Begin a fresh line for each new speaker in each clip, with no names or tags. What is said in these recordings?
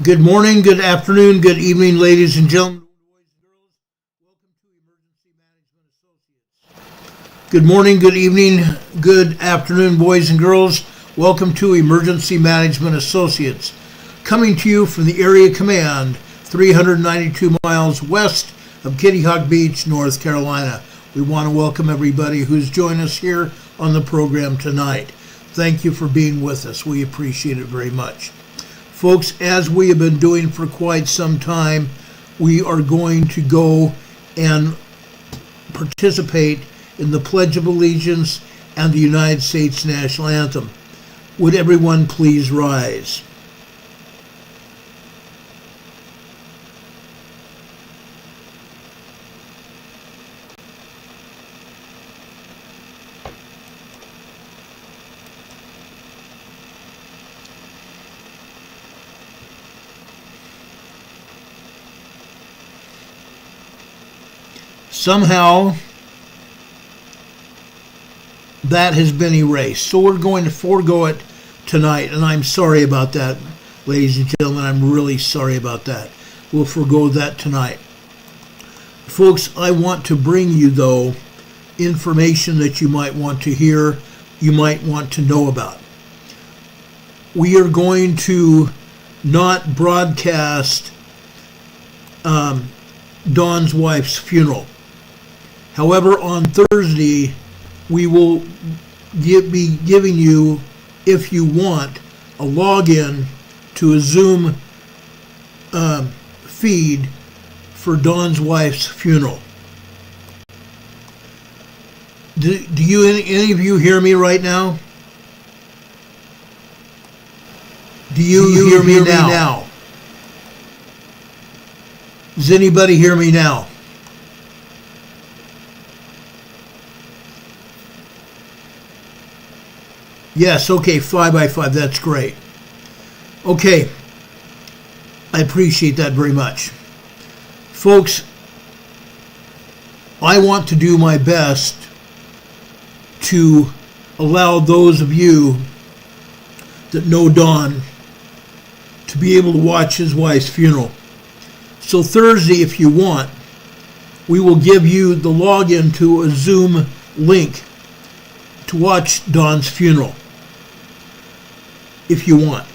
Good morning, good afternoon, good evening, ladies and gentlemen. Good morning, good evening, good afternoon, boys and girls. Welcome to Emergency Management Associates, coming to you from the Area Command, 392 miles west of Kitty Hawk Beach, North Carolina. We want to welcome everybody who's joined us here on the program tonight. Thank you for being with us. We appreciate it very much. Folks, as we have been doing for quite some time, we are going to go and participate in the Pledge of Allegiance and the United States National Anthem. Would everyone please rise? Somehow, that has been erased. So we're going to forego it tonight, and I'm sorry about that, ladies and gentlemen. I'm really sorry about that. We'll forego that tonight. Folks, I want to bring you, though, information that you might want to hear, you might want to know about. We are going to not broadcast Dawn's wife's funeral. However, on Thursday, we will be giving you, if you want, a login to a Zoom feed for Dawn's wife's funeral. Do you, any of you hear me right now? Do you hear me now? Does anybody hear me now? Yes, okay, 5 by 5, that's great. Okay, I appreciate that very much. Folks, I want to do my best to allow those of you that know Don to be able to watch his wife's funeral. So Thursday, if you want, we will give you the login to a Zoom link to watch Don's funeral, if you want.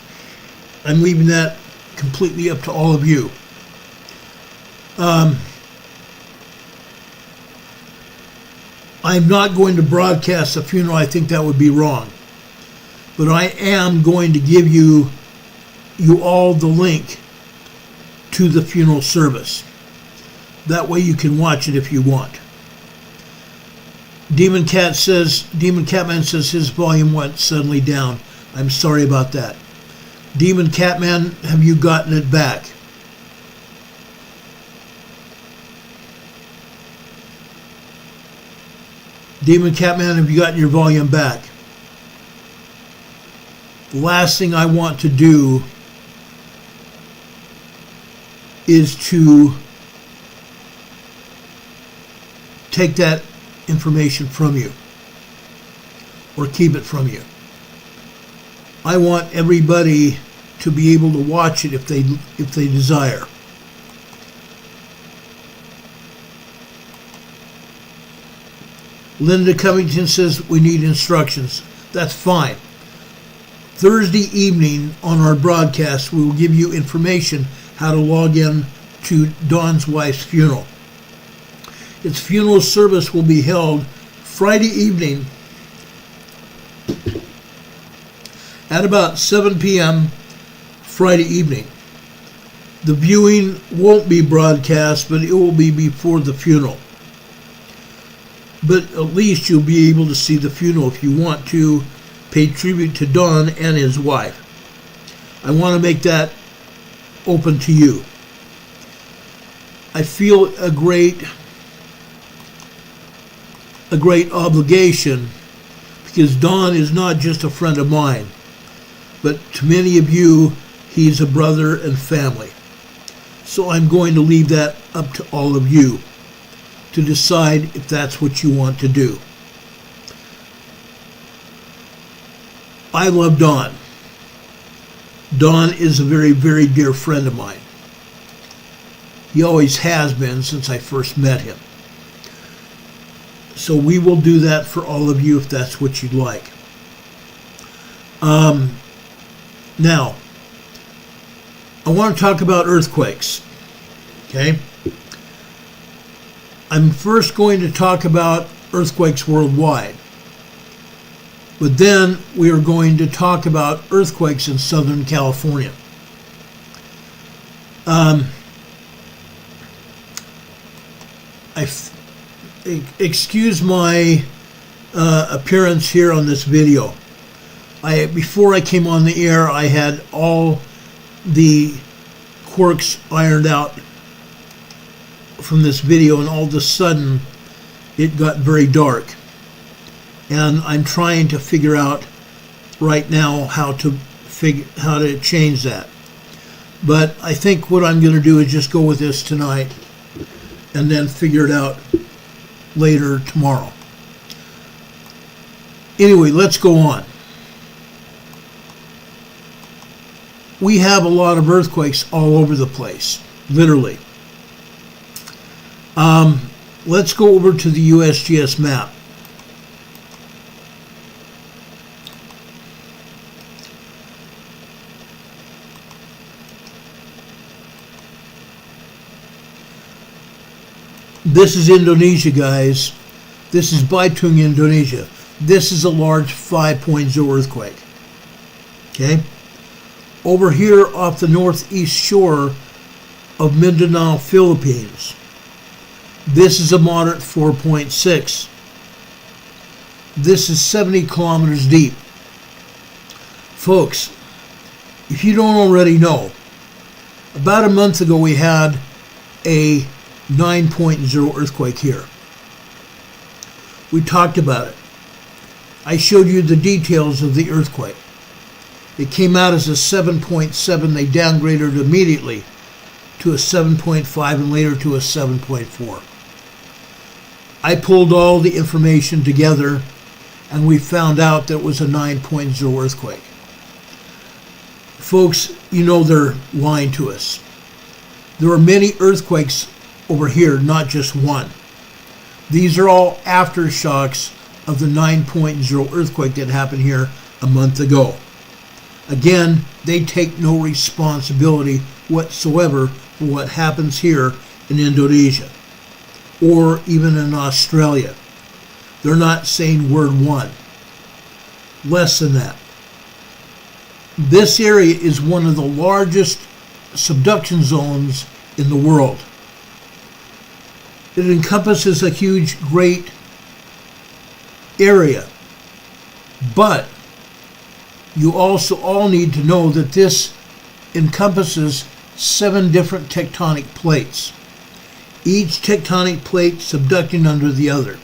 I'm leaving that completely up to all of you. I'm not going to broadcast the funeral. I think that would be wrong. But I am going to give you all the link to the funeral service. That way you can watch it if you want. Demon Catman says his volume went suddenly down. I'm sorry about that. Demon Catman, have you gotten it back? Demon Catman, have you gotten your volume back? The last thing I want to do is to take that information from you or keep it from you. I want everybody to be able to watch it if they desire. Linda Covington says we need instructions. That's fine. Thursday evening on our broadcast, we will give you information how to log in to Dawn's wife's funeral. Its funeral service will be held Friday evening at about 7 p.m. Friday evening. The viewing won't be broadcast, but it will be before the funeral. But at least you'll be able to see the funeral if you want to pay tribute to Don and his wife. I want to make that open to you. I feel a great obligation, because Don is not just a friend of mine, but to many of you, he's a brother and family. So I'm going to leave that up to all of you to decide if that's what you want to do. I love Don. Don is a very, very dear friend of mine. He always has been since I first met him. So we will do that for all of you if that's what you'd like. Now, I want to talk about earthquakes. Okay? I'm first going to talk about earthquakes worldwide. But then we are going to talk about earthquakes in Southern California. Excuse my appearance here on this video. Before I came on the air, I had all the quirks ironed out from this video, and all of a sudden it got very dark. And I'm trying to figure out right now how to change that. But I think what I'm going to do is just go with this tonight and then figure it out later tomorrow. Anyway, let's go on. We have a lot of earthquakes all over the place, literally. Let's go over to the USGS map. This is Indonesia, guys. This is Bitung, Indonesia. This is a large 5.0 earthquake. Okay? Over here off the northeast shore of Mindanao, Philippines, this is a moderate 4.6. This is 70 kilometers deep. Folks, if you don't already know, about a month ago we had a 9.0 earthquake here. We talked about it. I showed you the details of the earthquake. It came out as a 7.7. They downgraded immediately to a 7.5 and later to a 7.4. I pulled all the information together and we found out that it was a 9.0 earthquake. Folks, you know they're lying to us. There are many earthquakes over here, not just one. These are all aftershocks of the 9.0 earthquake that happened here a month ago. Again, they take no responsibility whatsoever for what happens here in Indonesia or even in Australia. They're not saying word one. Less than that. This area is one of the largest subduction zones in the world. It encompasses a huge, great area. But you also all need to know that this encompasses 7 different tectonic plates. Each tectonic plate subducting under the other.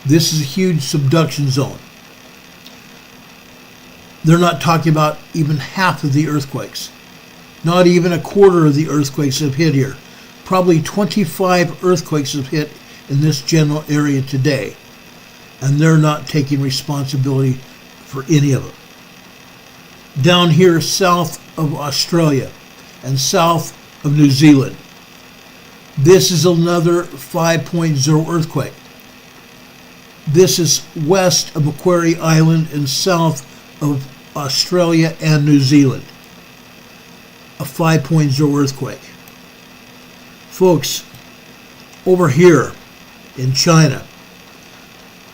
This is a huge subduction zone. They're not talking about even half of the earthquakes. Not even a quarter of the earthquakes have hit here. Probably 25 earthquakes have hit in this general area today. And they're not taking responsibility for any of them. Down here south of Australia and south of New Zealand, this is another 5.0 earthquake. This is west of Macquarie Island and south of Australia and New Zealand. A 5.0 earthquake. Folks, over here in China,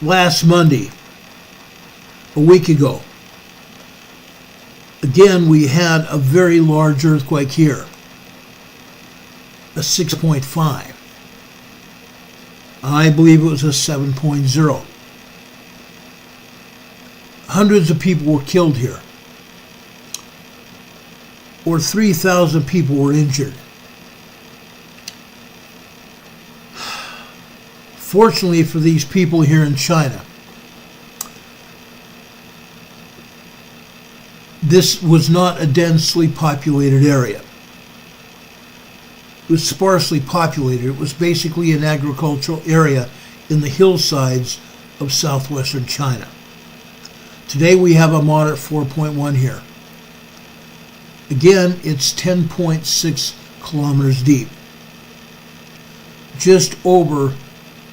last Monday, a week ago, again we had a very large earthquake here, a 6.5. I believe it was a 7.0. Hundreds of people were killed here. Or 3,000 people were injured. Fortunately for these people here in China, this was not a densely populated area. It was sparsely populated. It was basically an agricultural area in the hillsides of southwestern China. Today we have a moderate 4.1 here. Again, it's 10.6 kilometers deep, just over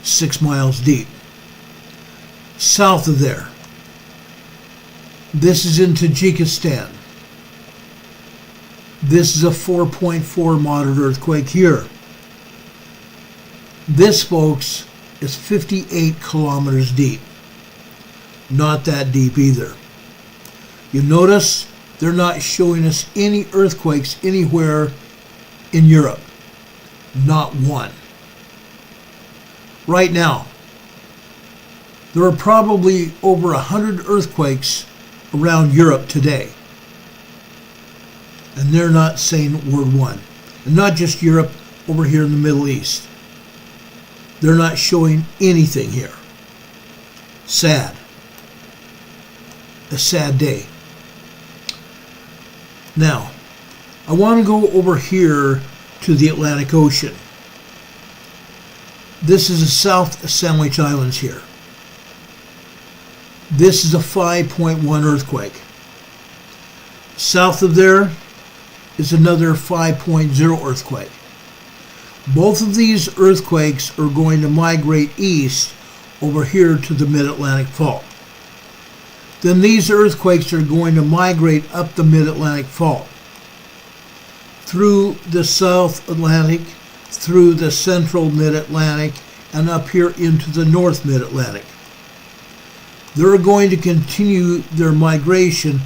6 miles deep. South of there, this is in Tajikistan. This is a 4.4 moderate earthquake here. This, folks, is 58 kilometers deep. Not that deep either. You notice they're not showing us any earthquakes anywhere in Europe. Not one. Right now, there are probably over 100 earthquakes around Europe today. And they're not saying word one. And not just Europe, over here in the Middle East. They're not showing anything here. Sad. A sad day. Now, I want to go over here to the Atlantic Ocean. This is the South Sandwich Islands here. This is a 5.1 earthquake. South of there is another 5.0 earthquake. Both of these earthquakes are going to migrate east over here to the Mid-Atlantic Fault. Then these earthquakes are going to migrate up the Mid-Atlantic Fault, through the South Atlantic, through the Central Mid-Atlantic, and up here into the North Mid-Atlantic. They're going to continue their migration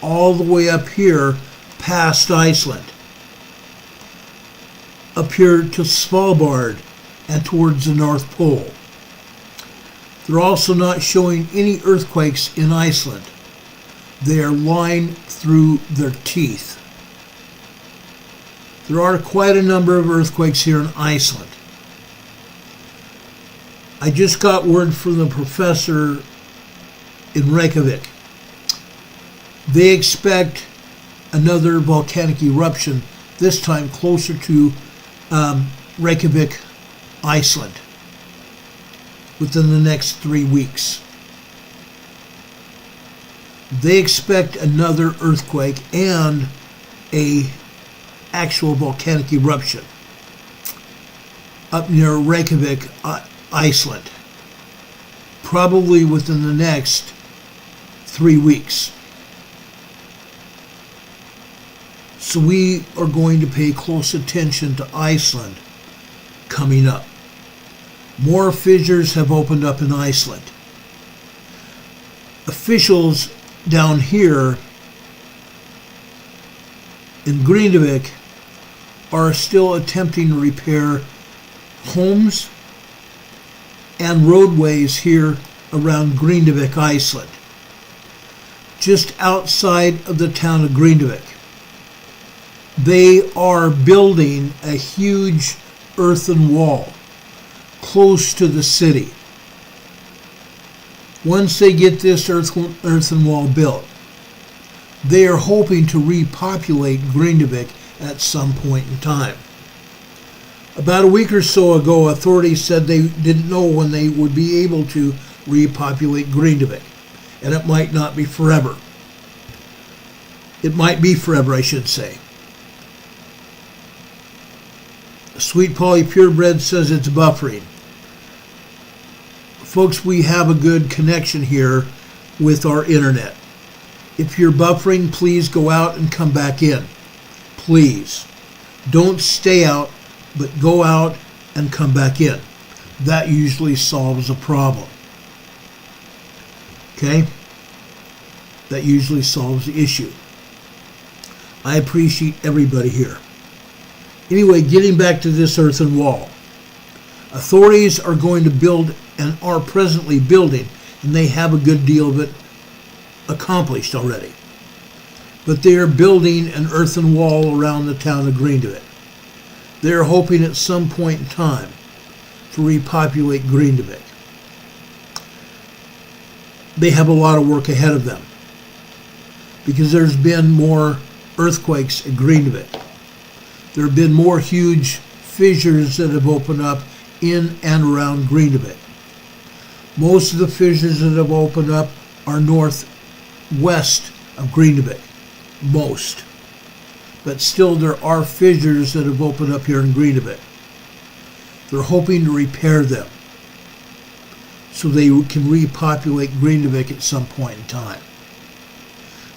all the way up here past Iceland, up here to Svalbard and towards the North Pole. They're also not showing any earthquakes in Iceland. They are lying through their teeth. There are quite a number of earthquakes here in Iceland. I just got word from the professor in Reykjavik. They expect another volcanic eruption, this time closer to Reykjavik, Iceland, within the next 3 weeks. They expect another earthquake and a actual volcanic eruption up near Reykjavik, Iceland, probably within the next 3 weeks. So we are going to pay close attention to Iceland coming up. More fissures have opened up in Iceland. Officials down here in Grindavik are still attempting to repair homes and roadways here around Grindavik, Iceland, just outside of the town of Grindavik. They are building a huge earthen wall close to the city. Once they get this earthen wall built, they are hoping to repopulate Grindavik at some point in time. About a week or so ago, authorities said they didn't know when they would be able to repopulate Grindavik, and it might not be forever. It might be forever, I should say. Sweet Polly Purebred says it's buffering. Folks, we have a good connection here with our internet. If you're buffering, please go out and come back in. Please. Don't stay out, but go out and come back in. That usually solves a problem. Okay? That usually solves the issue. I appreciate everybody here. Anyway, getting back to this earthen wall. Authorities are going to build and are presently building, and they have a good deal of it accomplished already. But they are building an earthen wall around the town of Grindavik. They are hoping at some point in time to repopulate Grindavik. They have a lot of work ahead of them because there's been more earthquakes at Grindavik. There have been more huge fissures that have opened up in and around Grindavik. Most of the fissures that have opened up are northwest of Grindavik. Most. but still there are fissures that have opened up here in Greenvik. They're hoping to repair them so they can repopulate Greenvik at some point in time.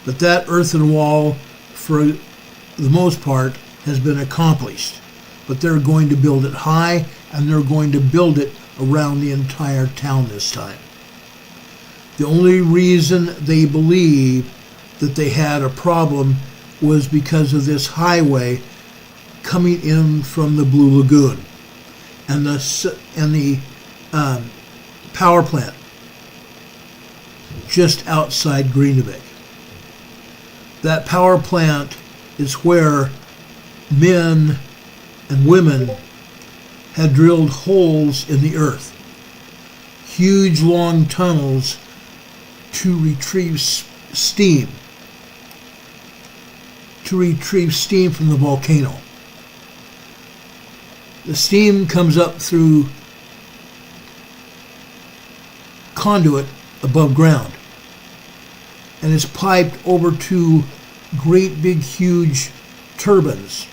But that earthen wall, for the most part, has been accomplished. But they're going to build it high, and they're going to build it around the entire town this time. The only reason they believe that they had a problem was because of this highway coming in from the Blue Lagoon and the power plant just outside Greenvik. That power plant is where men and women had drilled holes in the earth, huge long tunnels to retrieve steam from the volcano. The steam comes up through conduit above ground and is piped over to great big huge turbines.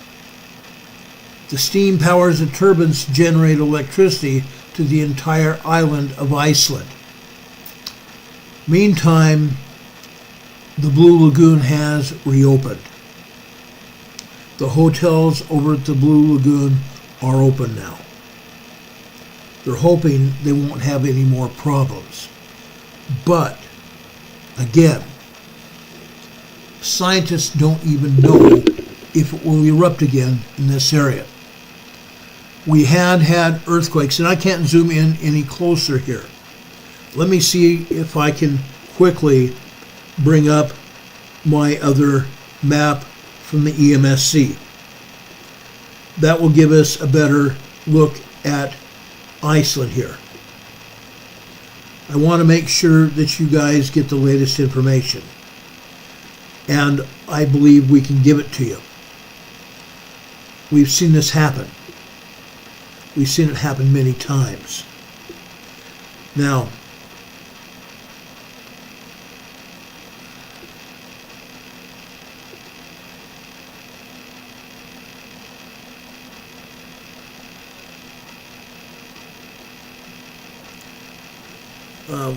The steam powers the turbines to generate electricity to the entire island of Iceland. Meantime, the Blue Lagoon has reopened. The hotels over at the Blue Lagoon are open now. They're hoping they won't have any more problems. But, again, scientists don't even know if it will erupt again in this area. We had earthquakes, and I can't zoom in any closer here. Let me see if I can quickly bring up my other map from the EMSC. That will give us a better look at Iceland here. I want to make sure that you guys get the latest information, and I believe we can give it to you. We've seen this happen. We've seen it happen many times. Now,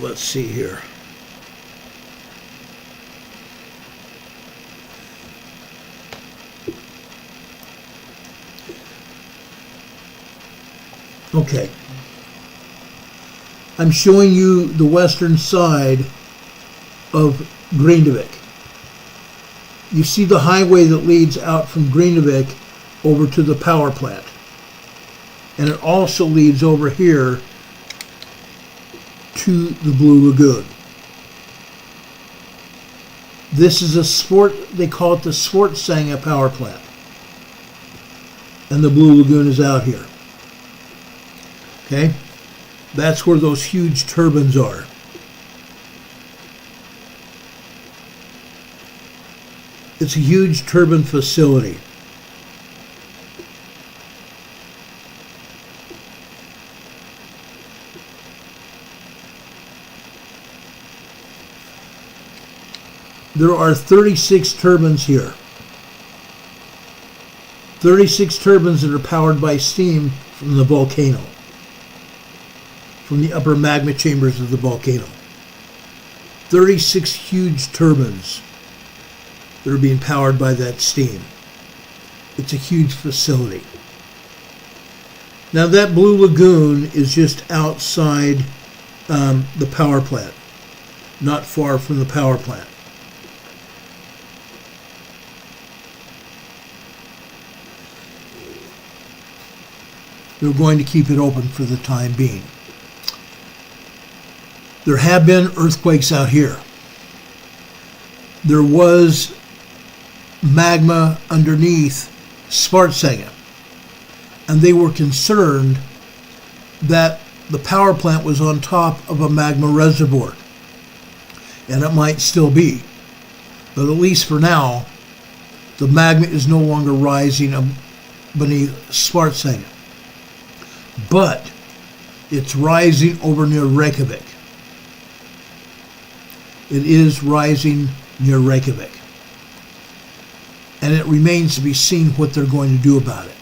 let's see here. Okay. I'm showing you the western side of Greenvik. You see the highway that leads out from Greenvik over to the power plant. And it also leads over here to the Blue Lagoon. This is they call it the Svartsenga power plant. And the Blue Lagoon is out here. Okay? That's where those huge turbines are. It's a huge turbine facility. There are 36 turbines here. 36 turbines that are powered by steam from the volcano, from the upper magma chambers of the volcano. 36 huge turbines that are being powered by that steam. It's a huge facility. Now that Blue Lagoon is just outside the power plant, not far from the power plant. They're going to keep it open for the time being. There have been earthquakes out here. There was magma underneath Svartsenga, and they were concerned that the power plant was on top of a magma reservoir, and it might still be, but at least for now, the magma is no longer rising beneath Svartsenga, but it's rising over near Reykjavik. It is rising near Reykjavik. and it remains to be seen what they're going to do about it.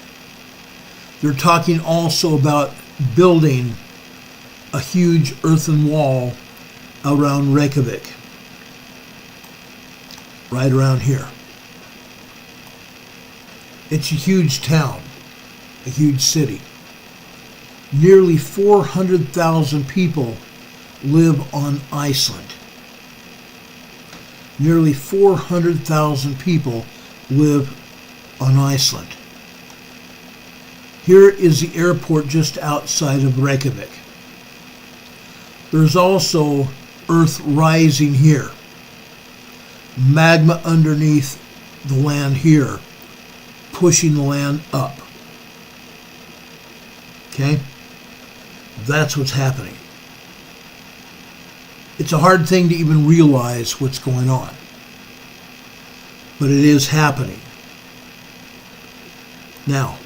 They're talking also about building a huge earthen wall around Reykjavik, right around here. It's a huge town, a huge city. Nearly 400,000 people live on Iceland. Nearly 400,000 people live on Iceland. Here is the airport just outside of Reykjavik. There's also earth rising here. Magma underneath the land here, pushing the land up. Okay? That's what's happening. It's a hard thing to even realize what's going on. But it is happening. Now,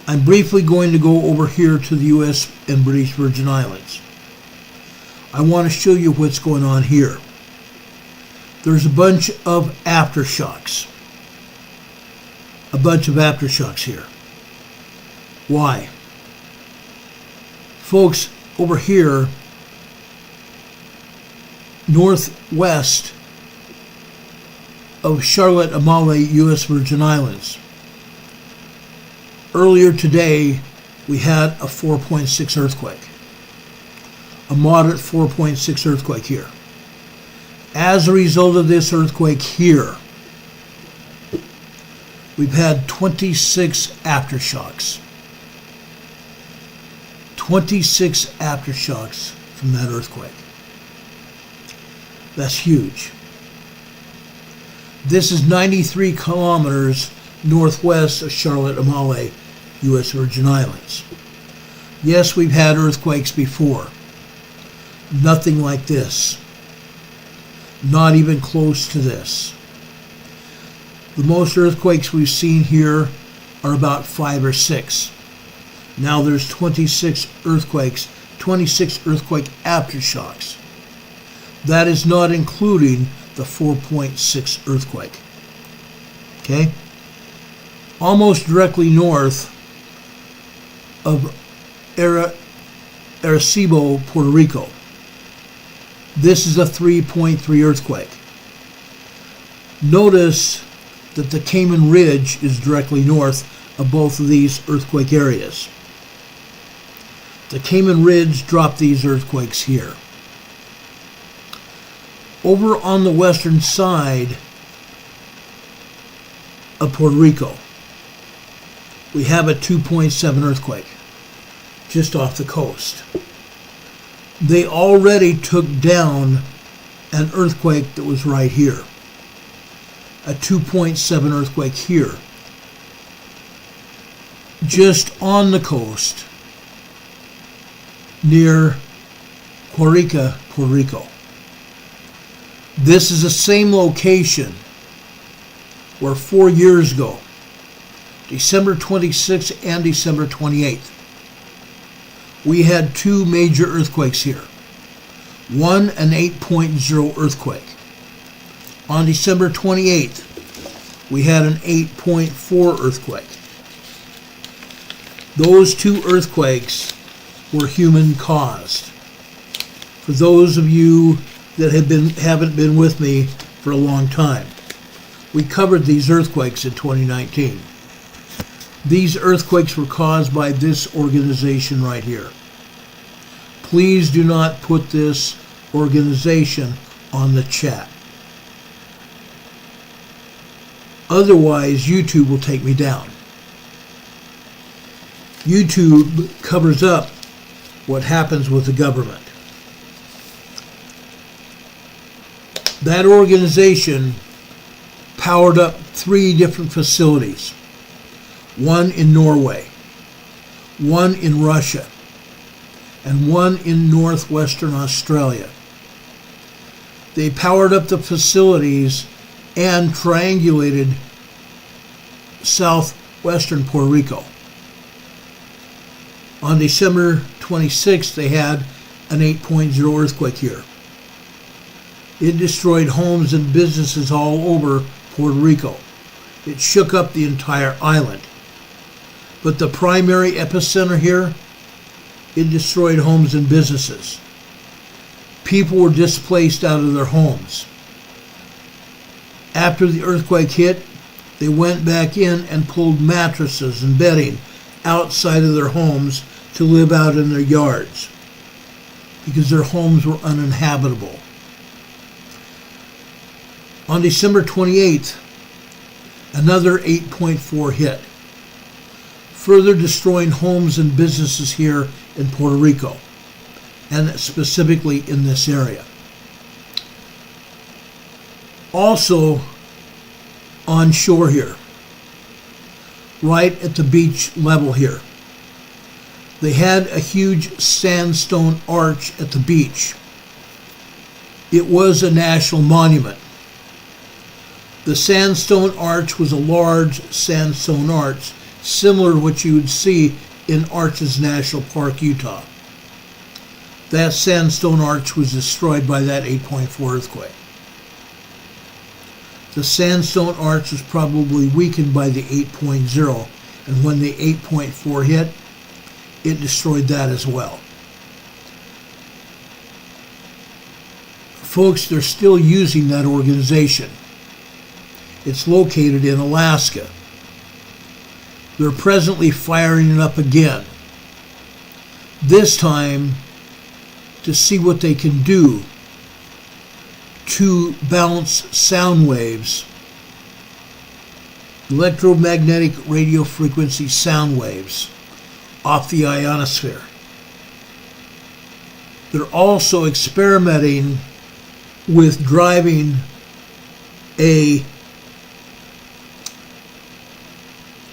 I'm briefly going to go over here to the U.S. and British Virgin Islands. I want to show you what's going on here. There's a bunch of aftershocks. A bunch of aftershocks here. Why? Folks, over here, northwest of Charlotte, Maui, U.S. Virgin Islands. Earlier today, we had a 4.6 earthquake. A moderate 4.6 earthquake here. As a result of this earthquake here, we've had 26 aftershocks. 26 aftershocks from that earthquake. That's huge. This is 93 kilometers northwest of Charlotte, Maui, U.S. Virgin Islands. Yes, we've had earthquakes before. Nothing like this. Not even close to this. The most earthquakes we've seen here are about 5 or 6. Now there's 26 earthquakes, 26 earthquake aftershocks. That is not including the 4.6 earthquake. Okay? Almost directly north of Arecibo, Puerto Rico. This is a 3.3 earthquake. Notice that the Cayman Ridge is directly north of both of these earthquake areas. The Cayman Ridge dropped these earthquakes here. Over on the western side of Puerto Rico, we have a 2.7 earthquake just off the coast. They already took down an earthquake that was right here. A 2.7 earthquake here. Just on the coast near Cuarica, Puerto Rico. This is the same location where 4 years ago, December 26th and December 28th, we had 2 major earthquakes here. One, an 8.0 earthquake. On December 28th, we had an 8.4 earthquake. Those 2 earthquakes were human caused. For those of you that haven't been with me for a long time, we covered these earthquakes in 2019. These earthquakes were caused by this organization right here. Please do not put this organization on the chat. Otherwise, YouTube will take me down. YouTube covers up what happens with the government. That organization powered up 3 different facilities. One in Norway, one in Russia, and one in northwestern Australia. They powered up the facilities and triangulated southwestern Puerto Rico. On December 26th, they had an 8.0 earthquake here. It destroyed homes and businesses all over Puerto Rico. It shook up the entire island. But the primary epicenter here, it destroyed homes and businesses. People were displaced out of their homes. After the earthquake hit, they went back in and pulled mattresses and bedding outside of their homes to live out in their yards because their homes were uninhabitable. On December 28th, another 8.4 hit, further destroying homes and businesses here in Puerto Rico, and specifically in this area. Also on shore here, right at the beach level here, they had a huge sandstone arch at the beach. It was a national monument. The sandstone arch was a large sandstone arch, similar to what you would see in Arches National Park, Utah. That sandstone arch was destroyed by that 8.4 earthquake. The sandstone arch was probably weakened by the 8.0, and when the 8.4 hit, it destroyed that as well. Folks, they're still using that organization. It's located in Alaska. They're presently firing it up again, this time to see what they can do to bounce sound waves, electromagnetic radio frequency sound waves, off the ionosphere. They're also experimenting with driving a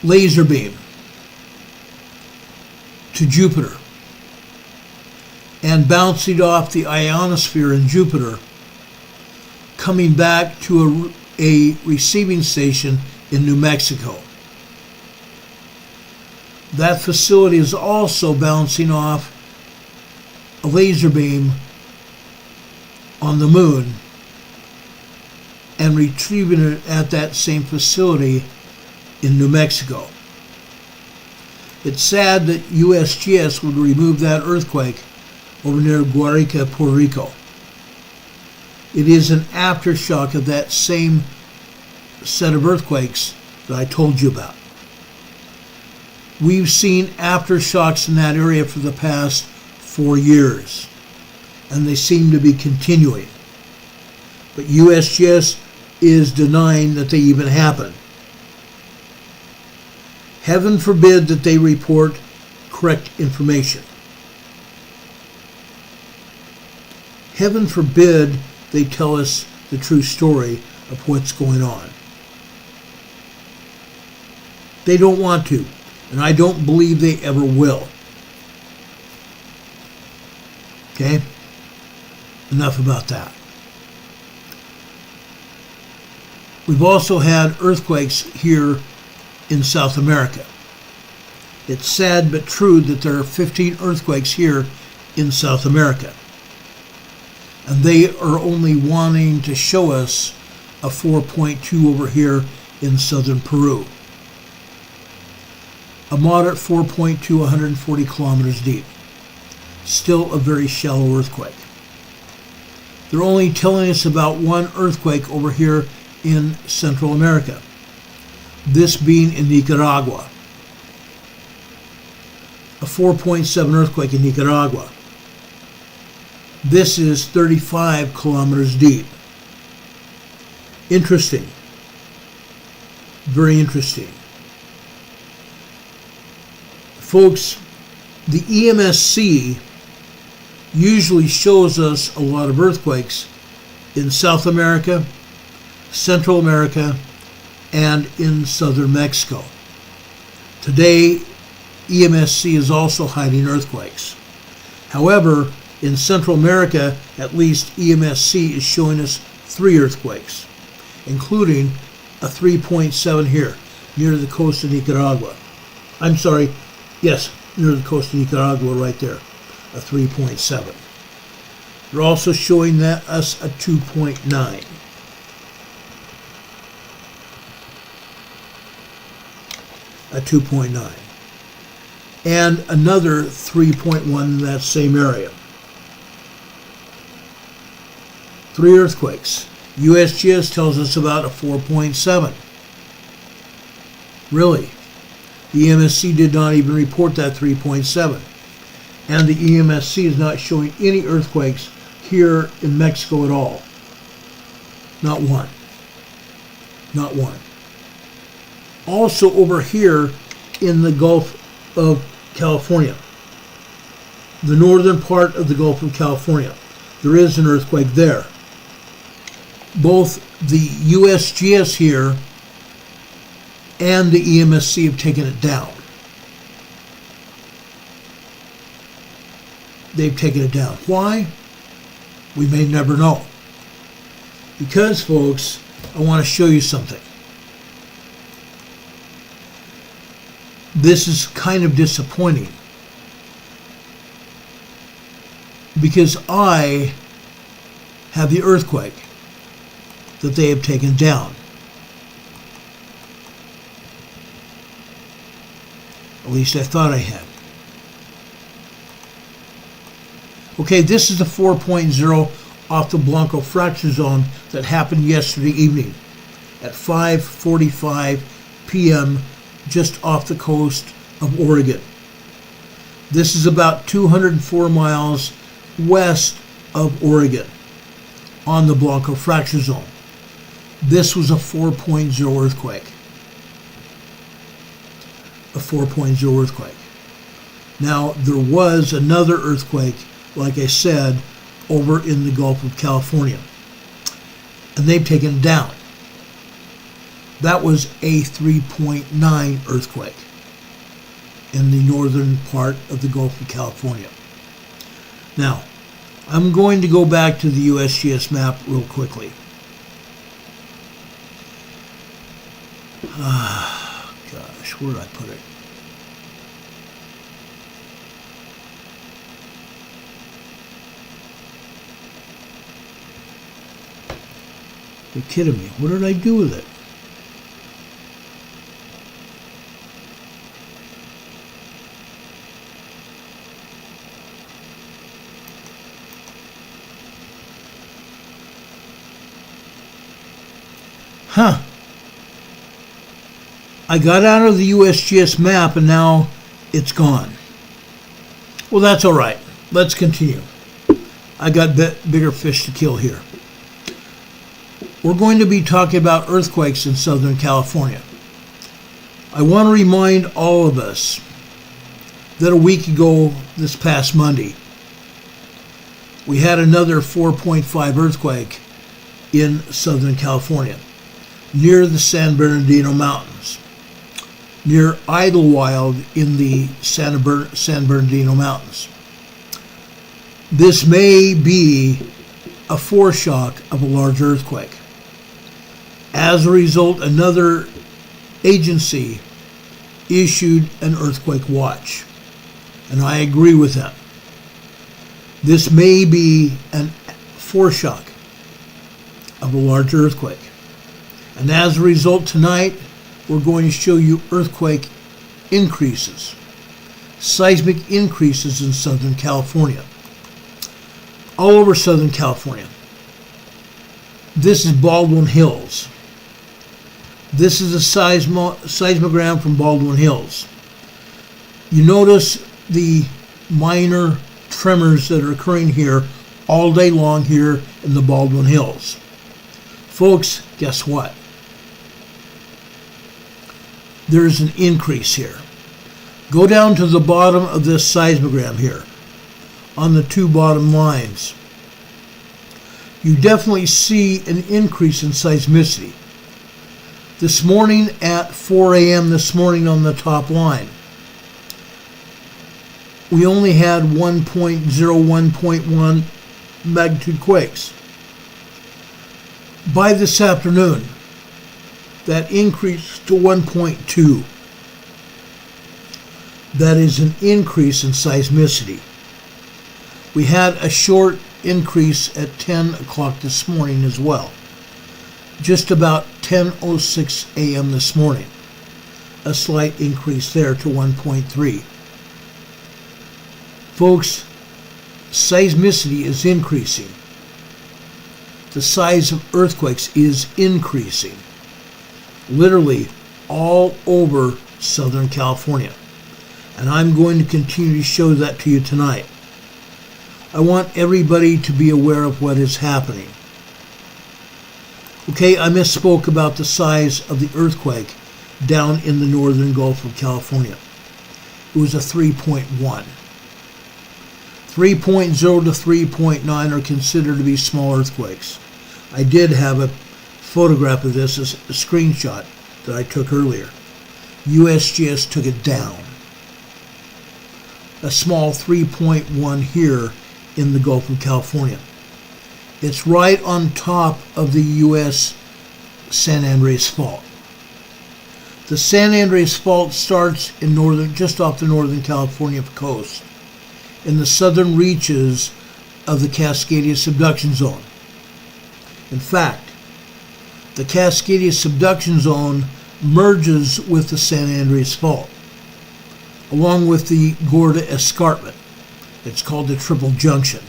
laser beam to Jupiter and bouncing off the ionosphere in Jupiter, coming back to a receiving station in New Mexico. That facility is also bouncing off a laser beam on the moon and retrieving it at that same facility in New Mexico. It's sad that USGS would remove that earthquake over near Guarica, Puerto Rico. It is an aftershock of that same set of earthquakes that I told you about. We've seen aftershocks in that area for the past 4 years, and they seem to be continuing. But USGS is denying that they even happen. Heaven forbid that they report correct information. Heaven forbid they tell us the true story of what's going on. They don't want to, and I don't believe they ever will. Okay? Enough about that. We've also had earthquakes here in South America. It's sad but true that there are 15 earthquakes here in South America. And they are only wanting to show us a 4.2 over here in southern Peru. A moderate 4.2, 140 kilometers deep. Still a very shallow earthquake. They're only telling us about one earthquake over here in Central America. This being in Nicaragua. A 4.7 earthquake in Nicaragua. This is 35 kilometers deep. Interesting. Very interesting. Folks, the EMSC usually shows us a lot of earthquakes in South America, Central America, and in southern Mexico. Today, EMSC is also hiding earthquakes. However, in Central America, at least EMSC is showing us 3 earthquakes, including a 3.7 here, near the coast of Nicaragua. I'm sorry, yes, near the coast of Nicaragua right there, a 3.7. They're also showing us a 2.9. at 2.9. And another 3.1 in that same area. 3 earthquakes. USGS tells us about a 4.7. Really? The EMSC did not even report that 3.7. And the EMSC is not showing any earthquakes here in Mexico at all. Not one. Not one. Also over here in the Gulf of California, the northern part of the Gulf of California, there is an earthquake there. Both the USGS here and the EMSC have taken it down. They've taken it down. Why? We may never know. Because, folks, I want to show you something. This is kind of disappointing. Because I have the earthquake that they have taken down. At least I thought I had. Okay, this is the 4.0 off the Blanco fracture zone that happened yesterday evening at 5:45 p.m. just off the coast of Oregon. This is about 204 miles west of Oregon on the Blanco fracture zone. This was a 4.0 earthquake. A 4.0 earthquake. Now, there was another earthquake, like I said, over in the Gulf of California. And they've taken it down. That was a 3.9 earthquake in the northern part of the Gulf of California. Now, I'm going to go back to the USGS map real quickly. Gosh, where did I put it? You're kidding me. What did I do with it? Huh. I got out of the USGS map and now it's gone. Well, that's all right. Let's continue. I got bigger fish to kill here. We're going to be talking about earthquakes in Southern California. I want to remind all of us that a week ago, this past Monday, we had another 4.5 earthquake in Southern California, near the San Bernardino Mountains, near Idlewild in the San Bernardino Mountains. This may be a foreshock of a large earthquake. As a result, another agency issued an earthquake watch, and I agree with them. This may be a foreshock of a large earthquake. And as a result, tonight, we're going to show you earthquake increases, seismic increases in Southern California, all over Southern California. This is Baldwin Hills. This is a seismogram from Baldwin Hills. You notice the minor tremors that are occurring here all day long here in the Baldwin Hills. Folks, guess what? There's an increase here. Go down to the bottom of this seismogram here, on the two bottom lines. You definitely see an increase in seismicity. This morning at 4 a.m. this morning on the top line, we only had 1.0, 1.1 magnitude quakes. By this afternoon, that increased to 1.2. That is an increase in seismicity. We had a short increase at 10 o'clock this morning as well. Just about 10:06 a.m. this morning. a slight increase there to 1.3. Folks, seismicity is increasing. The size of earthquakes is increasing, literally all over Southern California. And I'm going to continue to show that to you tonight. I want everybody to be aware of what is happening. Okay, I misspoke about the size of the earthquake down in the northern Gulf of California. It was a 3.1. 3.0 to 3.9 are considered to be small earthquakes. I did have a photograph of this as a screenshot that I took earlier. USGS took it down. A small 3.1 here in the Gulf of California. It's right on top of the U.S. San Andreas Fault. The San Andreas Fault starts in just off the northern California coast, in the southern reaches of the Cascadia subduction zone. In fact, the Cascadia subduction zone merges with the San Andreas Fault, along with the Gorda Escarpment. It's called the Triple Junction.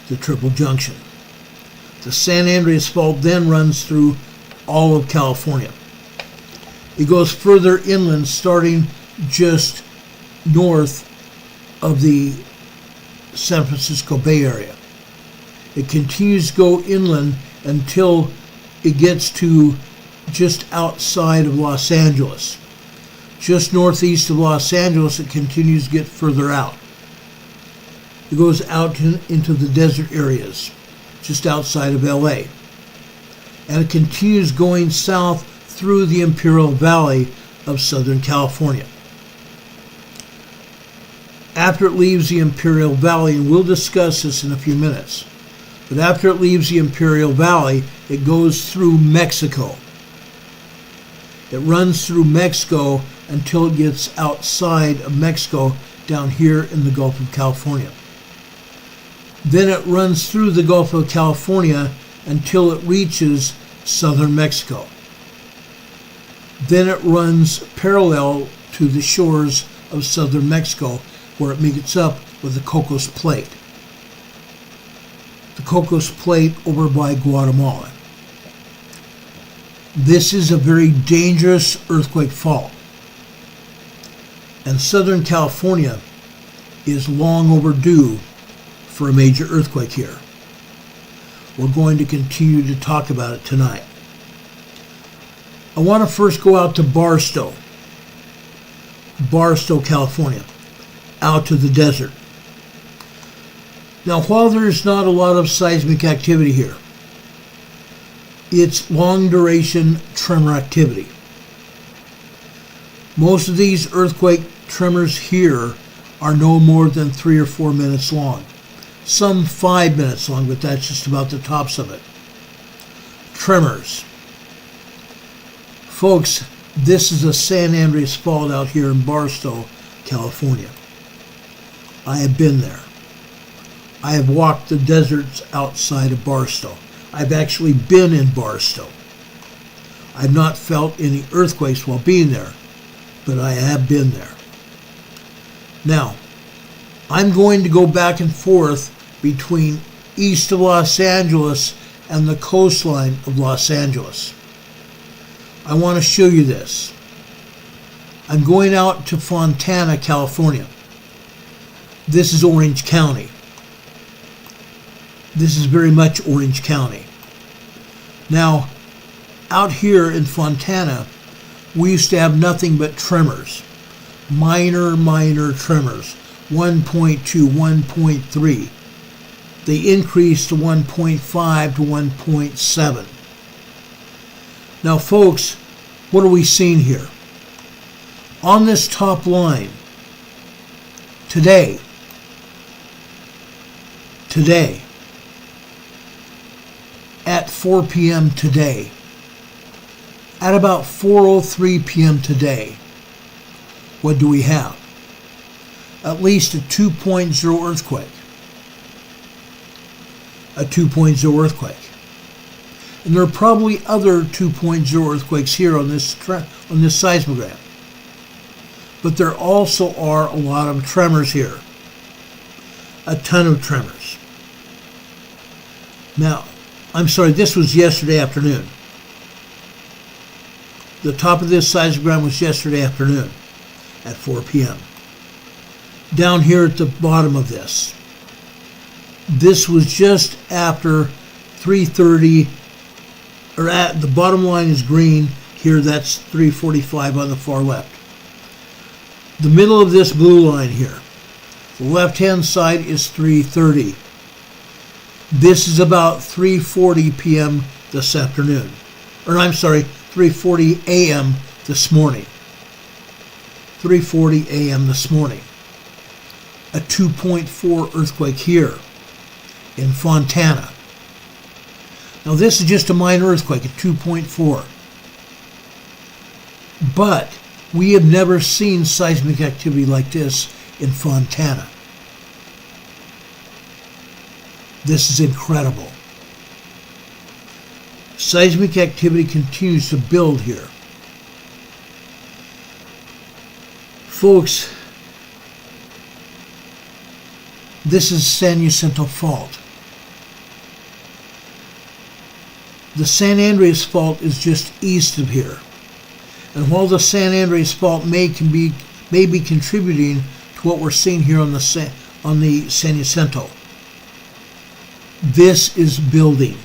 The Triple Junction. The San Andreas Fault then runs through all of California. It goes further inland, starting just north of the San Francisco Bay Area. It continues to go inland until it gets to just outside of Los Angeles. Just northeast of Los Angeles, it continues to get further out. It goes out into the desert areas, just outside of LA. And it continues going south through the Imperial Valley of Southern California. After it leaves the Imperial Valley, and we'll discuss this in a few minutes, but after it leaves the Imperial Valley, it goes through Mexico. It runs through Mexico until it gets outside of Mexico down here in the Gulf of California. Then it runs through the Gulf of California until it reaches southern Mexico. Then it runs parallel to the shores of southern Mexico, where it meets up with the Cocos Plate. The Cocos Plate over by Guatemala. This is a very dangerous earthquake fault. And Southern California is long overdue for a major earthquake here. We're going to continue to talk about it tonight. I want to first go out to Barstow, California, out to the desert. Now, while there's not a lot of seismic activity here, it's long duration tremor activity. Most of these earthquake tremors here are no more than 3 or 4 minutes long. Some 5 minutes long, but that's just about the tops of it. Tremors. Folks, this is a San Andreas Fault out here in Barstow, California. I have been there. I have walked the deserts outside of Barstow. I've actually been in Barstow. I've not felt any earthquakes while being there, but I have been there. Now, I'm going to go back and forth between east of Los Angeles and the coastline of Los Angeles. I want to show you this. I'm going out to Fontana, California. This is Orange County. This is very much Orange County. Now, out here in Fontana, we used to have nothing but tremors. Minor tremors. 1.2, 1.3. They increased to 1.5 to 1.7. Now, folks, what are we seeing here? On this top line, today, at 4 p.m. today, at about 4:03 p.m. today, what do we have? At least a 2.0 earthquake. A 2.0 earthquake. And there are probably other 2.0 earthquakes here on this seismogram. But there also are a lot of tremors here. A ton of tremors. Now, I'm sorry, this was yesterday afternoon. The top of this seismogram was yesterday afternoon at 4 p.m. Down here at the bottom of this was just after 3:30, or at the bottom line is green. Here that's 3:45 on the far left. The middle of this blue line here, the left-hand side is 3:30. This is about 3:40 p.m. this afternoon. Or I'm sorry, 3:40 a.m. this morning. 3:40 a.m. this morning. A 2.4 earthquake here in Fontana. Now this is just a minor earthquake, a 2.4. But we have never seen seismic activity like this in Fontana. This is incredible. Seismic activity continues to build here. Folks, this is San Jacinto Fault. The San Andreas Fault is just east of here. And while the San Andreas Fault may be contributing to what we're seeing here on the San Jacinto, this is building.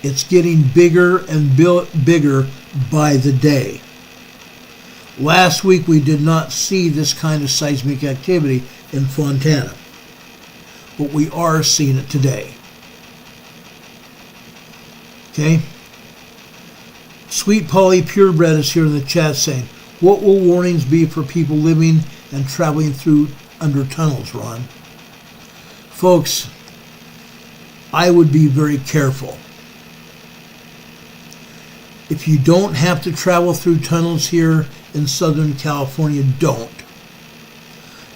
It's getting bigger and bigger by the day. Last week we did not see this kind of seismic activity in Fontana, but we are seeing it today. Okay? Sweet Polly Purebred is here in the chat saying, what will warnings be for people living and traveling through under tunnels, Ron? Folks, I would be very careful. If you don't have to travel through tunnels here in Southern California, don't.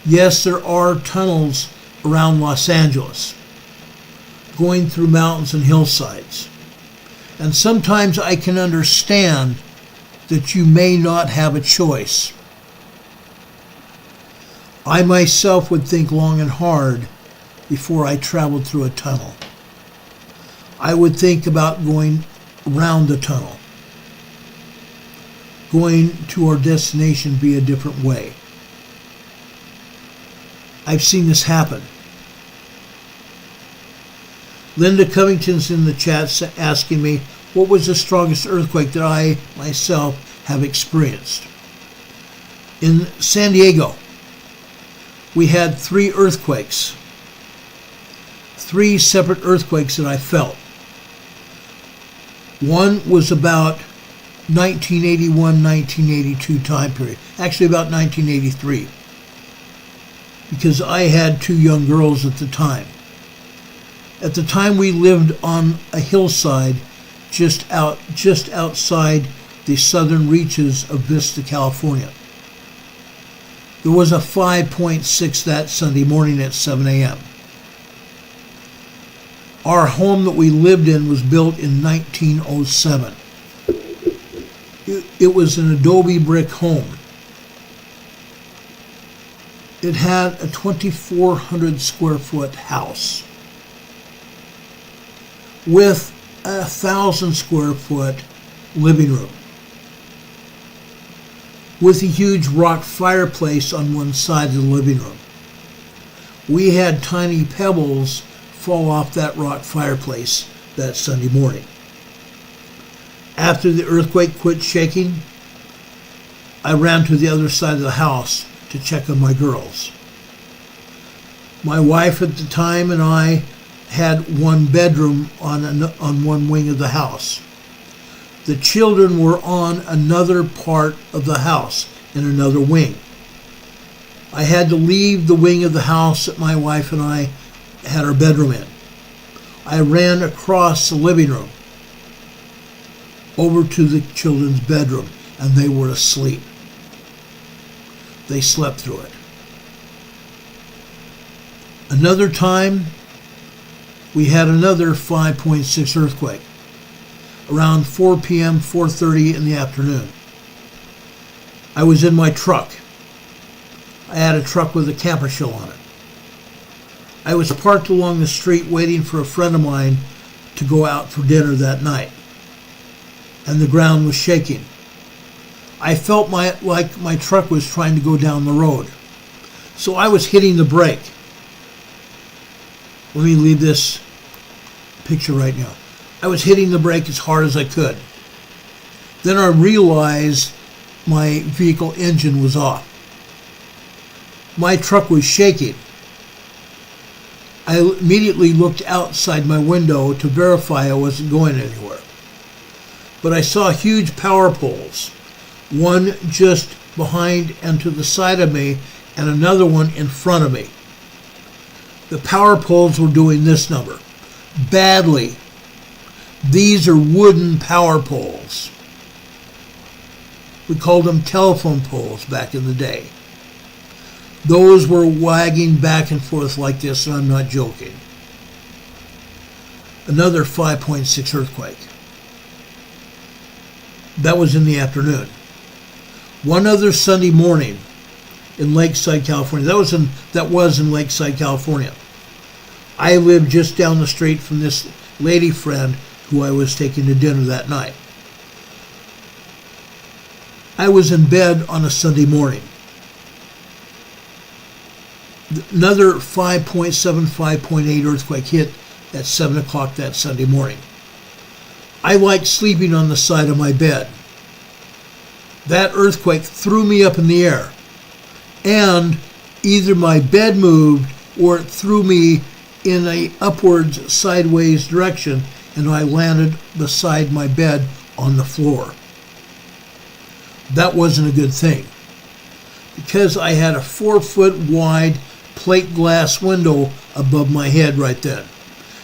Yes, there are tunnels around Los Angeles, going through mountains and hillsides. And sometimes I can understand that you may not have a choice. I myself would think long and hard before I traveled through a tunnel. I would think about going around the tunnel, going to our destination via a different way. I've seen this happen. Linda Covington's in the chat asking me, what was the strongest earthquake that I myself have experienced? In San Diego, we had 3 earthquakes. 3 separate earthquakes that I felt. One was about 1981, 1982 time period. Actually about 1983. Because I had 2 young girls at the time. At the time we lived on a hillside just outside the southern reaches of Vista, California. There was a 5.6 that Sunday morning at 7 a.m. Our home that we lived in was built in 1907. It was an adobe brick home. It had a 2,400 square foot house with a 1,000 square foot living room with a huge rock fireplace on one side of the living room. We had tiny pebbles fall off that rock fireplace that Sunday morning. After the earthquake quit shaking, I ran to the other side of the house to check on my girls. My wife at the time and I had one bedroom on one wing of the house. The children were on another part of the house in another wing. I had to leave the wing of the house that my wife and I had our bedroom in. I ran across the living room over to the children's bedroom, and they were asleep. They slept through it. Another time, we had another 5.6 earthquake. around 4 p.m., 4:30 in the afternoon. I was in my truck. I had a truck with a camper shell on it. I was parked along the street waiting for a friend of mine to go out for dinner that night, and the ground was shaking. I felt like my truck was trying to go down the road, so I was hitting the brake. Let me leave this picture right now. I was hitting the brake as hard as I could. Then I realized my vehicle engine was off. My truck was shaking. I immediately looked outside my window to verify I wasn't going anywhere. But I saw huge power poles, one just behind and to the side of me, and another one in front of me. The power poles were doing this number badly. These are wooden power poles. We called them telephone poles back in the day. Those were wagging back and forth like this, and I'm not joking. Another 5.6 earthquake. That was in the afternoon. One other Sunday morning in Lakeside, California. That was in Lakeside, California. I lived just down the street from this lady friend who I was taking to dinner that night. I was in bed on a Sunday morning. Another 5.7, 5.8 earthquake hit at 7 o'clock that Sunday morning. I liked sleeping on the side of my bed. That earthquake threw me up in the air, and either my bed moved or it threw me in a upwards sideways direction, and I landed beside my bed on the floor. That wasn't a good thing, because I had a 4-foot wide plate glass window above my head right then,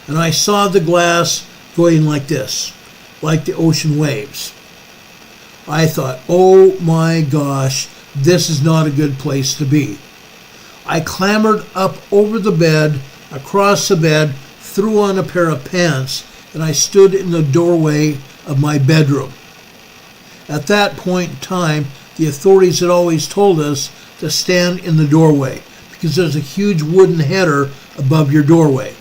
and I saw the glass going like this, like the ocean waves. I thought, oh my gosh, this is not a good place to be. I clambered up over the bed, across the bed, threw on a pair of pants, and I stood in the doorway of my bedroom. At that point in time, the authorities had always told us to stand in the doorway because there's a huge wooden header above your doorway.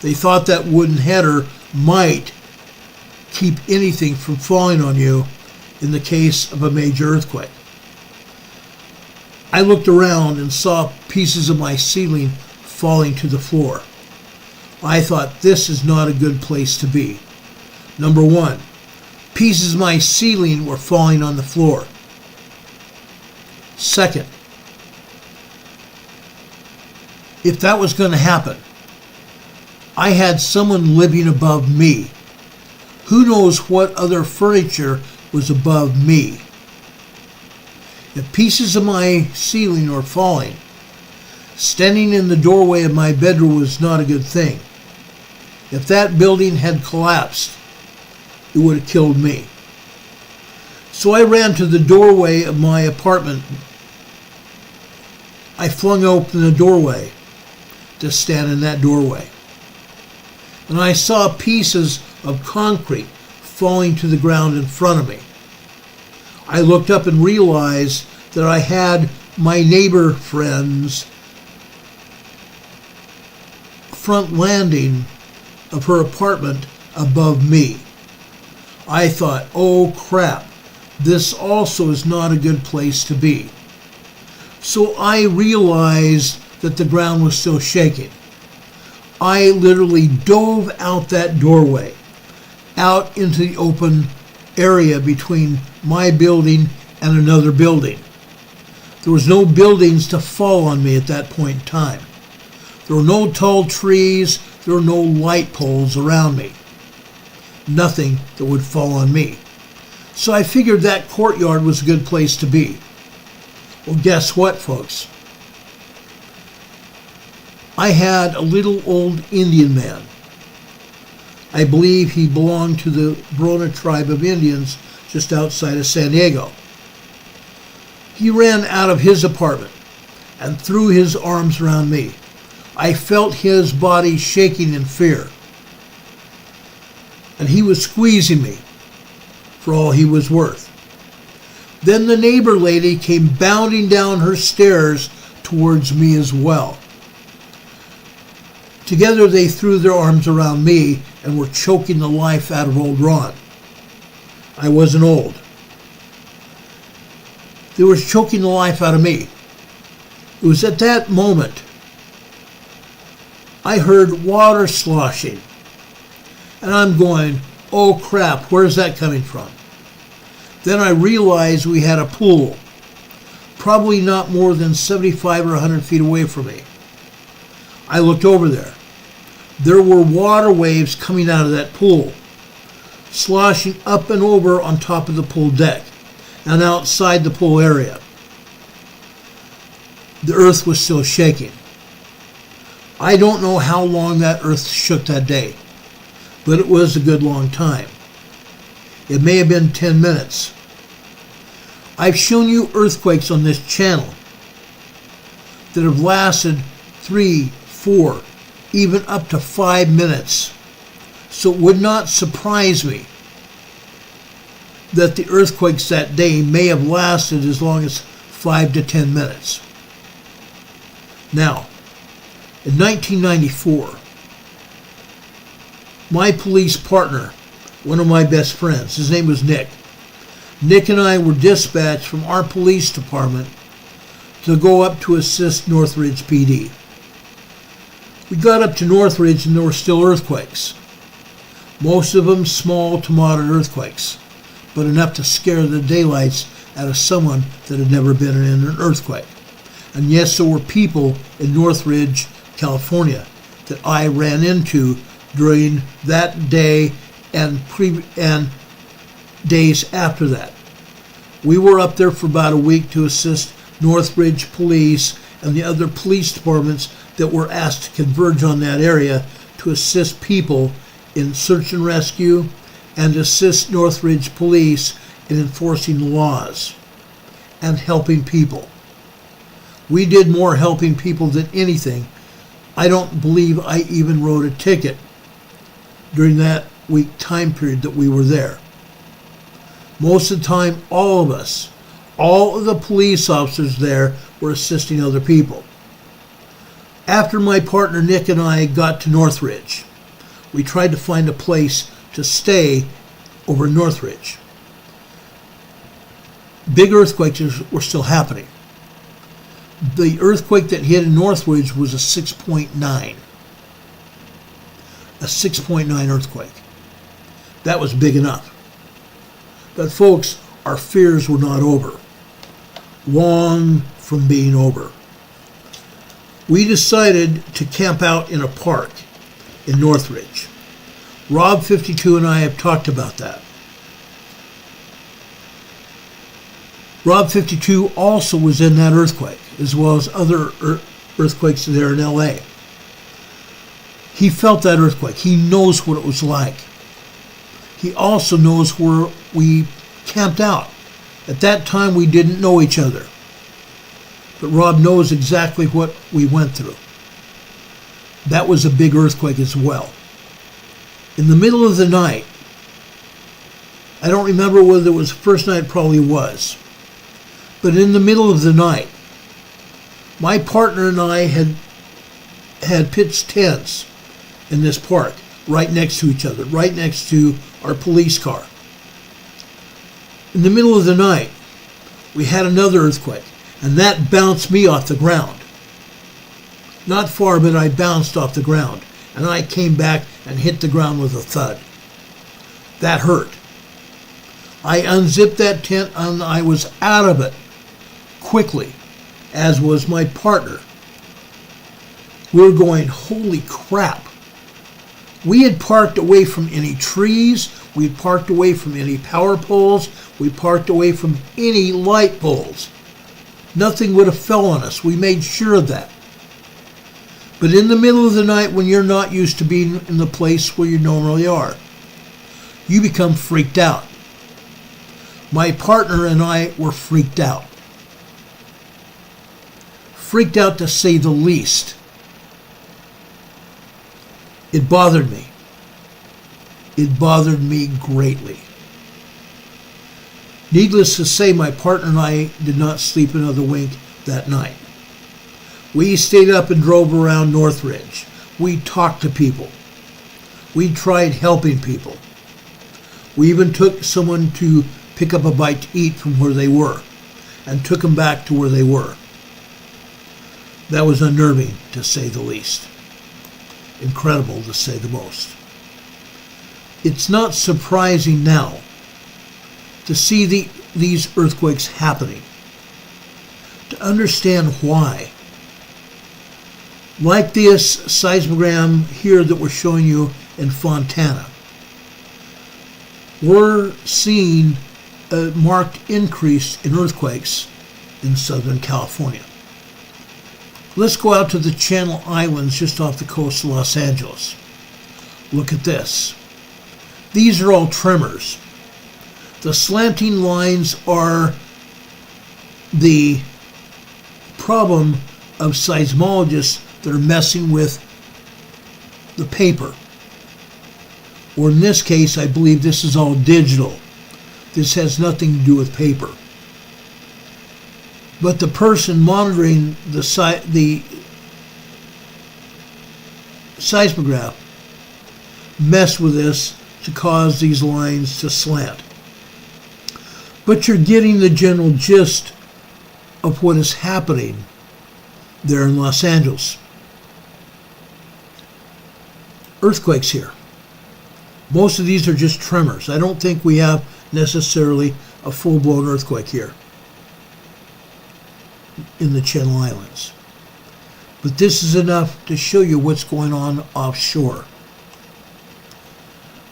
They thought that wooden header might keep anything from falling on you in the case of a major earthquake. I looked around and saw pieces of my ceiling falling to the floor. I thought, this is not a good place to be. Number one, pieces of my ceiling were falling on the floor. Second, if that was going to happen, I had someone living above me. Who knows what other furniture was above me? If pieces of my ceiling were falling, standing in the doorway of my bedroom was not a good thing. If that building had collapsed, it would have killed me. So I ran to the doorway of my apartment. I flung open the doorway to stand in that doorway. And I saw pieces of concrete falling to the ground in front of me. I looked up and realized that I had my neighbor friend's front landing of her apartment above me. I thought, oh crap, this also is not a good place to be. So I realized that the ground was still shaking. I literally dove out that doorway, out into the open area between my building and another building. There was no buildings to fall on me at that point in time. There were no tall trees, there were no light poles around me. Nothing that would fall on me. So I figured that courtyard was a good place to be. Well, guess what, folks? I had a little old Indian man. I believe he belonged to the Brona tribe of Indians just outside of San Diego. He ran out of his apartment and threw his arms around me. I felt his body shaking in fear. and he was squeezing me for all he was worth. Then the neighbor lady came bounding down her stairs towards me as well. Together they threw their arms around me and were choking the life out of old Ron. I wasn't old. They were choking the life out of me. It was at that moment I heard water sloshing. And I'm going, oh crap, where's that coming from? Then I realized we had a pool, probably not more than 75 or 100 feet away from me. I looked over there. There were water waves coming out of that pool, sloshing up and over on top of the pool deck and outside the pool area. The earth was still shaking. I don't know how long that earth shook that day, but it was a good long time. It may have been 10 minutes. I've shown you earthquakes on this channel that have lasted 3, 4, even up to 5 minutes. So it would not surprise me that the earthquakes that day may have lasted as long as 5 to 10 minutes. Now, in 1994, my police partner, one of my best friends, his name was Nick. Nick and I were dispatched from our police department to go up to assist Northridge PD. We got up to Northridge and there were still earthquakes. Most of them small to moderate earthquakes, but enough to scare the daylights out of someone that had never been in an earthquake. And yes, there were people in Northridge, California that I ran into during that day and days after that. We were up there for about a week to assist Northridge Police and the other police departments that were asked to converge on that area to assist people in search and rescue and assist Northridge Police in enforcing laws and helping people. We did more helping people than anything. I don't believe I even wrote a ticket during that week time period that we were there. Most of the time, all of us, all of the police officers there were assisting other people. After my partner Nick and I got to Northridge, we tried to find a place to stay over in Northridge. Big earthquakes were still happening. The earthquake that hit in Northridge was a 6.9. A 6.9 earthquake. That was big enough. But folks, our fears were not over. Long from being over. We decided to camp out in a park in Northridge. Rob 52 and I have talked about that. Rob 52 also was in that earthquake, as well as other earthquakes there in LA. He felt that earthquake. He knows what it was like. He also knows where we camped out. At that time, we didn't know each other. But Rob knows exactly what we went through. That was a big earthquake as well. In the middle of the night, I don't remember whether it was the first night, it probably was. But in the middle of the night, my partner and I had pitched tents in this park, right next to each other, right next to our police car. In the middle of the night, we had another earthquake, and that bounced me off the ground. Not far, but I bounced off the ground, and I came back and hit the ground with a thud. That hurt. I unzipped that tent and I was out of it quickly, as was my partner. We were going, holy crap. We had parked away from any trees, we had parked away from any power poles, we parked away from any light poles. Nothing would have fell on us. We made sure of that. But in the middle of the night, when you're not used to being in the place where you normally are, you become freaked out. My partner and I were freaked out. Freaked out to say the least. It bothered me. It bothered me greatly. Needless to say, my partner and I did not sleep another wink that night. We stayed up and drove around Northridge. We talked to people. We tried helping people. We even took someone to pick up a bite to eat from where they were and took them back to where they were. That was unnerving, to say the least. Incredible, to say the most. It's not surprising now to see these earthquakes happening, to understand why. Like this seismogram here that we're showing you in Fontana, we're seeing a marked increase in earthquakes in Southern California. Let's go out to the Channel Islands just off the coast of Los Angeles. Look at this. These are all tremors. The slanting lines are the problem of seismologists that are messing with the paper. Or in this case, I believe this is all digital. This has nothing to do with paper. But the person monitoring the seismograph messed with this to cause these lines to slant. But you're getting the general gist of what is happening there in Los Angeles. Earthquakes here. Most of these are just tremors. I don't think we have necessarily a full-blown earthquake here in the Channel Islands. But this is enough to show you what's going on offshore.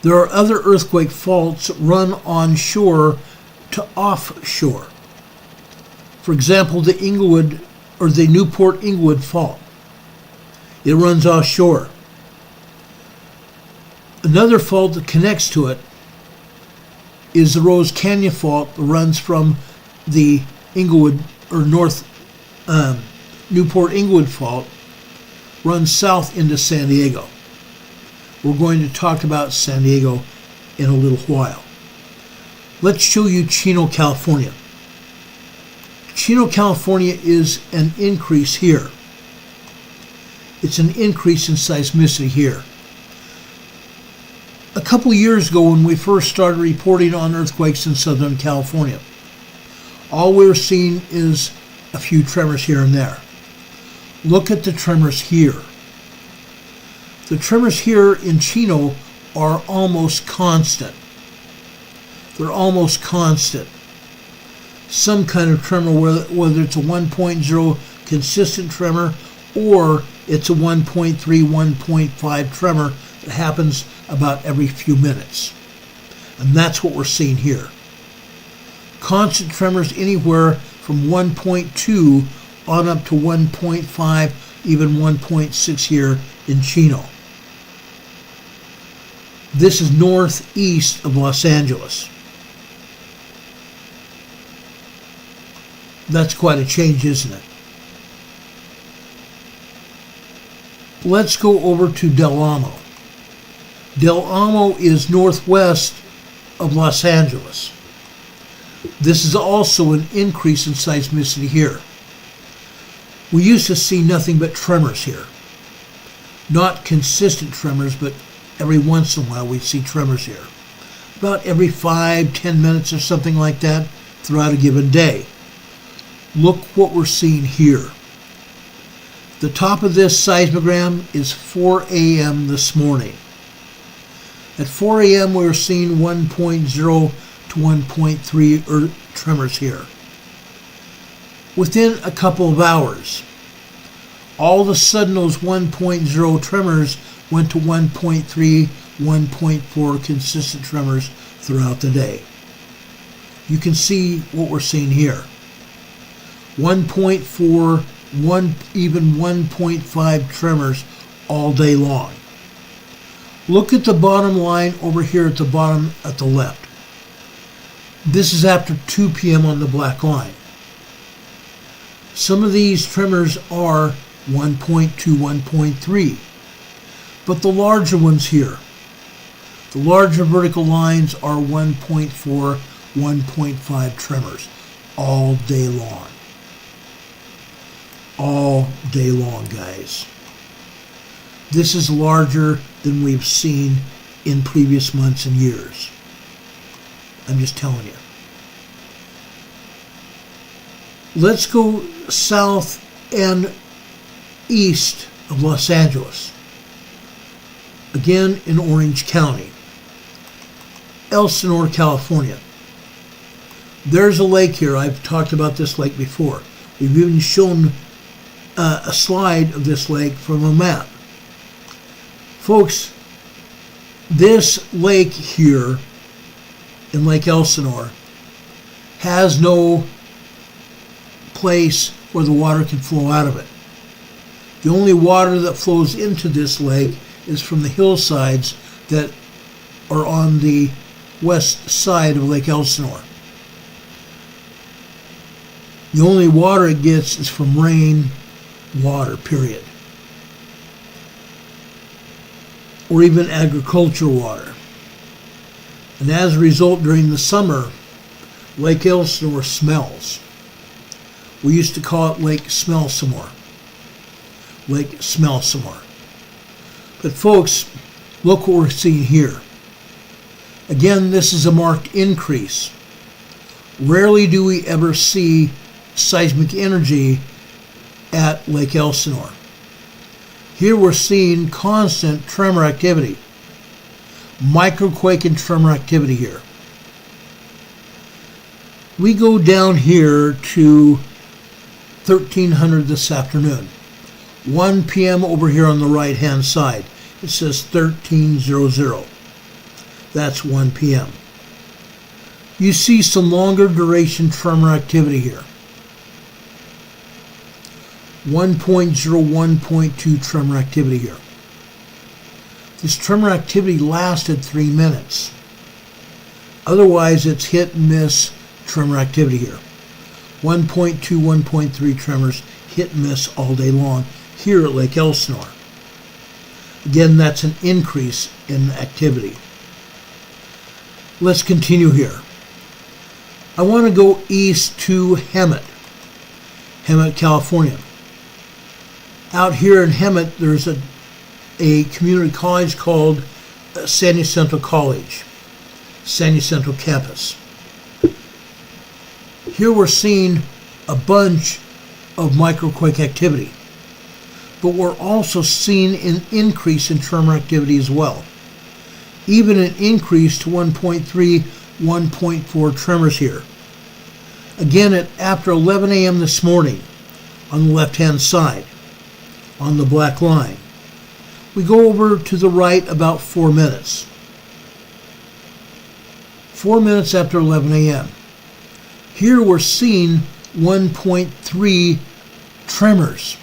There are other earthquake faults that run onshore to offshore. For example, the Inglewood or the Newport Inglewood fault. It runs offshore. Another fault that connects to it is the Rose Canyon fault that runs from the Inglewood or Newport Inglewood fault, runs south into San Diego. We're going to talk about San Diego in a little while. Let's show you Chino, California. Chino, California is an increase here. It's an increase in seismicity here. A couple of years ago when we first started reporting on earthquakes in Southern California, all we were seeing is a few tremors here and there. Look at the tremors here. The tremors here in Chino are almost constant. They're almost constant. Some kind of tremor, whether it's a 1.0 consistent tremor or it's a 1.3, 1.5 tremor that happens about every few minutes. And that's what we're seeing here. Constant tremors anywhere from 1.2 on up to 1.5, even 1.6 here in Chino. This is northeast of Los Angeles. That's quite a change, isn't it? Let's go over to Del Amo. Del Amo is northwest of Los Angeles. This is also an increase in seismicity here. We used to see nothing but tremors here. Not consistent tremors, but every once in a while we'd see tremors here. About every 5-10 minutes or something like that throughout a given day. Look what we're seeing here. The top of this seismogram is 4 a.m. this morning. At 4 a.m. we were seeing 1.0 to 1.3 tremors here. Within a couple of hours, all of a sudden those 1.0 tremors went to 1.3, 1.4 consistent tremors throughout the day. You can see what we're seeing here. 1.4, even 1.5 tremors all day long. Look at the bottom line over here at the bottom at the left. This is after 2 p.m. on the black line. Some of these tremors are 1.2, 1.3. But the larger ones here, The larger vertical lines are 1.4, 1.5 tremors all day long. All day long, guys. This is larger than we've seen in previous months and years. I'm just telling you. Let's go south and east of Los Angeles. Again in Orange County. Elsinore, California. There's a lake here. I've talked about this lake before. We've even shown a slide of this lake from a map. Folks, this lake here in Lake Elsinore has no place where the water can flow out of it. The only water that flows into this lake is from the hillsides that are on the west side of Lake Elsinore. The only water it gets is from rain water, period. Or even agricultural water. And as a result, during the summer, Lake Elsinore smells. We used to call it Lake Smell-Some-More. Lake Smell-Some-More. But folks, look what we're seeing here. Again, this is a marked increase. Rarely do we ever see seismic energy at Lake Elsinore. Here we're seeing constant tremor activity. Microquake and tremor activity here. We go down here to 1300 this afternoon. 1 p.m. over here on the right hand side. It says 1300. That's 1 p.m. You see some longer duration tremor activity here. 1.0, 1.2 tremor activity here. This tremor activity lasted 3 minutes. Otherwise, it's hit and miss tremor activity here. 1.2, 1.3 tremors, hit and miss all day long here at Lake Elsinore. Again, that's an increase in activity. Let's continue here. I want to go east to Hemet, California. Out here in Hemet, there's a community college called San Jacinto College, San Jacinto campus. Here we're seeing a bunch of microquake activity, but we're also seeing an increase in tremor activity as well. Even an increase to 1.3, 1.4 tremors here. Again, at after 11 a.m. this morning, on the left-hand side, on the black line. We go over to the right about 4 minutes. 4 minutes after 11 a.m. Here we're seeing 1.3 tremors.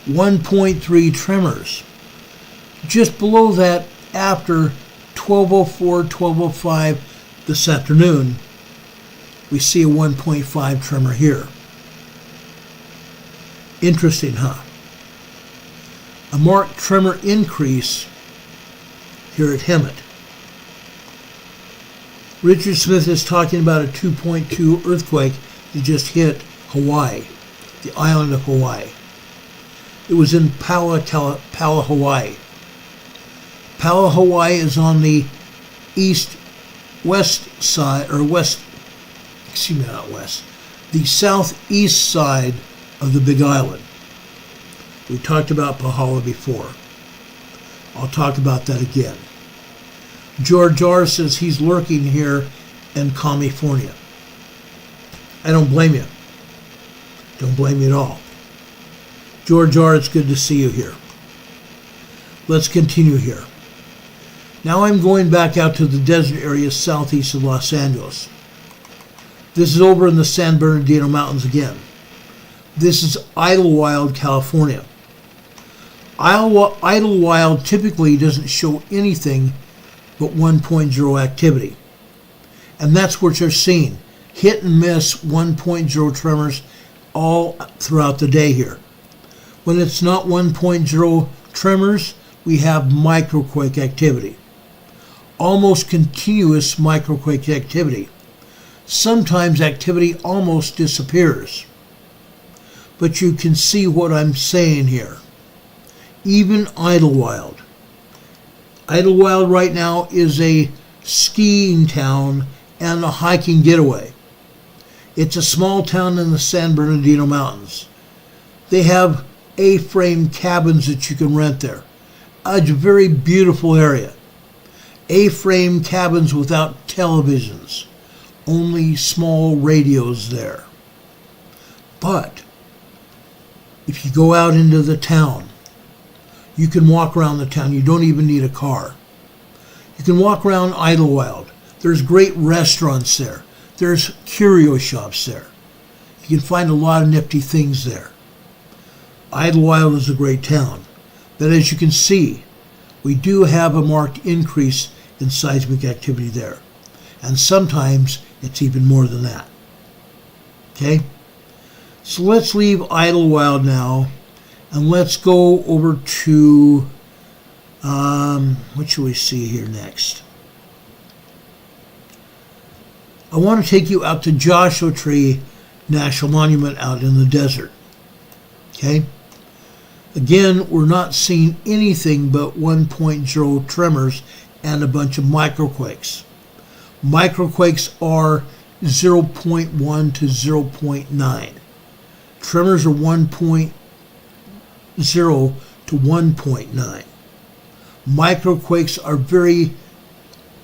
1.3 tremors. Just below that, after 12:04, 12:05 this afternoon, we see a 1.5 tremor here. Interesting, huh? A marked tremor increase here at Hemet. Richard Smith is talking about a 2.2 earthquake that just hit Hawaii, the island of Hawaii. It was in Pala, Hawaii. Pala, Hawaii is on the west side, or west, excuse me, not west, the southeast side of the Big Island. We talked about Pahala before. I'll talk about that again. George R. says he's lurking here in California. I don't blame you. Don't blame you at all. George R., it's good to see you here. Let's continue here. Now I'm going back out to the desert area southeast of Los Angeles. This is over in the San Bernardino Mountains again. This is Idlewild, California. Idlewild typically doesn't show anything but 1.0 activity. And that's what you're seeing. Hit and miss 1.0 tremors all throughout the day here. When it's not 1.0 tremors, we have microquake activity. almost continuous microquake activity. Sometimes activity almost disappears. But you can see what I'm saying here. Even Idlewild. Idlewild right now is a skiing town and a hiking getaway. It's a small town in the San Bernardino Mountains. They have A-frame cabins that you can rent there. A very beautiful area. A-frame cabins without televisions. Only small radios there. But if you go out into the town, you can walk around the town. You don't even need a car. You can walk around Idlewild. There's great restaurants there. There's curio shops there. You can find a lot of nifty things there. Idlewild is a great town. But as you can see, we do have a marked increase in seismic activity there. And sometimes it's even more than that. Okay? So let's leave Idlewild now, and let's go over to, what should we see here next? I want to take you out to Joshua Tree National Monument out in the desert. Okay? Again, we're not seeing anything but 1.0 tremors and a bunch of microquakes. Microquakes are 0.1 to 0.9. Tremors are 1.0 to 1.9. Microquakes are very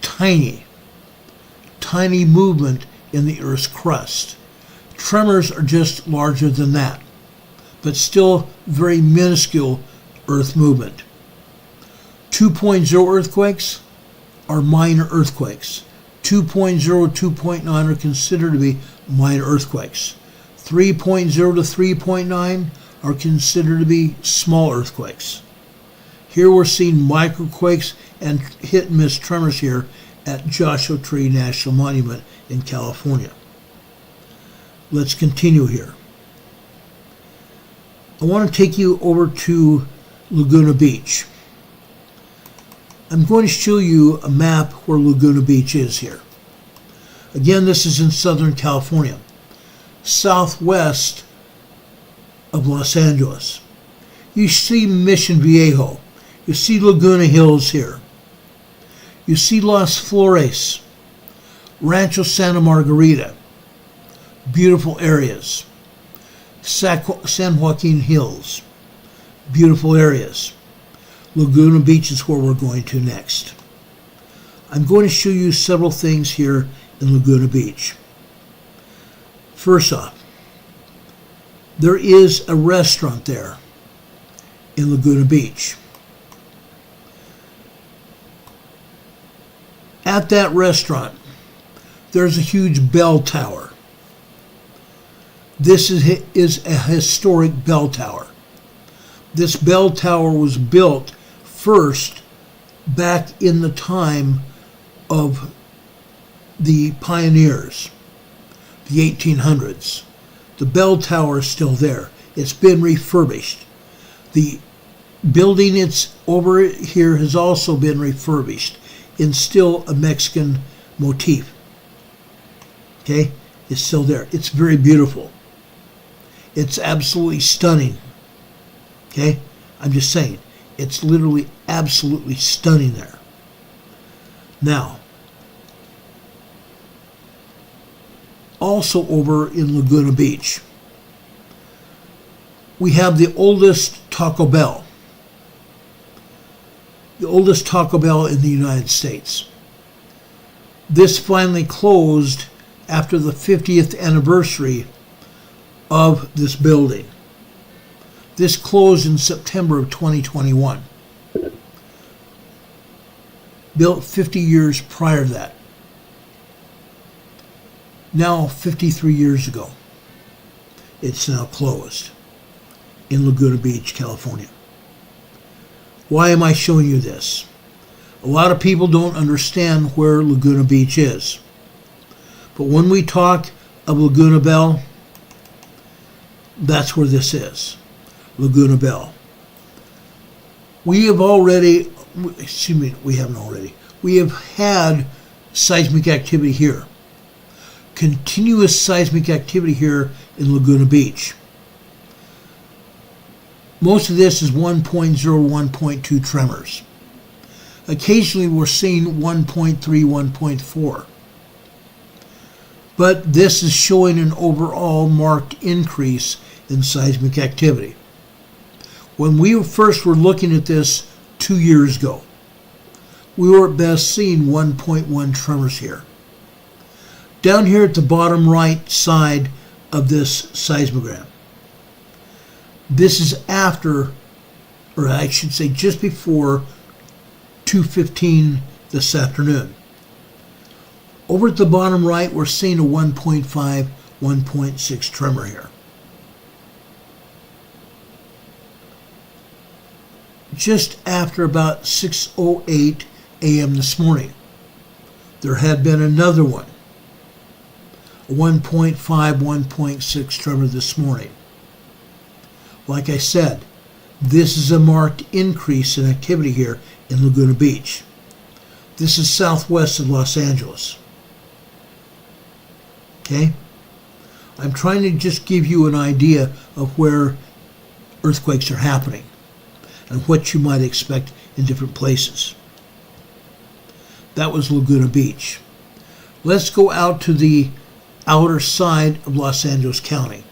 tiny movement in the Earth's crust. Tremors are just larger than that, but still very minuscule Earth movement. 2.0 earthquakes are minor earthquakes. 2.0 to 2.9 are considered to be minor earthquakes. 3.0 to 3.9 are considered to be small earthquakes. Here we're seeing microquakes and hit and miss tremors here at Joshua Tree National Monument in California. Let's continue here. I want to take you over to Laguna Beach. I'm going to show you a map where Laguna Beach is here. Again, this is in Southern California, southwest of Los Angeles. You see Mission Viejo. You see Laguna Hills here. You see Las Flores, Rancho Santa Margarita, beautiful areas. San Joaquin Hills, beautiful areas. Laguna Beach is where we're going to next. I'm going to show you several things here in Laguna Beach. First off, there is a restaurant there in Laguna Beach. At that restaurant, there's a huge bell tower. This is a historic bell tower. This bell tower was built first back in the time of the pioneers, the 1800s. The bell tower is still there. It's been refurbished. The building it's over here has also been refurbished in still a Mexican motif. Okay? It's still there. It's very beautiful. It's absolutely stunning. Okay? I'm just saying, it's literally absolutely stunning there. Now, also over in Laguna Beach, we have the oldest Taco Bell. The oldest Taco Bell in the United States. This finally closed after the 50th anniversary of this building. This closed in September of 2021. Built 50 years prior to that. Now 53 years ago. It's now closed in Laguna Beach, California. Why am I showing you this? A lot of people don't understand where Laguna Beach is. But when we talk of Laguna Bell, that's where this is. Laguna Bell. We haven't already. we have had seismic activity here. Continuous seismic activity here in Laguna Beach. Most of this is 1.0, 1.2 tremors. Occasionally we're seeing 1.3, 1.4. But this is showing an overall marked increase in seismic activity. When we first were looking at this 2 years ago, we were at best seeing 1.1 tremors here. Down here at the bottom right side of this seismogram, this is after, or I should say just before 2:15 this afternoon. Over at the bottom right, we're seeing a 1.5, 1.6 tremor here. Just after about 6:08 a.m. this morning, there had been another one, a 1.5, 1.6 tremor this morning. Like I said, this is a marked increase in activity here in Laguna Beach. This is southwest of Los Angeles. Okay? I'm trying to just give you an idea of where earthquakes are happening and what you might expect in different places. That was Laguna Beach. Let's go out to the outer side of Los Angeles County.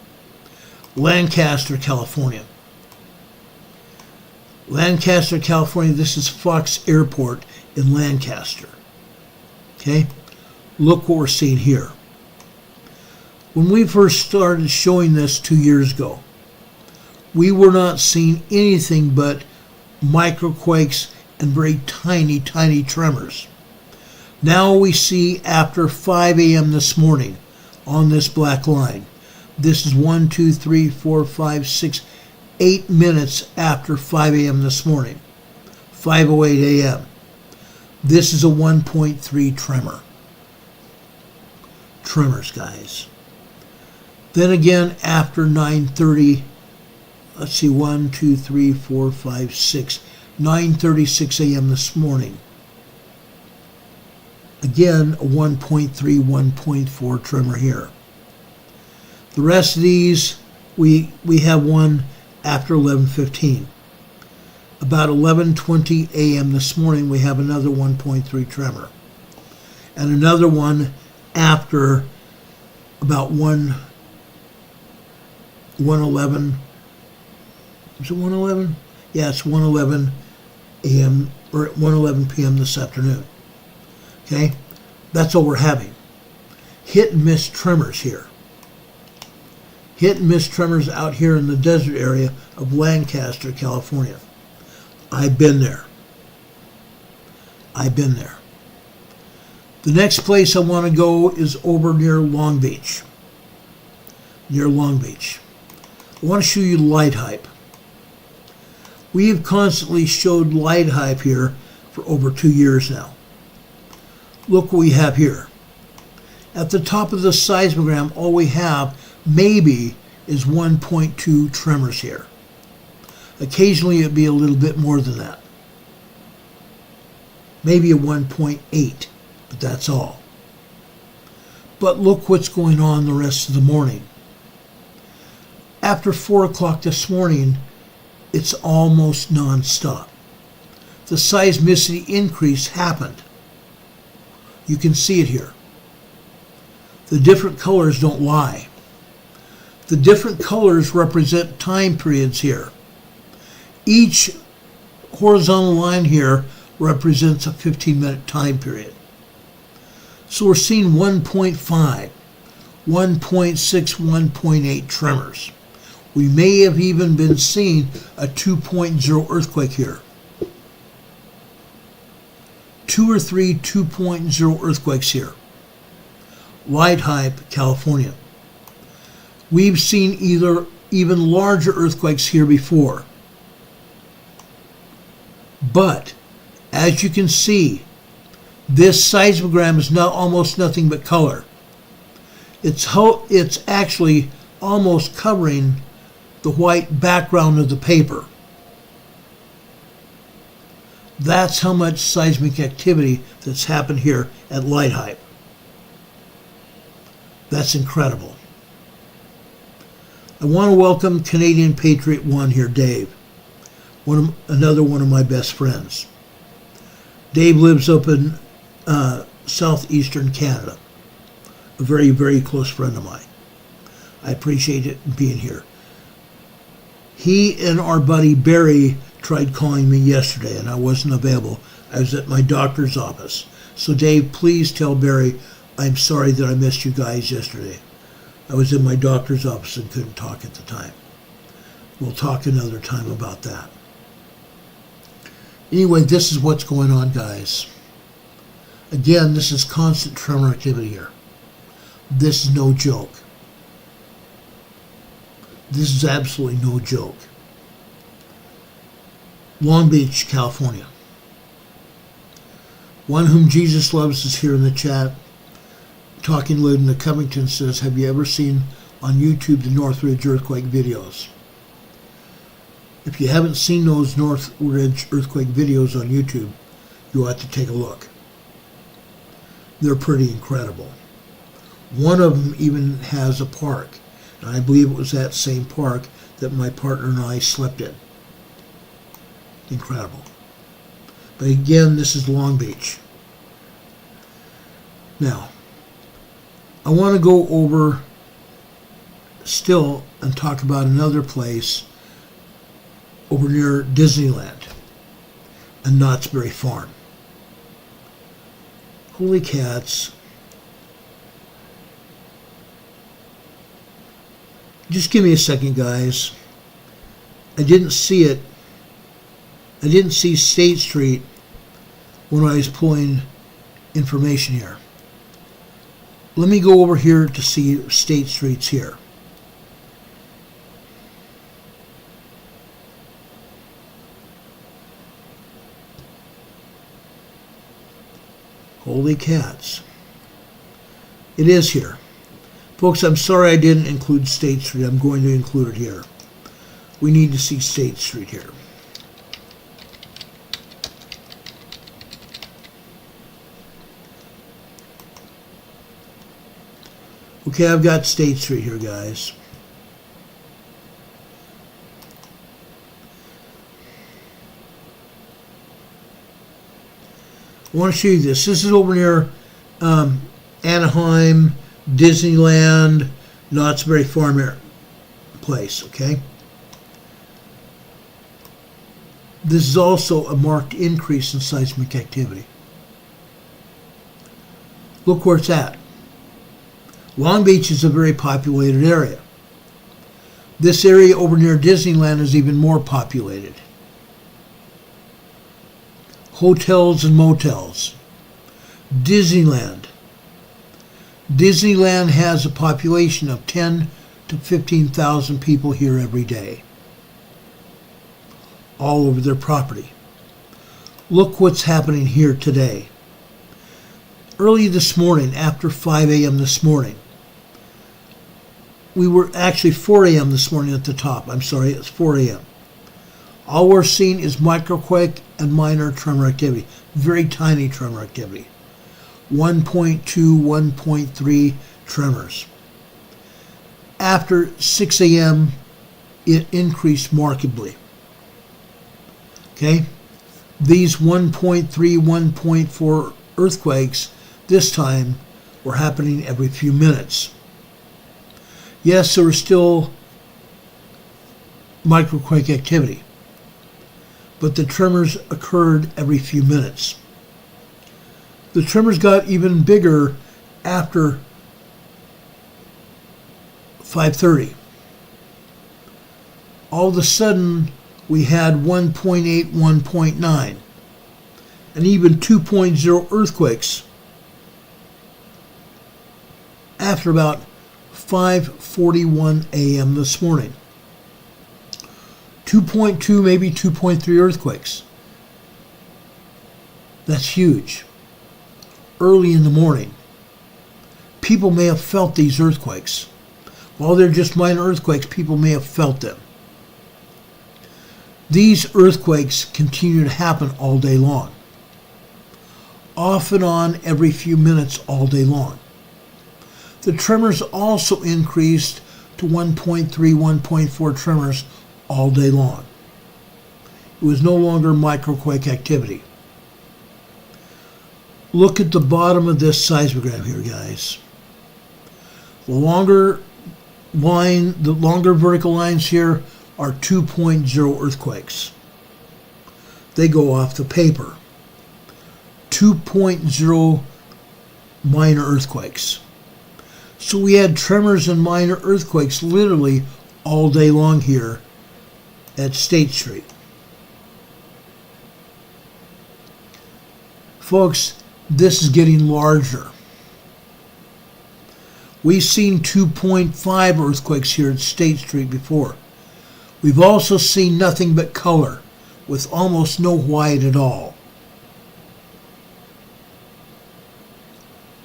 Lancaster, California. Lancaster, California, this is Fox Airport in Lancaster. Okay? Look what we're seeing here. When we first started showing this 2 years ago, we were not seeing anything but microquakes and very tiny, tiny tremors. Now we see after 5 a.m. this morning on this black line. This is 1, 2, 3, 4, 5, 6, 8 minutes after 5 a.m. this morning. 5:08 a.m. This is a 1.3 tremor. Tremors, guys. Then again, after 9:30, let's see, 1, 2, 3, 4, 5, 6, 9:36 a.m. this morning. Again, a 1.3, 1.4 tremor here. The rest of these, we have one after 11:15. About 11:20 a.m. this morning, we have another 1.3 tremor. And another one after about 1:11. Is it 1:11? Yeah, it's 1:11 a.m. or 1:11 p.m. this afternoon. Okay? That's all we're having. Hit and miss tremors here. Hit and miss tremors out here in the desert area of Lancaster, California. I've been there. I've been there. The next place I want to go is over near Long Beach. Near Long Beach. I want to show you light hype. We have constantly showed light hype here for over 2 years now. Look what we have here. At the top of the seismogram, all we have maybe is 1.2 tremors here. Occasionally it'd be a little bit more than that. Maybe a 1.8, but that's all. But look what's going on the rest of the morning. After 4 o'clock this morning, it's almost non-stop. The seismicity increase happened. You can see it here. The different colors don't lie. The different colors represent time periods here. Each horizontal line here represents a 15-minute time period. So we're seeing 1.5, 1.6, 1.8 tremors. We may have even been seeing a 2.0 earthquake here. 2 or 3 2.0 earthquakes here. Light hype, California. We've seen even larger earthquakes here before. But, as you can see, this seismogram is now almost nothing but color. It's actually almost covering the white background of the paper. That's how much seismic activity that's happened here at Light Hype. That's incredible. I want to welcome Canadian Patriot 1 here, Dave. Another one of my best friends. Dave lives up in southeastern Canada. A very, very close friend of mine. I appreciate it being here. He and our buddy Barry tried calling me yesterday, and I wasn't available. I was at my doctor's office. So Dave, please tell Barry I'm sorry that I missed you guys yesterday. I was in my doctor's office and couldn't talk at the time. We'll talk another time about that. Anyway, this is what's going on, guys. Again, this is constant tremor activity here. This is no joke. This is absolutely no joke. Long Beach, California. One whom Jesus loves is here in the chat. Talking Lid in Covington says, have you ever seen on YouTube the Northridge earthquake videos? If you haven't seen those Northridge earthquake videos on YouTube, you ought to take a look. They're pretty incredible. One of them even has a park, and I believe it was that same park that my partner and I slept in. Incredible. But again, this is Long Beach. Now, I want to go over still and talk about another place over near Disneyland and Knott's Berry Farm. Holy cats. Just give me a second, guys. I didn't see it. I didn't see State Street when I was pulling information here. Let me go over here to see State Street's here. Holy cats. It is here. Folks, I'm sorry I didn't include State Street. I'm going to include it here. We need to see State Street here. Okay, I've got State Street here, guys. I want to show you this. This is over near Anaheim, Disneyland, Knott's Berry Farm place, okay? This is also a marked increase in seismic activity. Look where it's at. Long Beach is a very populated area. This area over near Disneyland is even more populated. Hotels and motels. Disneyland. Disneyland has a population of 10 to 15,000 people here every day. All over their property. Look what's happening here today. Early this morning, after 5 a.m. this morning, we were actually 4 a.m. this morning at the top. I'm sorry, it's 4 a.m. All we're seeing is microquake and minor tremor activity. Very tiny tremor activity. 1.2, 1.3 tremors. After 6 a.m., it increased markedly. Okay? These 1.3, 1.4 earthquakes this time were happening every few minutes. Yes, there was still microquake activity, but the tremors occurred every few minutes. The tremors got even bigger after 5:30. All of a sudden, we had 1.8, 1.9, and even 2.0 earthquakes after about 5:41 a.m. this morning. 2.2, maybe 2.3 earthquakes. That's huge. Early in the morning. People may have felt these earthquakes. While they're just minor earthquakes, people may have felt them. These earthquakes continue to happen all day long, off and on every few minutes all day long. The tremors also increased to 1.3, 1.4 tremors all day long. It was no longer microquake activity. Look at the bottom of this seismogram here, guys. The longer vertical lines here are 2.0 earthquakes. They go off the paper. 2.0 minor earthquakes. So we had tremors and minor earthquakes literally all day long here at State Street. Folks, this is getting larger. We've seen 2.5 earthquakes here at State Street before. We've also seen nothing but color, with almost no white at all.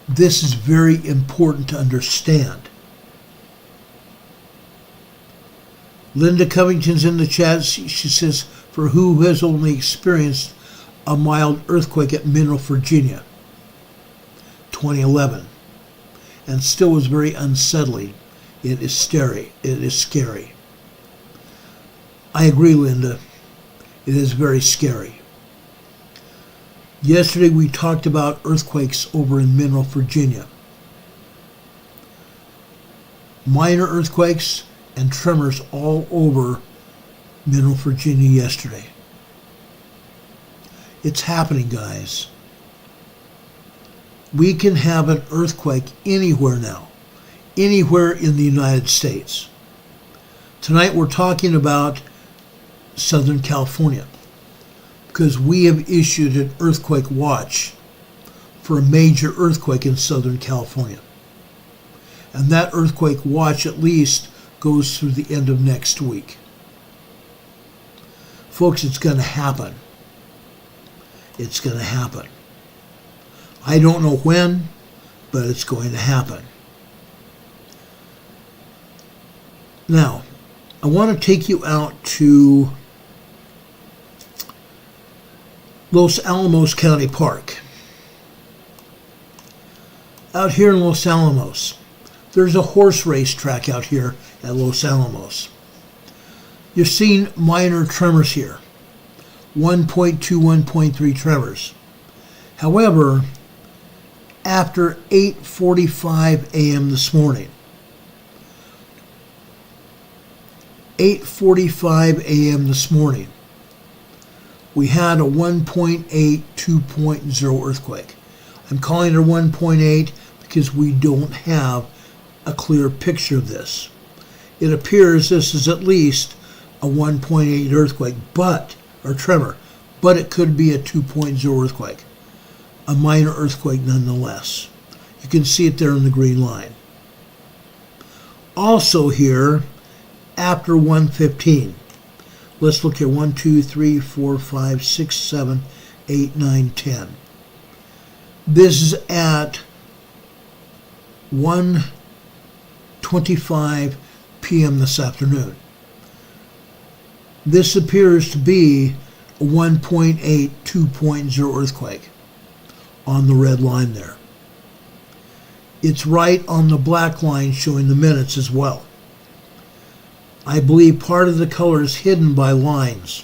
This is very important to understand. Linda Covington's in the chat. She says, for who has only experienced a mild earthquake at Mineral, Virginia, 2011, and still was very unsettling. It is scary. It is scary. I agree, Linda. It is very scary. Yesterday we talked about earthquakes over in Mineral, Virginia. Minor earthquakes and tremors all over Mineral, Virginia yesterday. It's happening, guys. We can have an earthquake anywhere now, anywhere in the United States. Tonight we're talking about Southern California because we have issued an earthquake watch for a major earthquake in Southern California. And that earthquake watch at least goes through the end of next week. Folks, it's going to happen. It's going to happen. I don't know when, but it's going to happen. Now, I want to take you out to Los Alamos County Park. Out here in Los Alamos, there's a horse race track out here at Los Alamos. You're seeing minor tremors here, 1.2, 1.3 tremors. However, after 8:45 a.m. this morning, 8:45 a.m. this morning, we had a 1.8, 2.0 earthquake. I'm calling it a 1.8 because we don't have a clear picture of this. It appears this is at least a 1.8 earthquake, or tremor, but it could be a 2.0 earthquake. A minor earthquake nonetheless. You can see it there in the green line. Also here, after 1:15, let's look here, 1, 2, 3, 4, 5, 6, 7, 8, 9, 10. This is at 1:25 p.m. this afternoon. This appears to be a 1.8, 2.0 earthquake on the red line there. It's right on the black line showing the minutes as well. I believe part of the color is hidden by lines.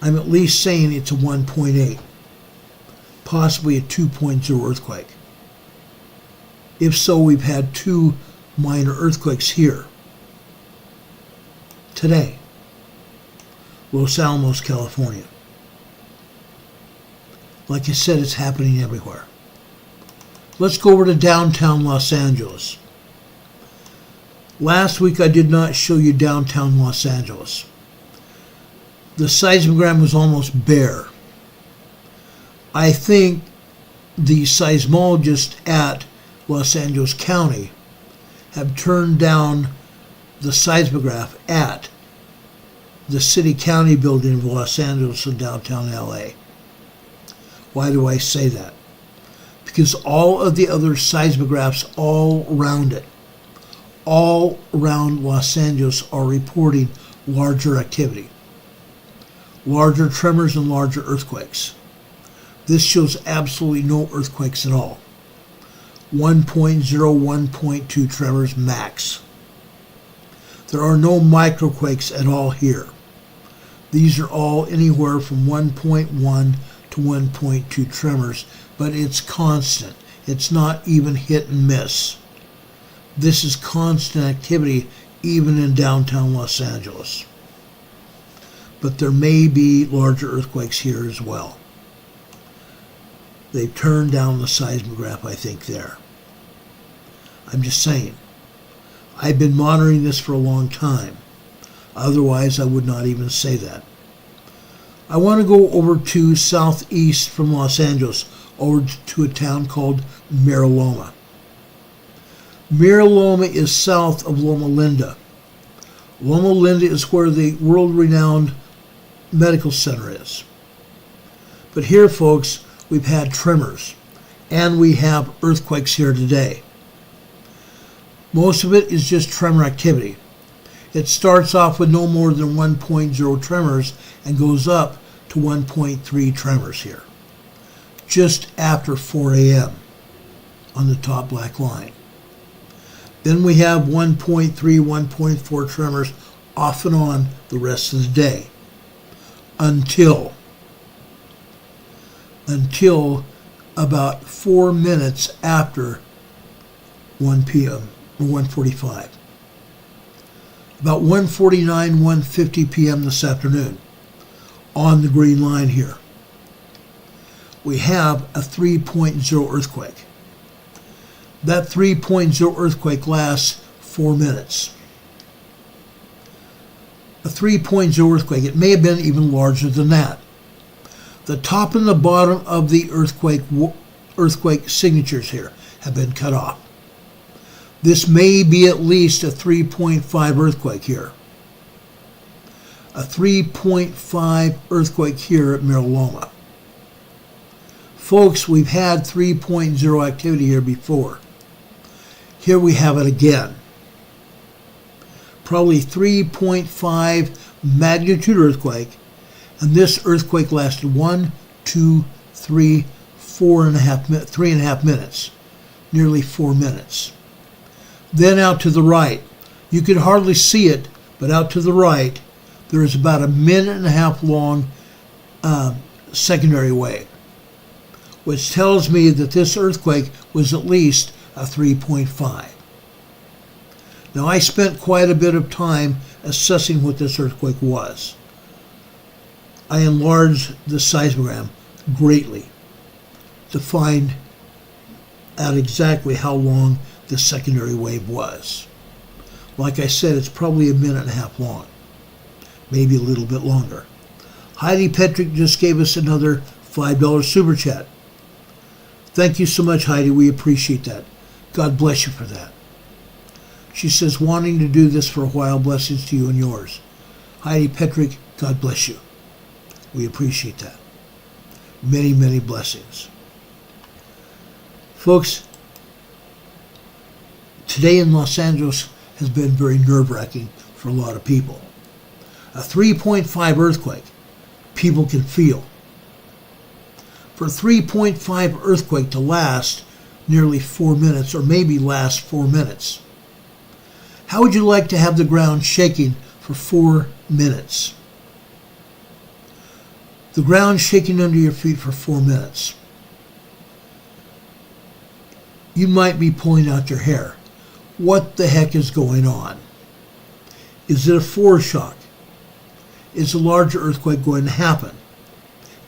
I'm at least saying it's a 1.8, possibly a 2.0 earthquake. If so, we've had 2 minor earthquakes here today, Los Alamos, California. Like I said, it's happening everywhere. Let's go over to downtown Los Angeles. Last week I did not show you downtown Los Angeles. The seismogram was almost bare. I think the seismologists at Los Angeles County have turned down the seismograph at the City County building of Los Angeles in downtown LA. Why do I say that? Because all of the other seismographs all around it, all around Los Angeles, are reporting larger activity, larger tremors and larger earthquakes. This shows absolutely no earthquakes at all. 1.0, 1.2 tremors max. There are no microquakes at all here. These are all anywhere from 1.1 to 1.2 tremors, but it's constant. It's not even hit and miss. This is constant activity even in downtown Los Angeles. But there may be larger earthquakes here as well. They've turned down the seismograph, I think, there. I'm just saying. I've been monitoring this for a long time. Otherwise, I would not even say that. I want to go over to southeast from Los Angeles, over to a town called Mira Loma. Mira Loma is south of Loma Linda. Loma Linda is where the world-renowned medical center is. But here, folks, we've had tremors, and we have earthquakes here today. Most of it is just tremor activity. It starts off with no more than 1.0 tremors and goes up to 1.3 tremors here, just after 4 a.m. on the top black line. Then we have 1.3, 1.4 tremors off and on the rest of the day until about 4 minutes after 1 p.m. or 1:45. About 1:49, 1:50 p.m. this afternoon, on the green line here, we have a 3.0 earthquake. That 3.0 earthquake lasts 4 minutes. A 3.0 earthquake, it may have been even larger than that. The top and the bottom of the earthquake signatures here have been cut off. This may be at least a 3.5 earthquake here. A 3.5 earthquake here at Mira Loma. Folks, we've had 3.0 activity here before. Here we have it again. Probably 3.5 magnitude earthquake, and this earthquake lasted 1, 2, 3, 3.5 minutes, nearly 4 minutes. Then out to the right, you could hardly see it, but out to the right, there is about a 1.5 minute long secondary wave, which tells me that this earthquake was at least a 3.5. Now, I spent quite a bit of time assessing what this earthquake was. I enlarged the seismogram greatly to find out exactly how long the secondary wave was. Like I said, it's probably a 1.5 minutes long, maybe a little bit longer. Heidi Petrick just gave us another $5 super chat. Thank you so much, Heidi. We appreciate that. God bless you for that. She says, wanting to do this for a while, blessings to you and yours. Heidi Petrick, God bless you. We appreciate that. Many, many blessings. Folks, today in Los Angeles has been very nerve-wracking for a lot of people. A 3.5 earthquake, people can feel. For a 3.5 earthquake to last nearly 4 minutes, or maybe last 4 minutes, how would you like to have the ground shaking for 4 minutes? The ground shaking under your feet for 4 minutes. You might be pulling out your hair. What the heck is going on? Is it a foreshock? Is a larger earthquake going to happen?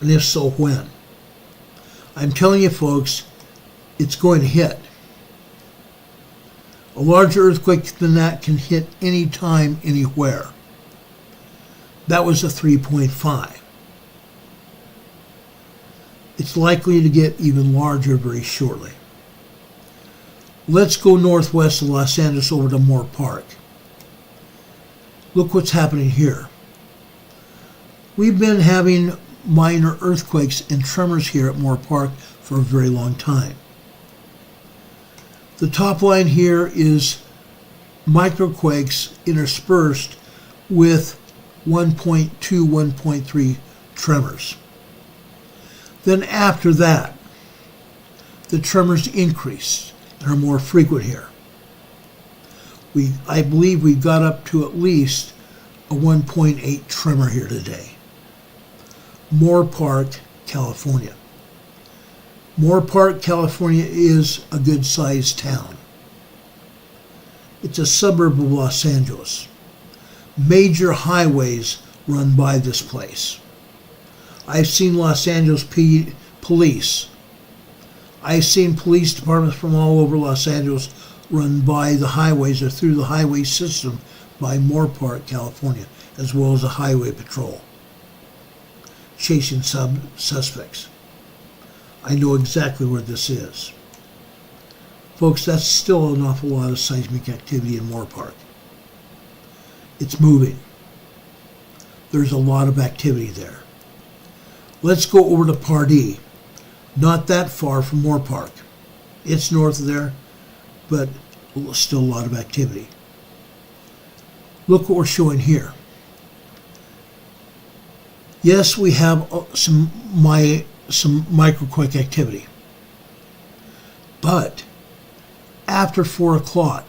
And if so, when? I'm telling you, folks, it's going to hit. A larger earthquake than that can hit any time, anywhere. That was a 3.5. It's likely to get even larger very shortly. Let's go northwest of Los Angeles over to Moore Park. Look what's happening here. We've been having minor earthquakes and tremors here at Moore Park for a very long time. The top line here is microquakes interspersed with 1.2, 1.3 tremors. Then after that, the tremors increase and are more frequent here. I believe we got up to at least a 1.8 tremor here today. Moore Park, California. Moore Park, California is a good-sized town. It's a suburb of Los Angeles. Major highways run by this place. I've seen Los Angeles police. I've seen police departments from all over Los Angeles run by the highways or through the highway system by Moore Park, California, as well as a highway patrol, chasing suspects. I know exactly where this is. Folks, that's still an awful lot of seismic activity in Moore Park. It's moving. There's a lot of activity there. Let's go over to Pardee. Not that far from Moore Park. It's north of there, but still a lot of activity. Look what we're showing here. Yes, we have some microquake activity, but after 4 o'clock,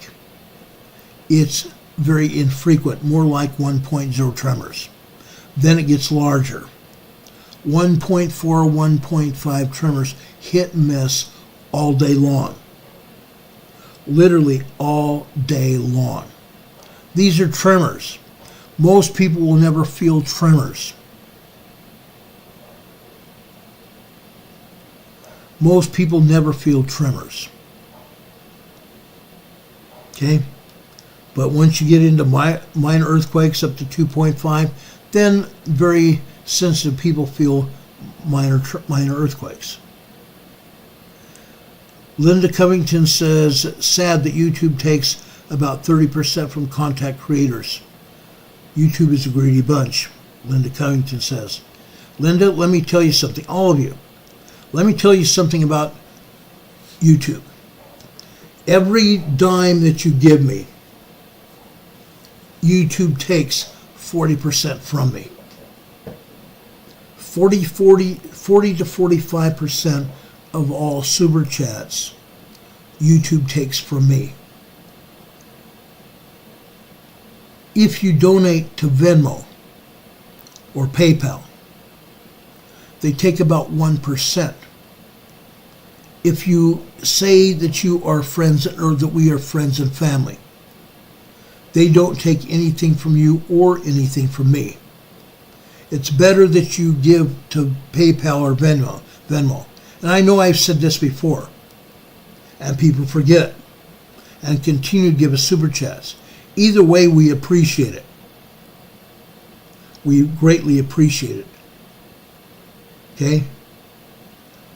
it's very infrequent, more like 1.0 tremors. Then it gets larger. 1.4, 1.5 tremors hit and miss all day long. Literally all day long. These are tremors. Most people will never feel tremors. Most people never feel tremors. Okay? But once you get into minor earthquakes up to 2.5, then very sensitive people feel minor earthquakes. Linda Covington says, sad that YouTube takes about 30% from content creators. YouTube is a greedy bunch, Linda Covington says. Linda, let me tell you something, all of you. Let me tell you something about YouTube. Every dime that you give me, YouTube takes 40% from me. 40 to 45% of all super chats, YouTube takes from me. If you donate to Venmo or PayPal, they take about 1%. If you say that you are friends or that we are friends and family, they don't take anything from you or anything from me. It's better that you give to PayPal or Venmo. And I know I've said this before, and people forget and continue to give us super chats. Either way, we appreciate it. We greatly appreciate it. Okay?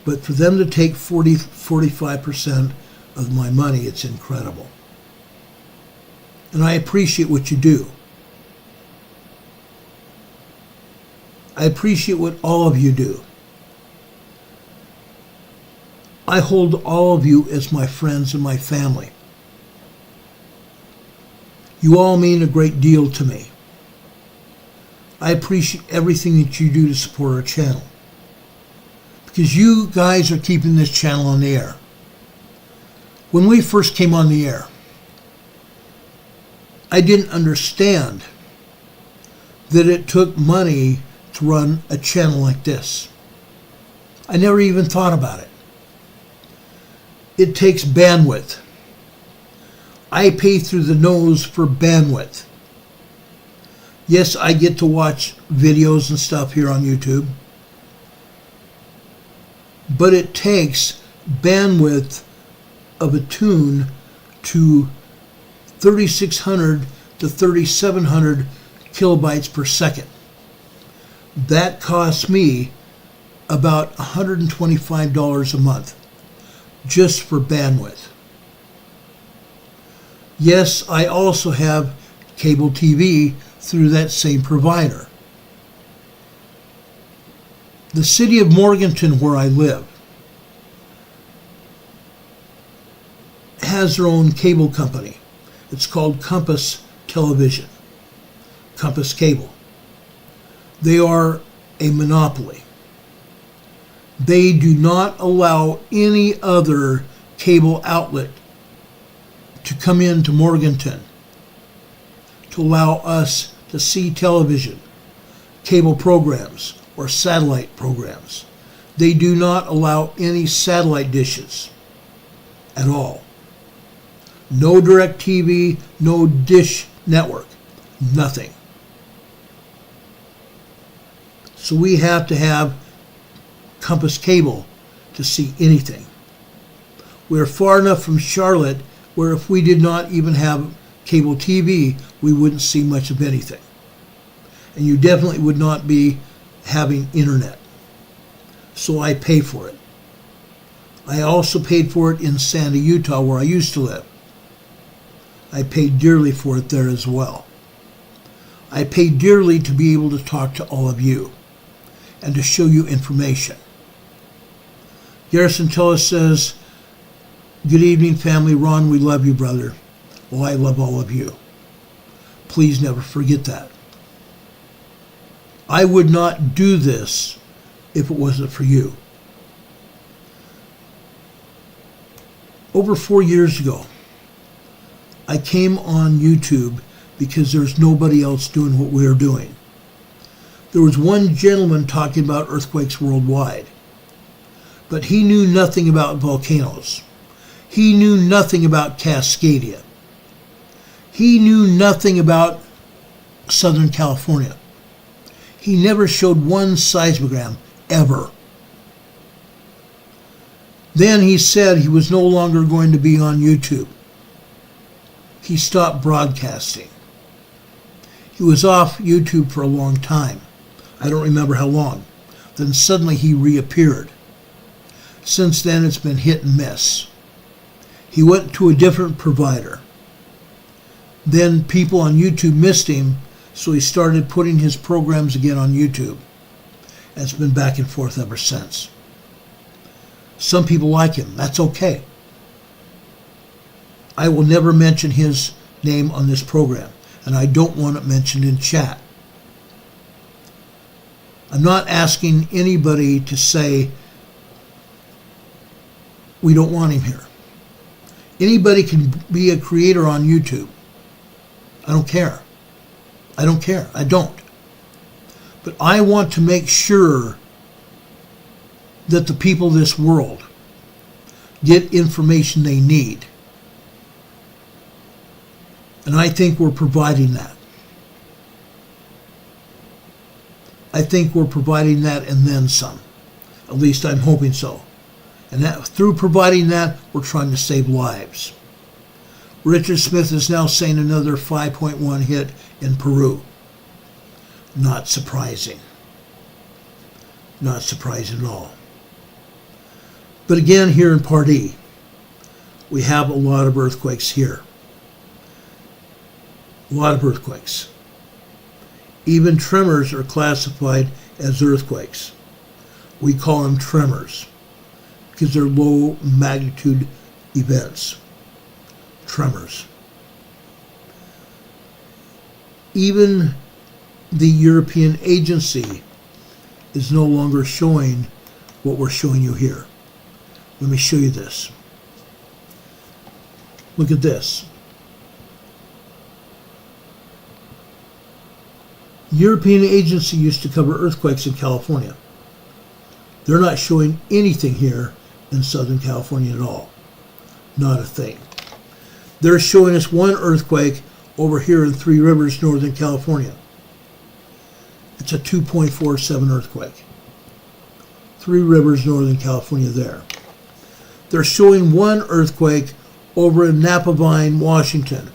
But for them to take 45% of my money, it's incredible. And I appreciate what you do. I appreciate what all of you do. I hold all of you as my friends and my family. You all mean a great deal to me. I appreciate everything that you do to support our channel, because you guys are keeping this channel on the air. When we first came on the air, I didn't understand that it took money to run a channel like this. I never even thought about it. It takes bandwidth. I pay through the nose for bandwidth. Yes, I get to watch videos and stuff here on YouTube, but it takes bandwidth of a tune to 3,600 to 3,700 kilobytes per second. That costs me about $125 a month just for bandwidth. Yes, I also have cable TV through that same provider. The city of Morganton, where I live, has their own cable company. It's called Compass Television, Compass Cable. They are a monopoly. They do not allow any other cable outlet to come into Morganton to allow us to see television, cable programs, or satellite programs. They do not allow any satellite dishes at all. No DirecTV, no Dish Network, nothing. So we have to have Compass Cable to see anything. We're far enough from Charlotte where if we did not even have cable TV, we wouldn't see much of anything. And you definitely would not be having internet. So I pay for it. I also paid for it in Sandy, Utah, where I used to live. I paid dearly for it there as well. I paid dearly to be able to talk to all of you and to show you information. Garrison Tillis says, "Good evening, family. Ron, we love you, brother." Well, I love all of you. Please never forget that. I would not do this if it wasn't for you. Over 4 years ago, I came on YouTube because there's nobody else doing what we're doing. There was one gentleman talking about earthquakes worldwide, but he knew nothing about volcanoes. He knew nothing about Cascadia. He knew nothing about Southern California. He never showed one seismogram, ever. Then he said he was no longer going to be on YouTube. He stopped broadcasting. He was off YouTube for a long time. I don't remember how long. Then suddenly he reappeared. Since then it's been hit and miss. He went to a different provider. Then people on YouTube missed him, so he started putting his programs again on YouTube. And it's been back and forth ever since. Some people like him. That's okay. I will never mention his name on this program, and I don't want it mentioned in chat. I'm not asking anybody to say we don't want him here. Anybody can be a creator on YouTube. I don't care. I don't care. I don't. But I want to make sure that the people of this world get information they need. And I think we're providing that. I think we're providing that and then some. At least I'm hoping so. And that, through providing that, we're trying to save lives. Richard Smith is now saying another 5.1 hit in Peru. Not surprising. Not surprising at all. But again, here in Part E, we have a lot of earthquakes here. A lot of earthquakes. Even tremors are classified as earthquakes. We call them tremors because they're low magnitude events. Tremors. Even the European agency is no longer showing what we're showing you here. Let me show you this. Look at this. European agency used to cover earthquakes in California. They're not showing anything here in Southern California at all. Not a thing. They're showing us one earthquake over here in Three Rivers, Northern California. It's a 2.47 earthquake. Three Rivers, Northern California there. They're showing one earthquake over in Napavine, Washington.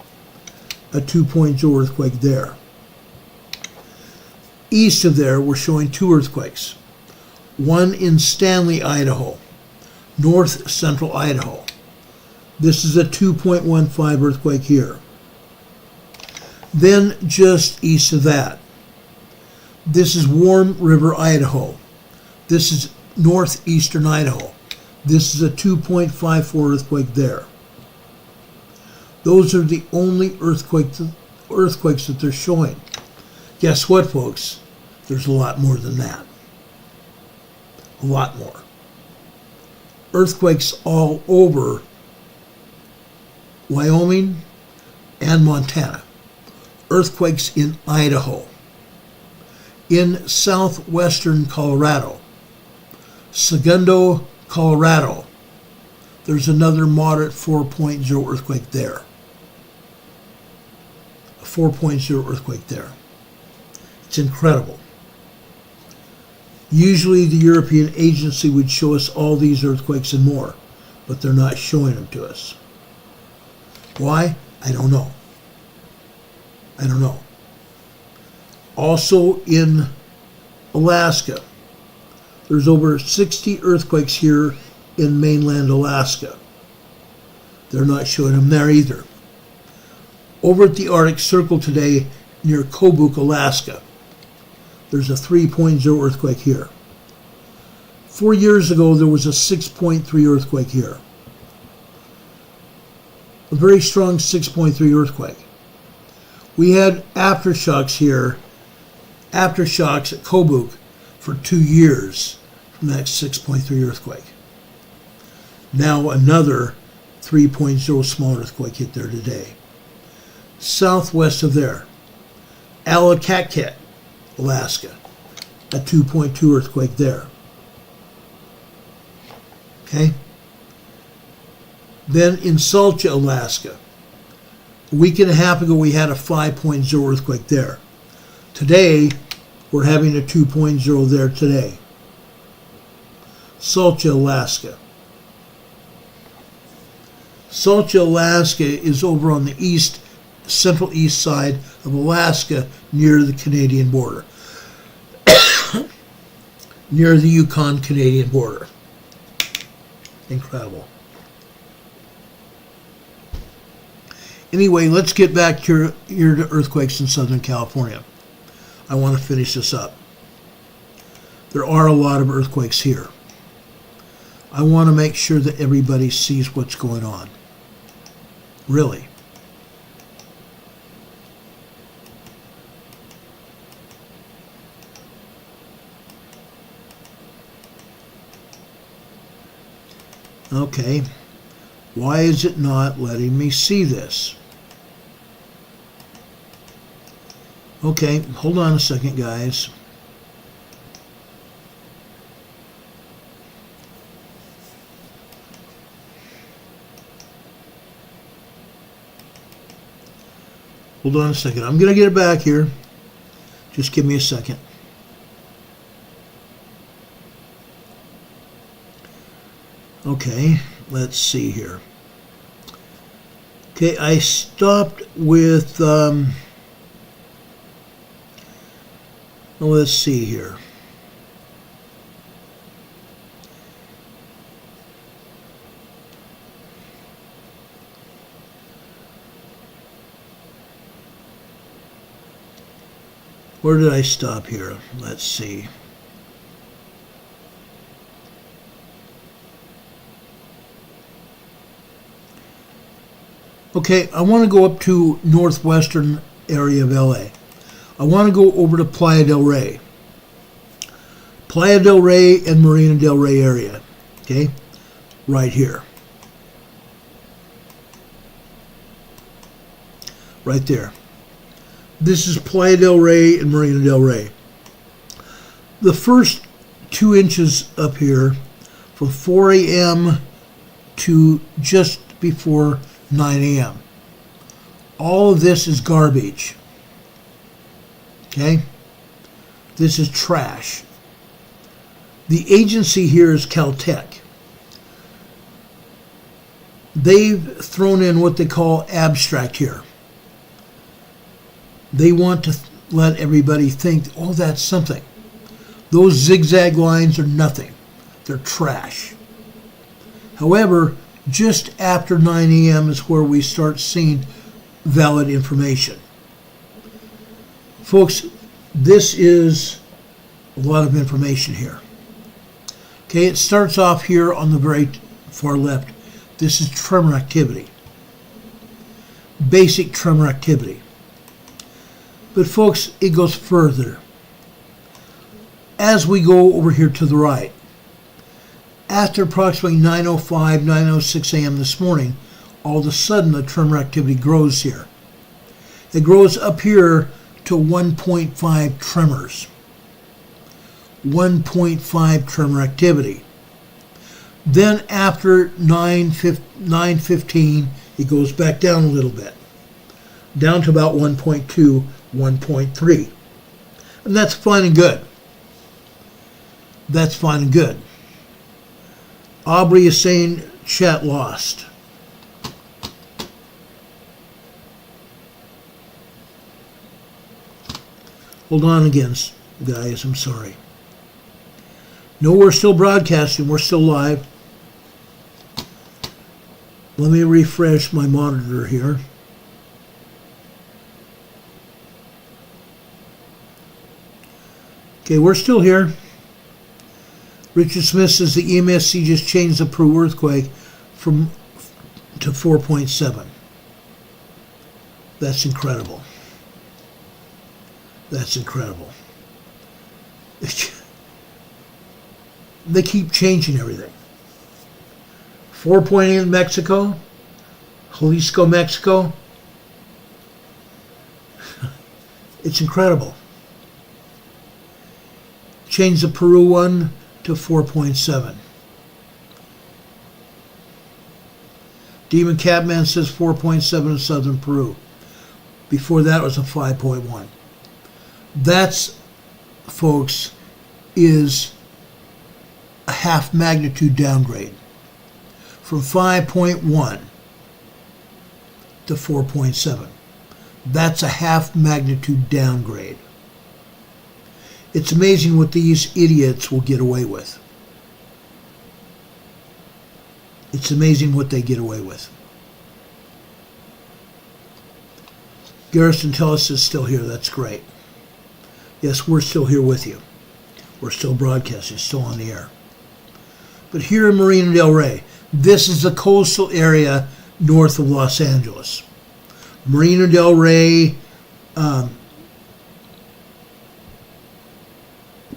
A 2.0 earthquake there. East of there, we're showing two earthquakes. One in Stanley, Idaho. North Central Idaho. This is a 2.15 earthquake here. Then just east of that, this is Warm River, Idaho. This is northeastern Idaho. This is a 2.54 earthquake there. Those are the only earthquakes that they're showing. Guess what, folks? There's a lot more than that. A lot more. Earthquakes all over Wyoming and Montana. Earthquakes in Idaho. In southwestern Colorado. Segundo, Colorado. There's another moderate 4.0 earthquake there. A 4.0 earthquake there. It's incredible. Usually the European agency would show us all these earthquakes and more, but they're not showing them to us. Why? I don't know. I don't know. Also in Alaska, there's over 60 earthquakes here in mainland Alaska. They're not showing them there either. Over at the Arctic Circle today, near Kobuk, Alaska, there's a 3.0 earthquake here. 4 years ago, there was a 6.3 earthquake here. A very strong 6.3 earthquake. We had aftershocks here, aftershocks at Kobuk for 2 years from that 6.3 earthquake. Now another 3.0 small earthquake hit there today. Southwest of there, Allakaket, Alaska, a 2.2 earthquake there. Okay? Then in Salcha, Alaska, a week and a half ago we had a 5.0 earthquake there. Today, we're having a 2.0 there today. Salcha, Alaska. Salcha, Alaska is over on the central east side of Alaska near the Canadian border. Near the Yukon-Canadian border. Incredible. Anyway, let's get back here to earthquakes in Southern California. I want to finish this up. There are a lot of earthquakes here. I want to make sure that everybody sees what's going on. Really. Okay. Why is it not letting me see this? Okay, hold on a second, guys. Hold on a second. I'm going to get it back here. Just give me a second. Okay, let's see here. Okay, I stopped with, let's see here. Where did I stop here? Let's see. Okay, I want to go up to northwestern area of LA. I want to go over to Playa del Rey. Playa del Rey and Marina del Rey area. Okay, right here. Right there. This is Playa del Rey and Marina del Rey. The first 2 inches up here from 4 a.m. to just before 9 a.m. All of this is garbage. Okay? This is trash. The agency here is Caltech. They've thrown in what they call abstract here. They want to let everybody think, oh, that's something. Those zigzag lines are nothing. They're trash. However, just after 9 a.m. is where we start seeing valid information. Folks, this is a lot of information here. Okay, it starts off here on the very far left. This is tremor activity. Basic tremor activity. But folks, it goes further. As we go over here to the right, after approximately 9:05, 9:06 a.m. this morning, all of a sudden the tremor activity grows here. It grows up here to 1.5 tremors. 1.5 tremor activity. Then after 9:15, it goes back down a little bit, down to about 1.2, 1.3. And that's fine and good. That's fine and good. Aubrey is saying chat lost. Hold on again, guys. I'm sorry. No, we're still broadcasting. We're still live. Let me refresh my monitor here. Okay, we're still here. Richard Smith says the EMSC just changed the Peru earthquake to 4.7. That's incredible. That's incredible. They keep changing everything. 4.8 in Mexico, Jalisco, Mexico. It's incredible. Change the Peru one to 4.7. Demon Catman says 4.7 in southern Peru. Before that was a 5.1. That's, folks, is a half magnitude downgrade from 5.1 to 4.7. That's a half magnitude downgrade. It's amazing what these idiots will get away with. It's amazing what they get away with. Garrison Tellis is still here. That's great. Yes, we're still here with you. We're still broadcasting, still on the air. But here in Marina del Rey, this is the coastal area north of Los Angeles. Marina del Rey,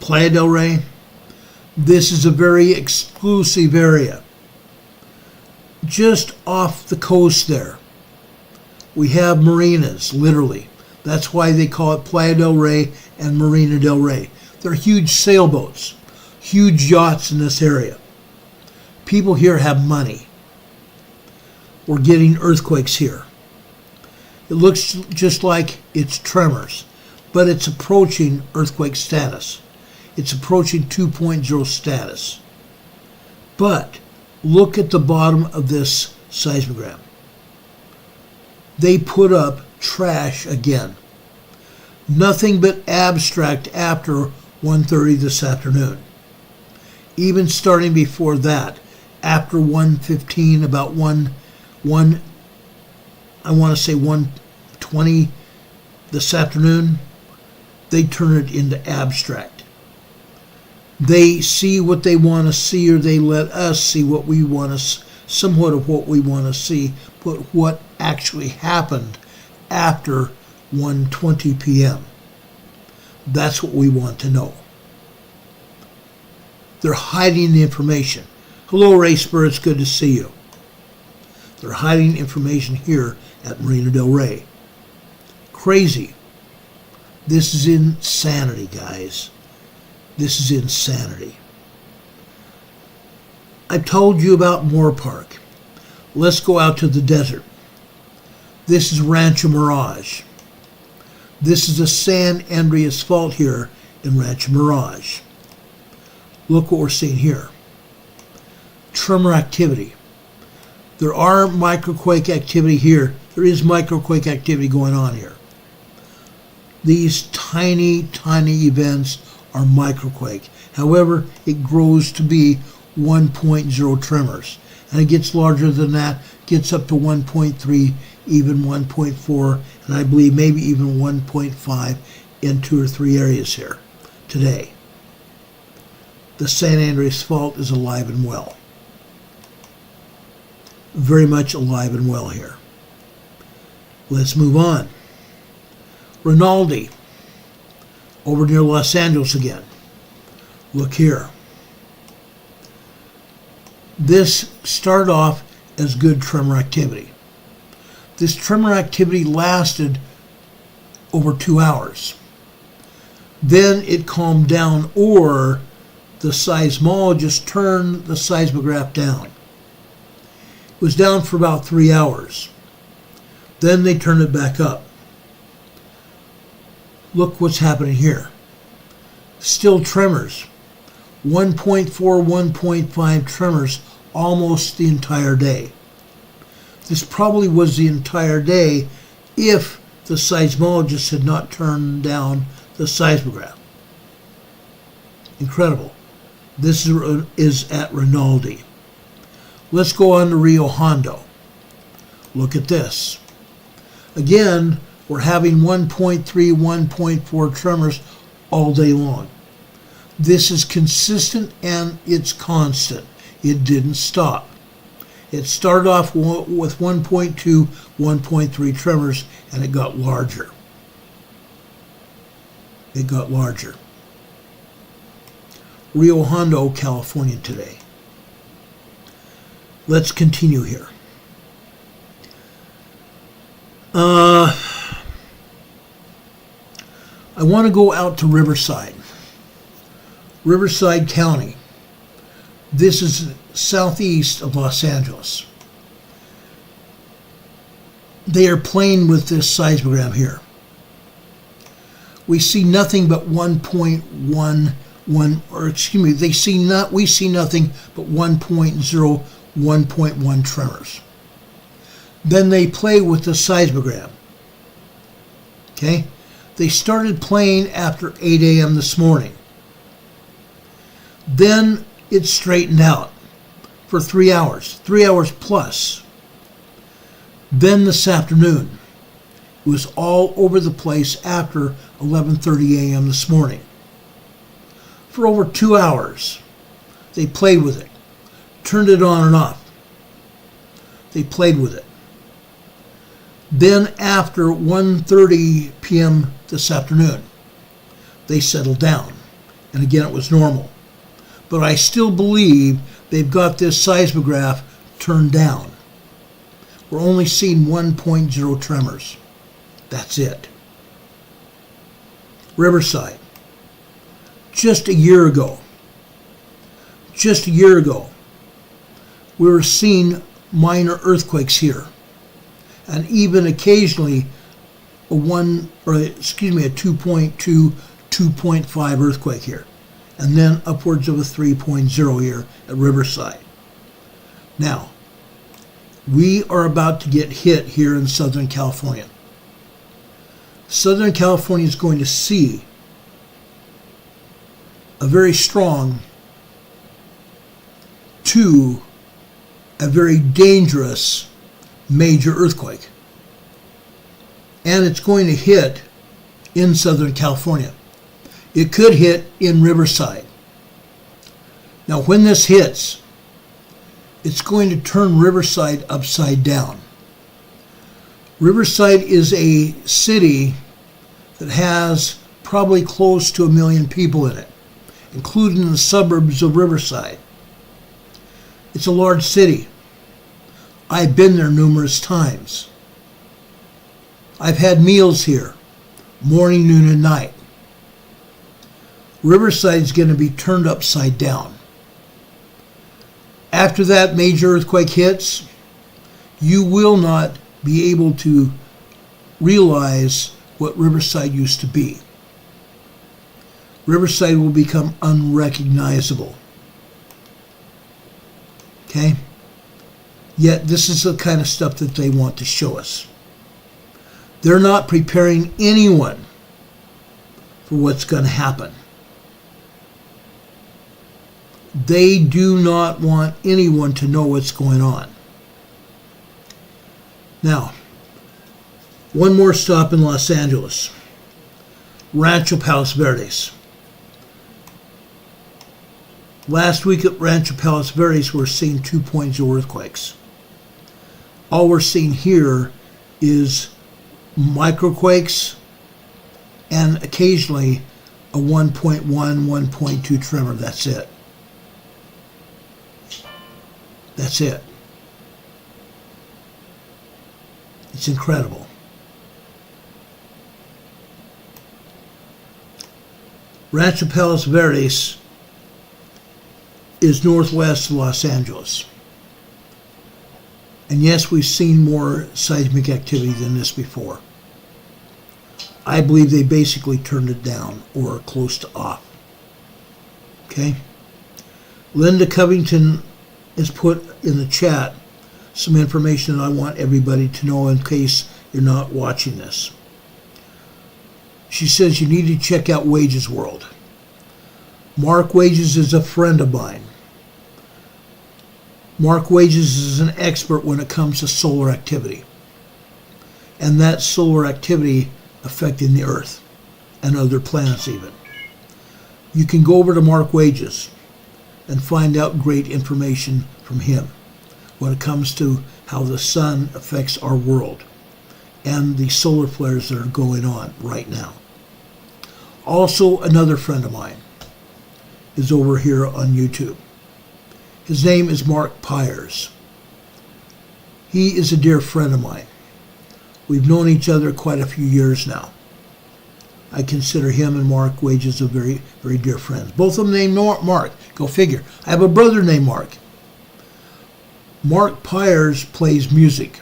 Playa del Rey. This is a very exclusive area. Just off the coast there, we have marinas, literally. That's why they call it Playa del Rey and Marina del Rey. They're huge sailboats, huge yachts in this area. People here have money. We're getting earthquakes here. It looks just like it's tremors, but it's approaching earthquake status. It's approaching 2.0 status. But look at the bottom of this seismogram. They put up trash again. Nothing but abstract after 1:30 this afternoon. Even starting before that, after 1:15, about 1:20 this afternoon, they turn it into abstract. They see what they want to see, or they let us see what we want to, somewhat of what we want to see, but what actually happened after 1:20 p.m. That's what we want to know. They're hiding the information. Hello, Ray Spur, it's good to see you. They're hiding information here at Marina del Rey. Crazy. This is insanity, guys. This is insanity. I told you about Moore Park. Let's go out to the desert. This is Rancho Mirage. This is the San Andreas Fault here in Rancho Mirage. Look what we're seeing here. Tremor activity. There are microquake activity here. There is microquake activity going on here. These tiny, tiny events are microquake. However, it grows to be 1.0 tremors. And it gets larger than that, gets up to 1.3, even 1.4, and I believe maybe even 1.5 in 2 or 3 areas here today. The San Andreas Fault is alive and well. Very much alive and well here. Let's move on. Rinaldi, over near Los Angeles again. Look here. This started off as good tremor activity. This tremor activity lasted over 2 hours. Then it calmed down, or the seismologist turned the seismograph down. It was down for about 3 hours. Then they turned it back up. Look what's happening here. Still tremors. 1.4, 1.5 tremors almost the entire day. This probably was the entire day if the seismologist had not turned down the seismograph. Incredible. This is at Rinaldi. Let's go on to Rio Hondo. Look at this. Again, we're having 1.3, 1.4 tremors all day long. This is consistent and it's constant. It didn't stop. It started off with 1.2, 1.3 tremors, and it got larger. It got larger. Rio Hondo, California today. Let's continue here. I want to go out to Riverside. Riverside County. This is southeast of Los Angeles. They are playing with this seismogram here. We see nothing but 1.11, or excuse me, we see nothing but 1.0, 1.1 tremors. Then they play with the seismogram. Okay? They started playing after 8 a.m. this morning. Then it straightened out for 3 hours plus. Then this afternoon, it was all over the place after 11:30 a.m. this morning. For over 2 hours, they played with it, turned it on and off. They played with it. Then after 1:30 p.m. this afternoon, they settled down. And again, it was normal. But I still believe they've got this seismograph turned down. We're only seeing 1.0 tremors. That's it. Riverside. Just a year ago, we were seeing minor earthquakes here. And even occasionally a 2.2, 2.5 earthquake here. And then upwards of a 3.0 here at Riverside. Now, we are about to get hit here in Southern California. Southern California is going to see a very strong to a very dangerous major earthquake. And it's going to hit in Southern California. It could hit in Riverside. Now, when this hits, it's going to turn Riverside upside down. Riverside is a city that has probably close to 1 million people in it, including the suburbs of Riverside. It's a large city. I've been there numerous times. I've had meals here, morning, noon, and night. Riverside is going to be turned upside down. After that major earthquake hits, you will not be able to realize what Riverside used to be. Riverside will become unrecognizable. Okay? Yet this is the kind of stuff that they want to show us. They're not preparing anyone for what's going to happen. They do not want anyone to know what's going on. Now, one more stop in Los Angeles. Rancho Palos Verdes. Last week at Rancho Palos Verdes, we're seeing 2.0 earthquakes. All we're seeing here is microquakes and occasionally a 1.1, 1.2 tremor. That's it. That's it. It's incredible. Rancho Palos Verdes is northwest of Los Angeles. And yes, we've seen more seismic activity than this before. I believe they basically turned it down or close to off. Okay? Linda Covington has put in the chat some information that I want everybody to know in case you're not watching this. She says you need to check out Wages World. Mark Wages is a friend of mine. Mark Wages is an expert when it comes to solar activity. And that solar activity affecting the Earth and other planets even. You can go over to Mark Wages and find out great information from him when it comes to how the sun affects our world and the solar flares that are going on right now. Also, another friend of mine is over here on YouTube. His name is Mark Pyers. He is a dear friend of mine. We've known each other quite a few years now. I consider him and Mark Wages a very, very dear friends. Both of them named Mark. Go figure. I have a brother named Mark. Mark Pyers plays music.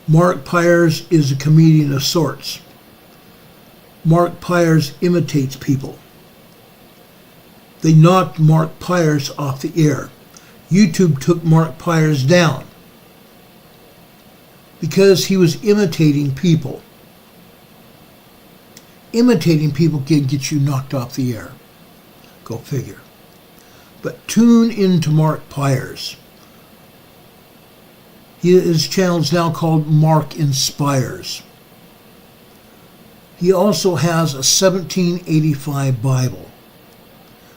Mark Pyers is a comedian of sorts. Mark Pyers imitates people. They knocked Mark Pyers off the air. YouTube took Mark Pyers down because he was imitating people. Imitating people can get you knocked off the air. Go figure. But tune into Mark Pyers. His channel is now called Mark Inspires. He also has a 1785 Bible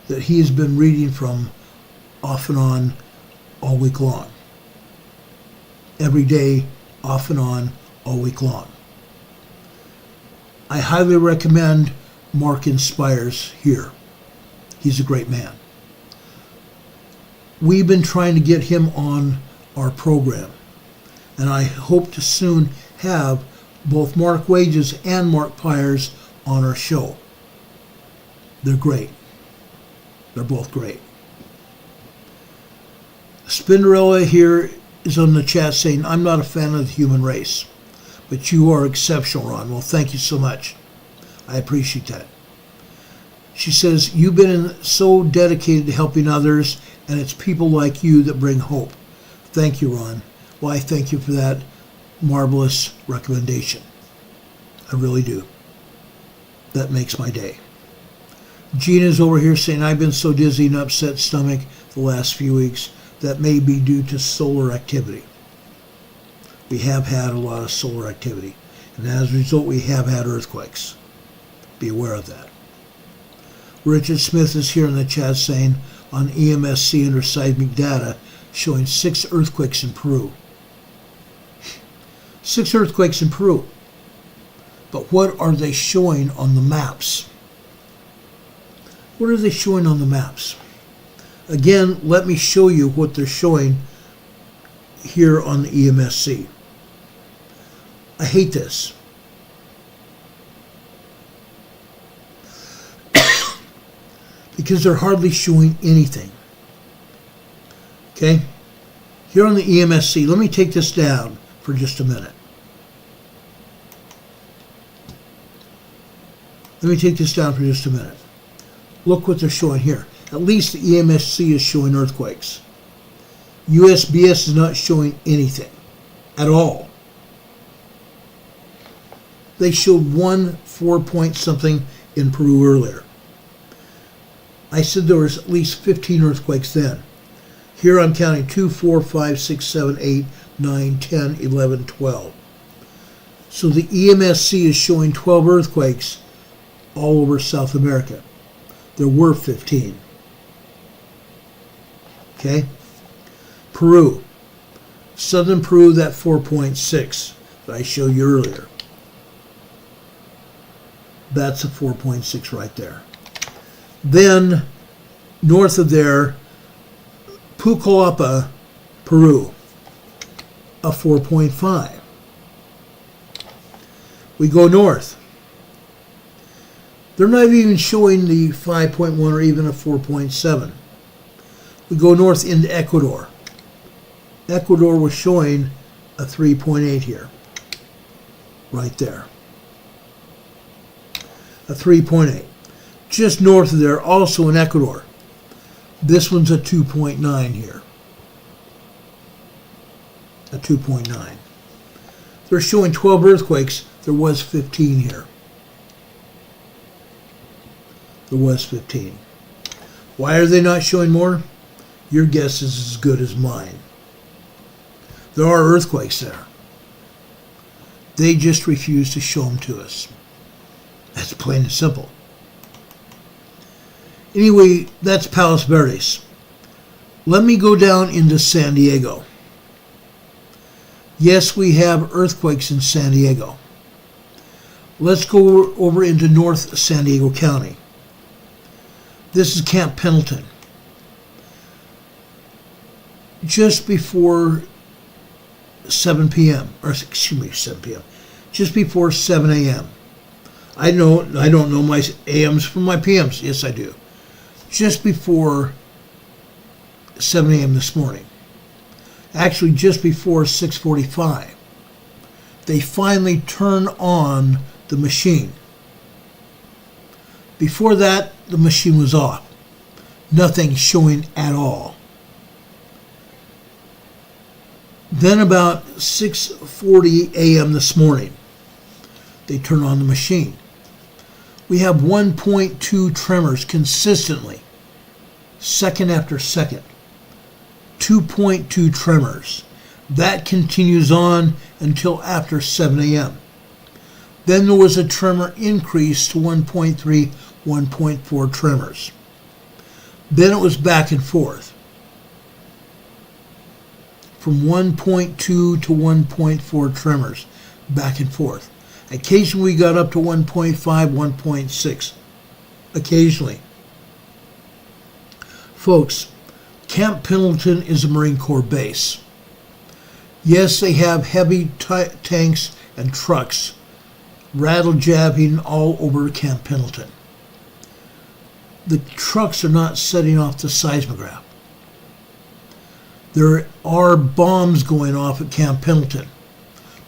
that he has been reading from off and on all week long. Every day, off and on, all week long. I highly recommend Mark Inspires here. He's a great man. We've been trying to get him on our program, and I hope to soon have both Mark Wages and Mark Pyers on our show. They're great. They're both great. Spinderella here is on the chat saying, I'm not a fan of the human race, but you are exceptional, Ron. Well, thank you so much. I appreciate that. She says, you've been so dedicated to helping others, and it's people like you that bring hope. Thank you, Ron. Well, I thank you for that marvelous recommendation. I really do. That makes my day. Gina's over here saying, I've been so dizzy and upset stomach the last few weeks. That may be due to solar activity. We have had a lot of solar activity, and as a result, we have had earthquakes. Be aware of that. Richard Smith is here in the chat saying, on EMSC under seismic data, showing 6 earthquakes in Peru. 6 earthquakes in Peru. But what are they showing on the maps? What are they showing on the maps? Again, let me show you what they're showing here on the EMSC. I hate this. Because they're hardly showing anything. Okay? Here on the EMSC, let me take this down for just a minute. Let me take this down for just a minute. Look what they're showing here. At least the EMSC is showing earthquakes. USGS is not showing anything at all. They showed 1 4-point something in Peru earlier. I said there was at least 15 earthquakes then. Here I'm counting 2, 4, 5, 6, 7, 8, 9, 10, 11, 12. So the EMSC is showing 12 earthquakes all over South America. There were 15. Okay? Peru. Southern Peru, that 4.6 that I showed you earlier. That's a 4.6 right there. Then, north of there, Pucallpa, Peru, a 4.5. We go north. They're not even showing the 5.1 or even a 4.7. We go north into Ecuador. Ecuador was showing a 3.8 here. Right there. A 3.8. Just north of there, also in Ecuador. This one's a 2.9 here. A 2.9. They're showing 12 earthquakes. There was 15 here. There was 15. Why are they not showing more? Your guess is as good as mine. There are earthquakes there. They just refuse to show them to us. That's plain and simple. Anyway, that's Palos Verdes. Let me go down into San Diego. Yes, we have earthquakes in San Diego. Let's go over into North San Diego County. This is Camp Pendleton. Just before 7 p.m., or excuse me, 7 p.m., just before 7 a.m. I don't know my AMs from my PMs. Yes, I do. Just before 7 a.m. this morning. Actually, just before 6:45. They finally turn on the machine. Before that, the machine was off. Nothing showing at all. Then about 6:40 a.m. this morning, they turn on the machine. We have 1.2 tremors consistently, second after second. 2.2 tremors. That continues on until after 7 a.m. Then there was a tremor increase to 1.3, 1.4 tremors. Then it was back and forth. From 1.2 to 1.4 tremors, back and forth. Occasionally we got up to 1.5, 1.6. Occasionally. Folks, Camp Pendleton is a Marine Corps base. Yes, they have heavy tanks and trucks rattle-jabbing all over Camp Pendleton. The trucks are not setting off the seismograph. There are bombs going off at Camp Pendleton.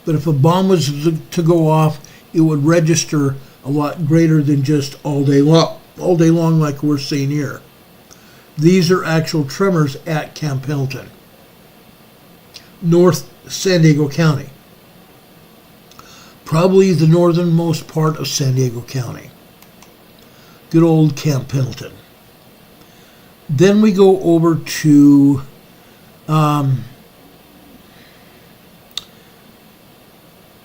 But if a bomb was to go off, it would register a lot greater than just all day long like we're seeing here. These are actual tremors at Camp Pendleton, North San Diego County. Probably the northernmost part of San Diego County. Good old Camp Pendleton. Then we go over to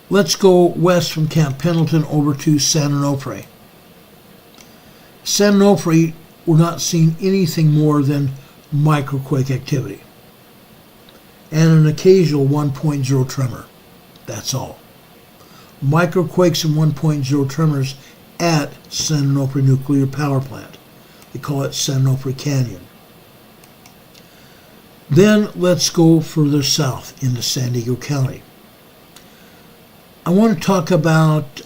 let's go west from Camp Pendleton over to San Onofre. San Onofre, we're not seeing anything more than microquake activity and an occasional 1.0 tremor. That's all. Microquakes and 1.0 tremors at San Onofre Nuclear Power Plant. They call it San Onofre Canyon. Then let's go further south into San Diego County. I want to talk about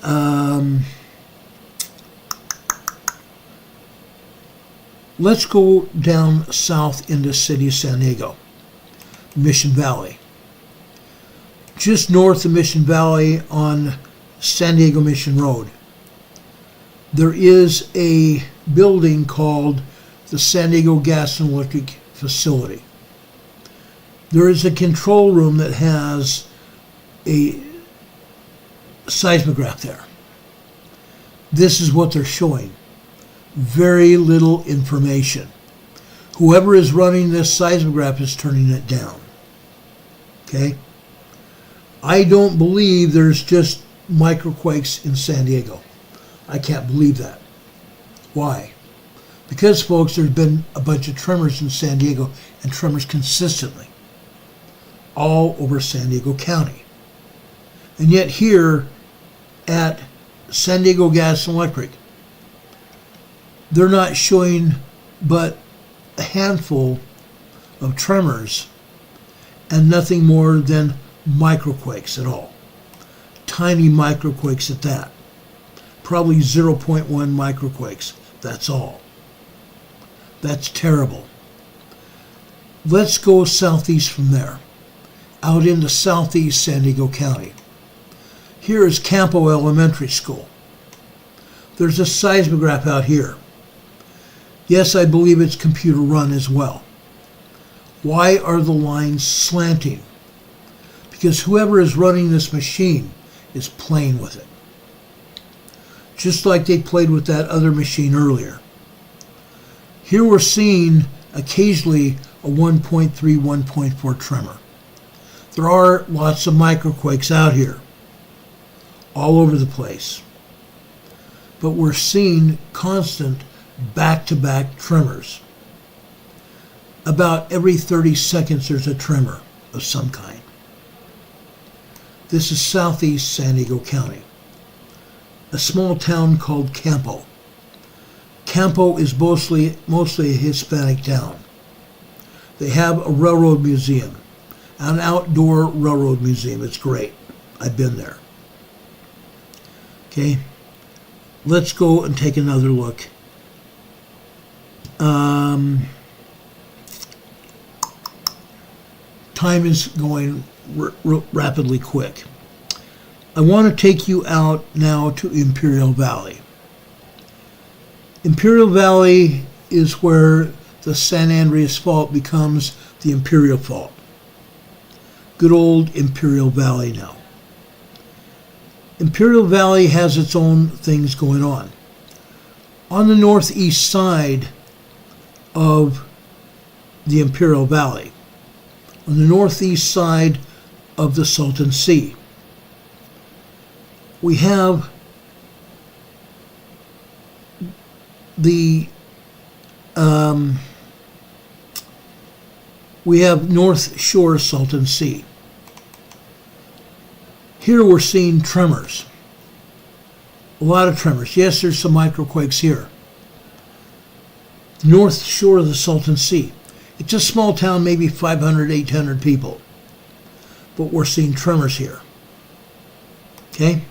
let's go down south into the city of San Diego, Mission Valley. Just north of Mission Valley on San Diego Mission Road, there is a building called the San Diego Gas and Electric Facility. There is a control room that has a seismograph there. This is what they're showing. Very little information. Whoever is running this seismograph is turning it down. Okay? I don't believe there's just microquakes in San Diego. I can't believe that. Why? Because, folks, there's been a bunch of tremors in San Diego, and tremors consistently all over San Diego County. And yet here at San Diego Gas and Electric, they're not showing but a handful of tremors and nothing more than microquakes at all. Tiny microquakes at that. Probably 0.1 microquakes. That's all. That's terrible. Let's go southeast from there, out into southeast San Diego County. Here is Campo Elementary School. There's a seismograph out here. Yes, I believe it's computer run as well. Why are the lines slanting? Because whoever is running this machine is playing with it. Just like they played with that other machine earlier. Here we're seeing occasionally a 1.3, 1.4 tremor. There are lots of microquakes out here, all over the place. But we're seeing constant back-to-back tremors. About every 30 seconds there's a tremor of some kind. This is southeast San Diego County, a small town called Campo. Campo is mostly a Hispanic town. They have a railroad museum, an outdoor railroad museum. It's great. I've been there. Okay, let's go and take another look. Time is going rapidly quick. I want to take you out now to Imperial Valley. Imperial Valley is where the San Andreas Fault becomes the Imperial Fault. Good old Imperial Valley now. Imperial Valley has its own things going on. On the northeast side of the Imperial Valley, on the northeast side of the Salton Sea, we have the North Shore Salton Sea. Here we're seeing tremors. A lot of tremors. Yes, there's some microquakes here. North shore of the Salton Sea. It's a small town, maybe 500, 800 people. But we're seeing tremors here. Okay?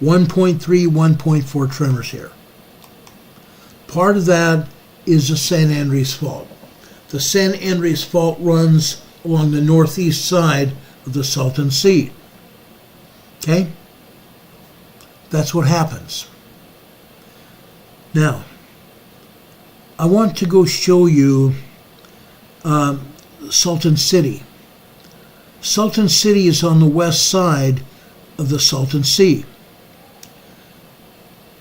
1.3, 1.4 tremors here. Part of that is the San Andreas Fault. The San Andreas Fault runs along the northeast side of the Salton Sea. Okay? That's what happens. Now, I want to go show you Salton City. Salton City is on the west side of the Salton Sea.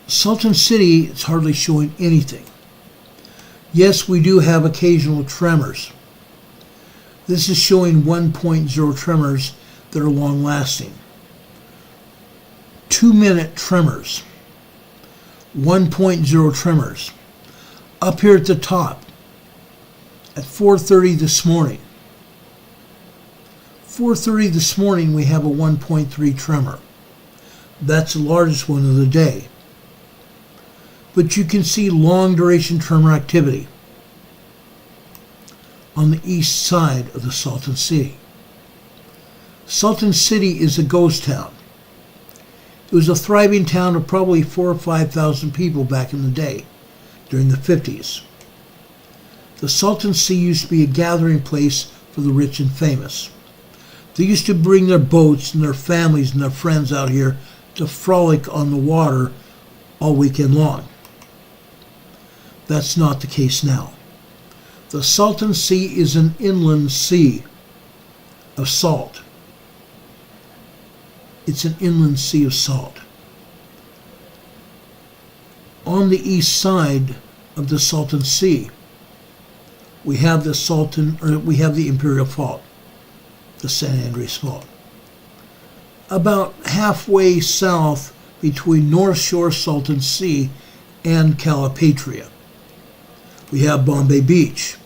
Salton City is hardly showing anything. Yes, we do have occasional tremors. This is showing 1.0 tremors that are long-lasting. 2-minute tremors. 1.0 tremors. Up here at the top, at 4:30 this morning. 4:30 this morning, we have a 1.3 tremor. That's the largest one of the day. But you can see long-duration tremor activity on the east side of the Salton Sea. Salton City is a ghost town. It was a thriving town of probably 4,000 or 5,000 people back in the day, during the 50s. The Salton Sea used to be a gathering place for the rich and famous. They used to bring their boats and their families and their friends out here to frolic on the water all weekend long. That's not the case now. The Salton Sea is an inland sea of salt. It's an inland sea of salt. On the east side of the Salton Sea, we have the Imperial Fault, the San Andreas Fault. About halfway south between North Shore Salton Sea and Calipatria, we have Bombay Beach.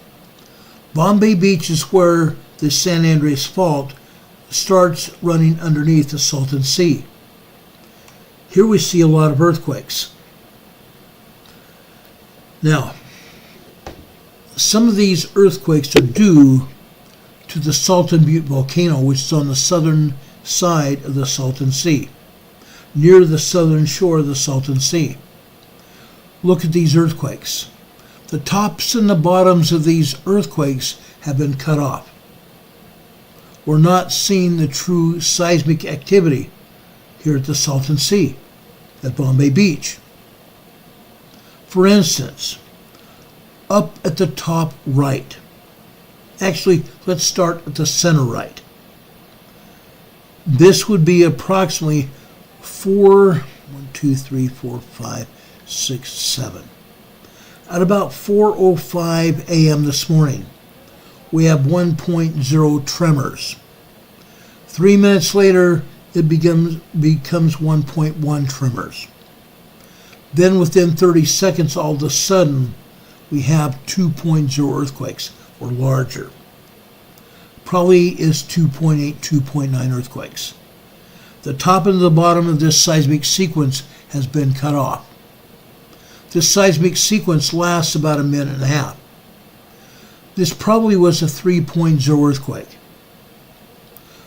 Bombay Beach is where the San Andreas Fault starts running underneath the Salton Sea. Here we see a lot of earthquakes. Now, some of these earthquakes are due to the Salton Butte volcano, which is on the southern side of the Salton Sea, near the southern shore of the Salton Sea. Look at these earthquakes. The tops and the bottoms of these earthquakes have been cut off. We're not seeing the true seismic activity here at the Salton Sea, at Bombay Beach. For instance, up at the top right, actually, let's start at the center right. This would be approximately 7. At about 4:05 a.m. this morning, we have 1.0 tremors. 3 minutes later, it becomes 1.1 tremors. Then within 30 seconds, all of a sudden, we have 2.0 earthquakes, or larger. Probably is 2.8, 2.9 earthquakes. The top and the bottom of this seismic sequence has been cut off. This seismic sequence lasts about a minute and a half. This probably was a 3.0 earthquake.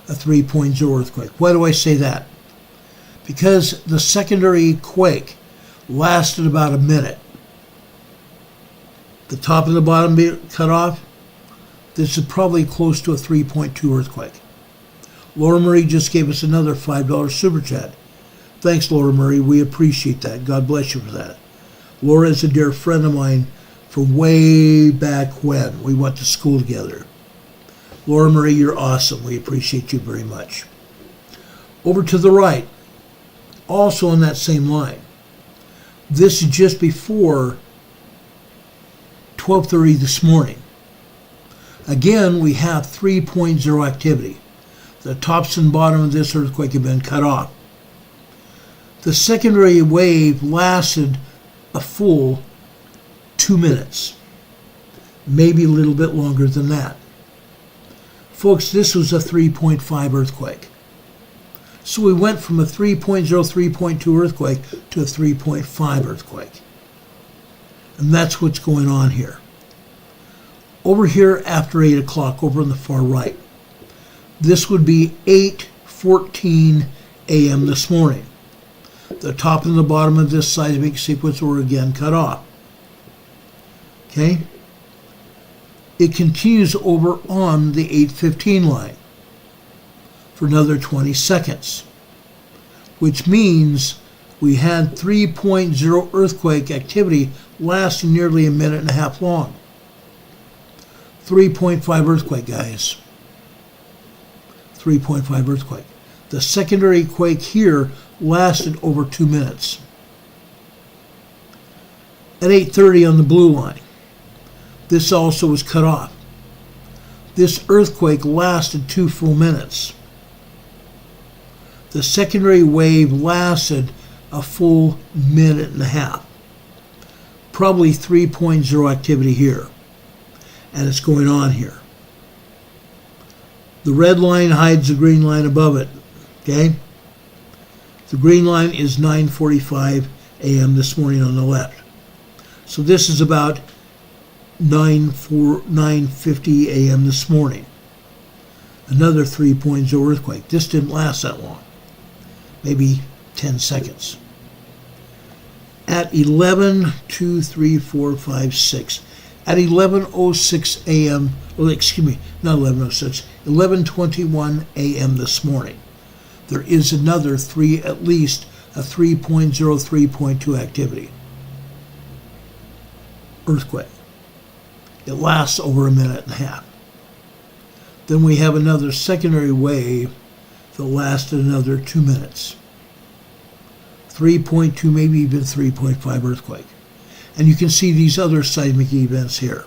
A 3.0 earthquake. Why do I say that? Because the secondary quake lasted about a minute. The top and the bottom being cut off. This is probably close to a 3.2 earthquake. Laura Murray just gave us another $5 super chat. Thanks, Laura Murray. We appreciate that. God bless you for that. Laura is a dear friend of mine from way back when we went to school together. Laura Murray, you're awesome. We appreciate you very much. Over to the right, also on that same line. This is just before 12:30 this morning. Again, we have 3.0 activity. The tops and bottom of this earthquake have been cut off. The secondary wave lasted a full 2 minutes, maybe a little bit longer than that. Folks, this was a 3.5 earthquake. So we went from a 3.0, 3.2 earthquake to a 3.5 earthquake. And that's what's going on here. Over here after 8 o'clock, over on the far right, this would be 8:14 a.m. this morning. The top and the bottom of this seismic sequence were again cut off. Okay? It continues over on the 8:15 line for another 20 seconds, which means we had 3.0 earthquake activity lasting nearly a minute and a half long. 3.5 earthquake, guys. 3.5 earthquake. The secondary quake here lasted over 2 minutes. At 8:30 on the blue line, this also was cut off. This earthquake lasted 2 full minutes. The secondary wave lasted a full minute and a half. Probably 3.0 activity here. And it's going on here. The red line hides the green line above it. Okay? The green line is 9:45 a.m. this morning on the left. So this is about 9:50 a.m. this morning. Another 3.0 earthquake. This didn't last that long. Maybe 10 seconds. At 11:06 at 11:06 a.m., well, excuse me, not 11:06, 11:21 a.m. this morning, there is another at least a 3.0, 3.2 activity. Earthquake. It lasts over a minute and a half. Then we have another secondary wave that lasted another 2 minutes. 3.2, maybe even 3.5 earthquake. And you can see these other seismic events here.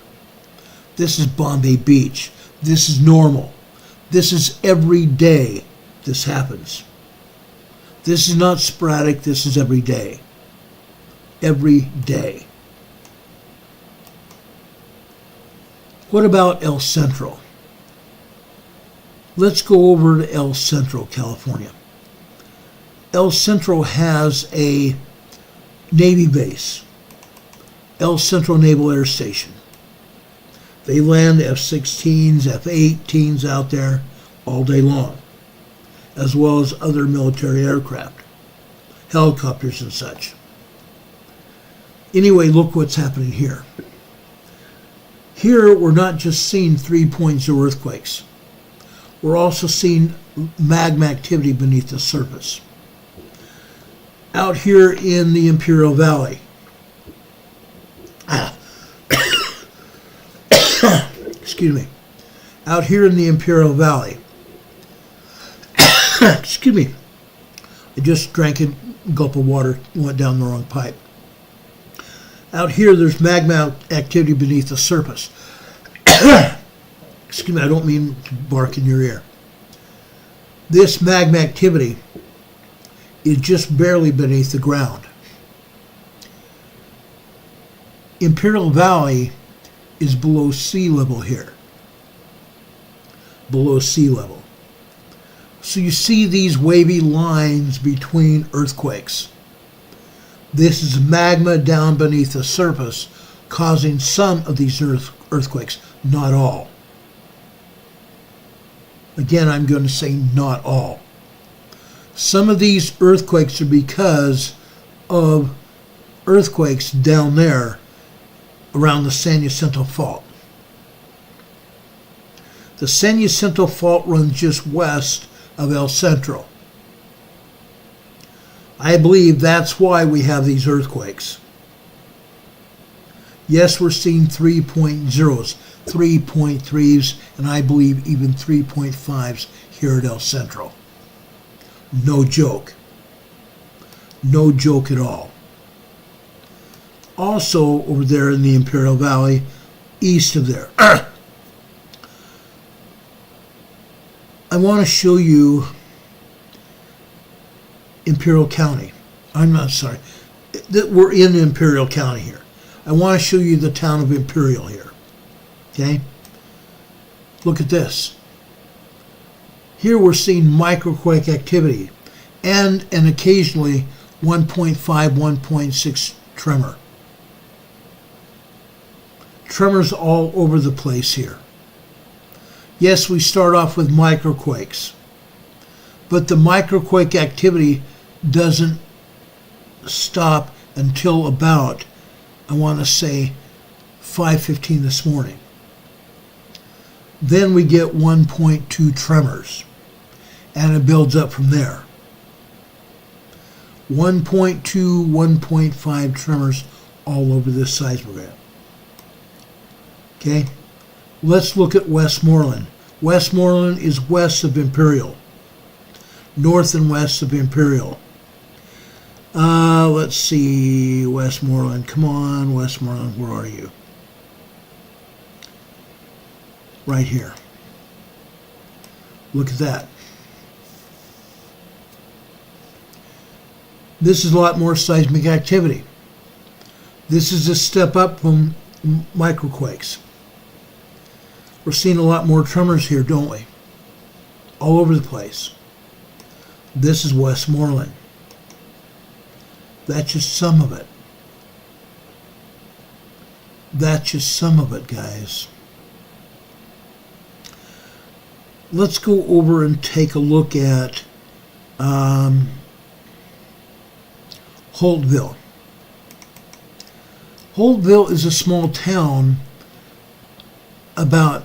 This is Bombay Beach. This is normal. This is every day this happens. This is not sporadic. This is every day. Every day. What about El Centro? Let's go over to El Centro, California. El Centro has a Navy base, El Centro Naval Air Station. They land F-16s, F-18s out there all day long, as well as other military aircraft, helicopters and such. Anyway, look what's happening here. Here, we're not just seeing 3.0 earthquakes. We're also seeing magma activity beneath the surface. Out here in the Imperial Valley, excuse me, out here in the Imperial Valley, excuse me, I just drank a gulp of water, went down the wrong pipe. Out here, there's magma activity beneath the surface. Excuse me, I don't mean to bark in your ear. This magma activity is just barely beneath the ground. Imperial Valley is below sea level here. Below sea level. So you see these wavy lines between earthquakes. This is magma down beneath the surface causing some of these earthquakes, not all. Again, I'm going to say not all. Some of these earthquakes are because of earthquakes down there around the San Jacinto Fault. The San Jacinto Fault runs just west of El Centro. I believe that's why we have these earthquakes. Yes, we're seeing 3.0s, 3.3s, and I believe even 3.5s here at El Centro. No joke. No joke at all. Also over there in the Imperial Valley, east of there. I want to show you Imperial County. I'm not sorry. We're in Imperial County here. I want to show you the town of Imperial here. Okay? Look at this. Here we're seeing microquake activity and an occasionally 1.5, 1.6 tremor. Tremors all over the place here. Yes, we start off with microquakes, but the microquake activity doesn't stop until about, I want to say, 5:15 this morning. Then we get 1.2 tremors, and it builds up from there. 1.2, 1.5 tremors all over this seismogram. Okay, let's look at Westmoreland. Westmoreland is west of Imperial, north and west of Imperial. Let's see, Westmoreland. Come on, Westmoreland, where are you? Right here. Look at that. This is a lot more seismic activity. This is a step up from microquakes. We're seeing a lot more tremors here, don't we? All over the place. This is Westmoreland. That's just some of it. That's just some of it, guys. Let's go over and take a look at Holtville. Holtville is a small town about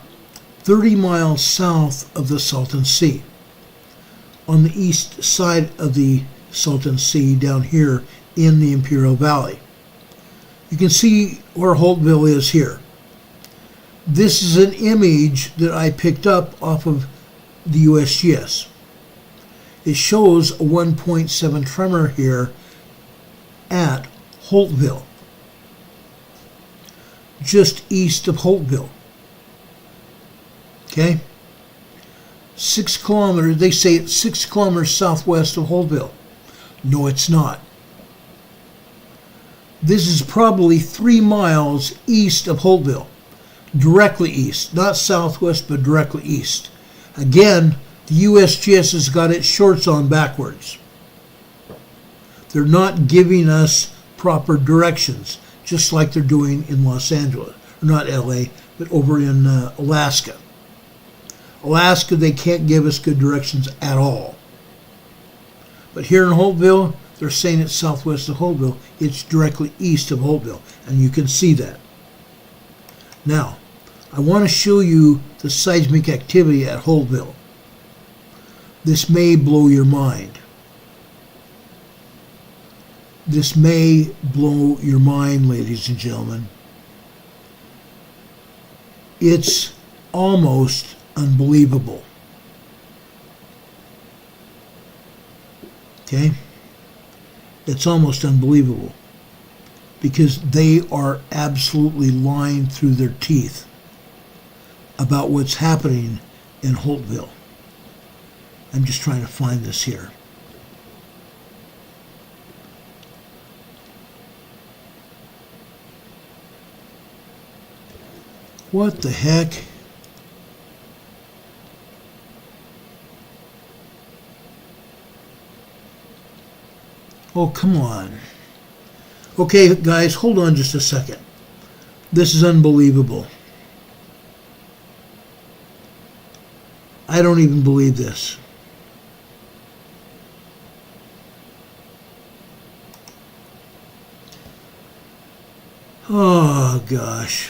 30 miles south of the Salton Sea, on the east side of the Salton Sea down here in the Imperial Valley. You can see where Holtville is here. This is an image that I picked up off of the USGS. It shows a 1.7 tremor here at Holtville, just east of Holtville. Okay? 6 kilometers, they say it's 6 kilometers southwest of Holtville. No, it's not. This is probably 3 miles east of Holtville. Directly east, not southwest, but directly east. Again, the USGS has got its shorts on backwards. They're not giving us proper directions, just like they're doing in Los Angeles, or not LA, but over in Alaska. Alaska, they can't give us good directions at all. But here in Holtville, they're saying it's southwest of Holtville. It's directly east of Holtville, and you can see that. Now, I want to show you the seismic activity at Holtville. This may blow your mind. This may blow your mind, ladies and gentlemen. It's almost unbelievable. Okay? It's almost unbelievable because they are absolutely lying through their teeth about what's happening in Holtville. I'm just trying to find this here. What the heck? Oh, come on. Okay, guys, hold on just a second. This is unbelievable. I don't even believe this. Oh, gosh.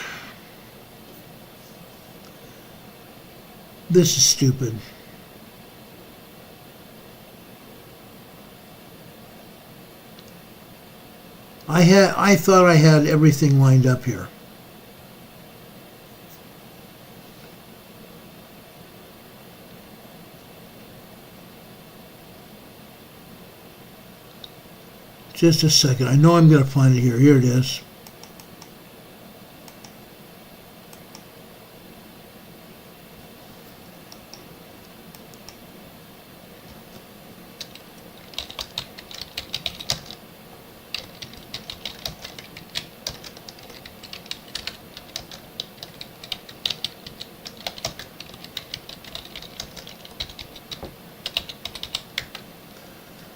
This is stupid. I thought I had everything lined up here. Just a second. I know I'm going to find it here. Here it is.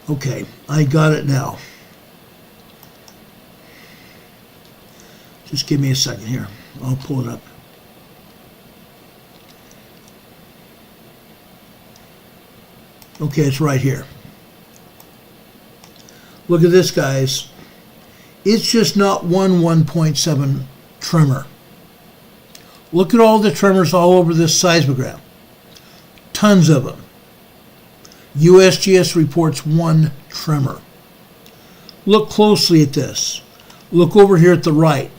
Okay, I got it now. Just give me a second here. I'll pull it up. Okay, it's right here. Look at this, guys. It's just not one 1.7 tremor. Look at all the tremors all over this seismogram. Tons of them. USGS reports one tremor. Look closely at this. Look over here at the right,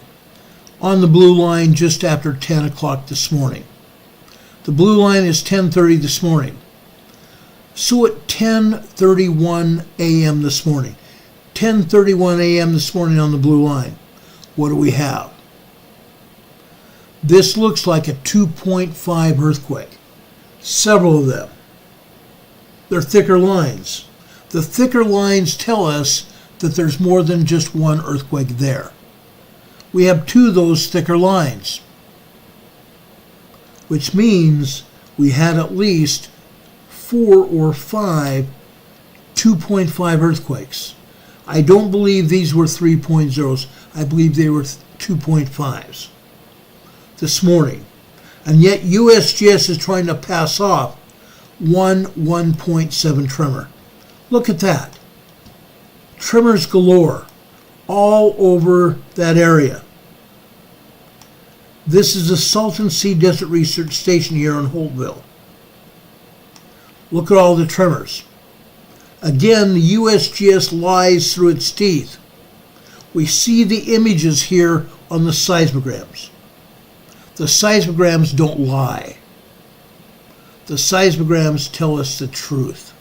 on the blue line just after 10 o'clock this morning. The blue line is 10:30 this morning. So at 10:31 a.m. this morning, 10:31 a.m. this morning on the blue line, what do we have? This looks like a 2.5 earthquake. Several of them. They're thicker lines. The thicker lines tell us that there's more than just one earthquake there. We have two of those thicker lines, which means we had at least 4 or 5 2.5 earthquakes. I don't believe these were 3.0s. I believe they were 2.5s this morning. And yet USGS is trying to pass off one 1.7 tremor. Look at that. Tremors galore all over that area. This is the Salton Sea Desert Research Station here in Holtville. Look at all the tremors. Again, the USGS lies through its teeth. We see the images here on the seismograms. The seismograms don't lie. The seismograms tell us the truth.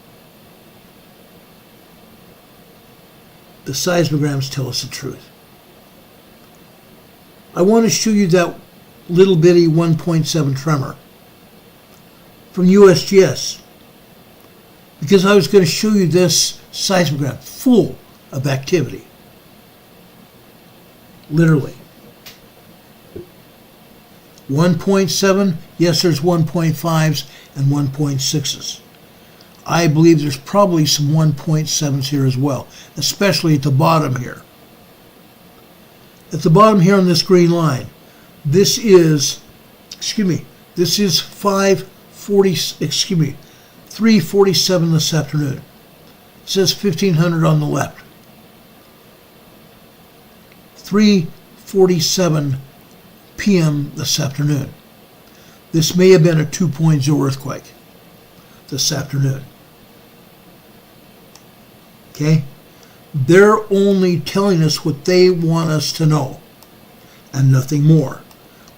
The seismograms tell us the truth. I want to show you that little bitty 1.7 tremor from USGS because I was going to show you this seismogram full of activity. Literally. 1.7, yes, there's 1.5s and 1.6s. I believe there's probably some 1.7s here as well, especially at the bottom here. At the bottom here on this green line, this is 3:47 this afternoon. It says 1500 on the left. 3:47 p.m. this afternoon. This may have been a 2.0 earthquake this afternoon. Okay? They're only telling us what they want us to know and nothing more.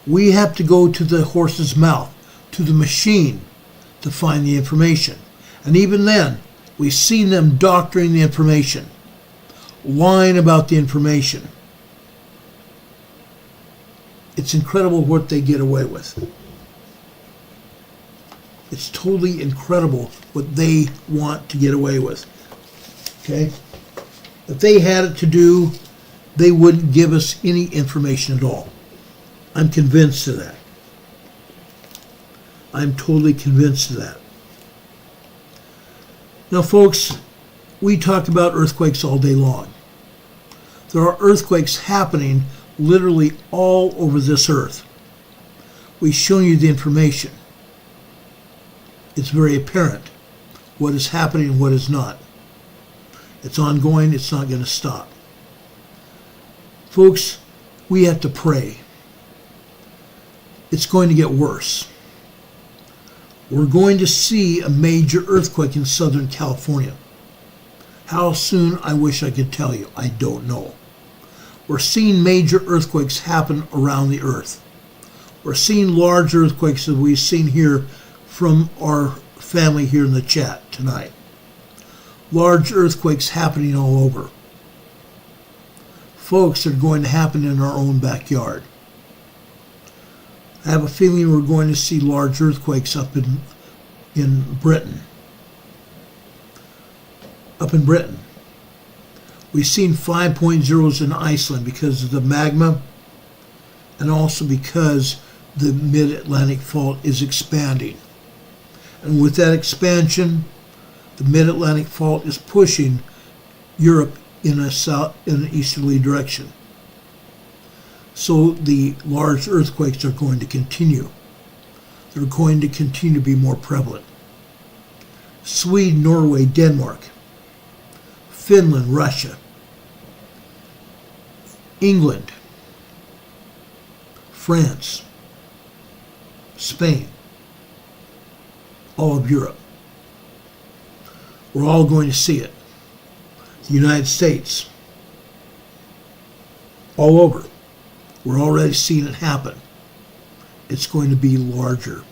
We have to go to the horse's mouth, to the machine, to find the information. And even then, we've seen them doctoring the information, lying about the information. It's incredible what they get away with. It's totally incredible what they want to get away with. Okay? If they had it to do, they wouldn't give us any information at all. I'm convinced of that. I'm totally convinced of that. Now, folks, we talk about earthquakes all day long. There are earthquakes happening literally all over this earth. We've shown you the information. It's very apparent what is happening and what is not. It's ongoing. It's not going to stop. Folks, we have to pray. It's going to get worse. We're going to see a major earthquake in Southern California. How soon, I wish I could tell you. I don't know. We're seeing major earthquakes happen around the earth. We're seeing large earthquakes that we've seen here from our family here in the chat tonight. Large earthquakes happening all over. Folks, they're going to happen in our own backyard. I have a feeling we're going to see large earthquakes up in Britain. Up in Britain. We've seen 5.0s in Iceland because of the magma and also because the mid-Atlantic fault is expanding. And with that expansion, the mid-Atlantic fault is pushing Europe in an easterly direction. So the large earthquakes are going to continue. They're going to continue to be more prevalent. Sweden, Norway, Denmark, Finland, Russia, England, France, Spain, all of Europe. We're all going to see it. The United States, all over. We're already seeing it happen. It's going to be larger.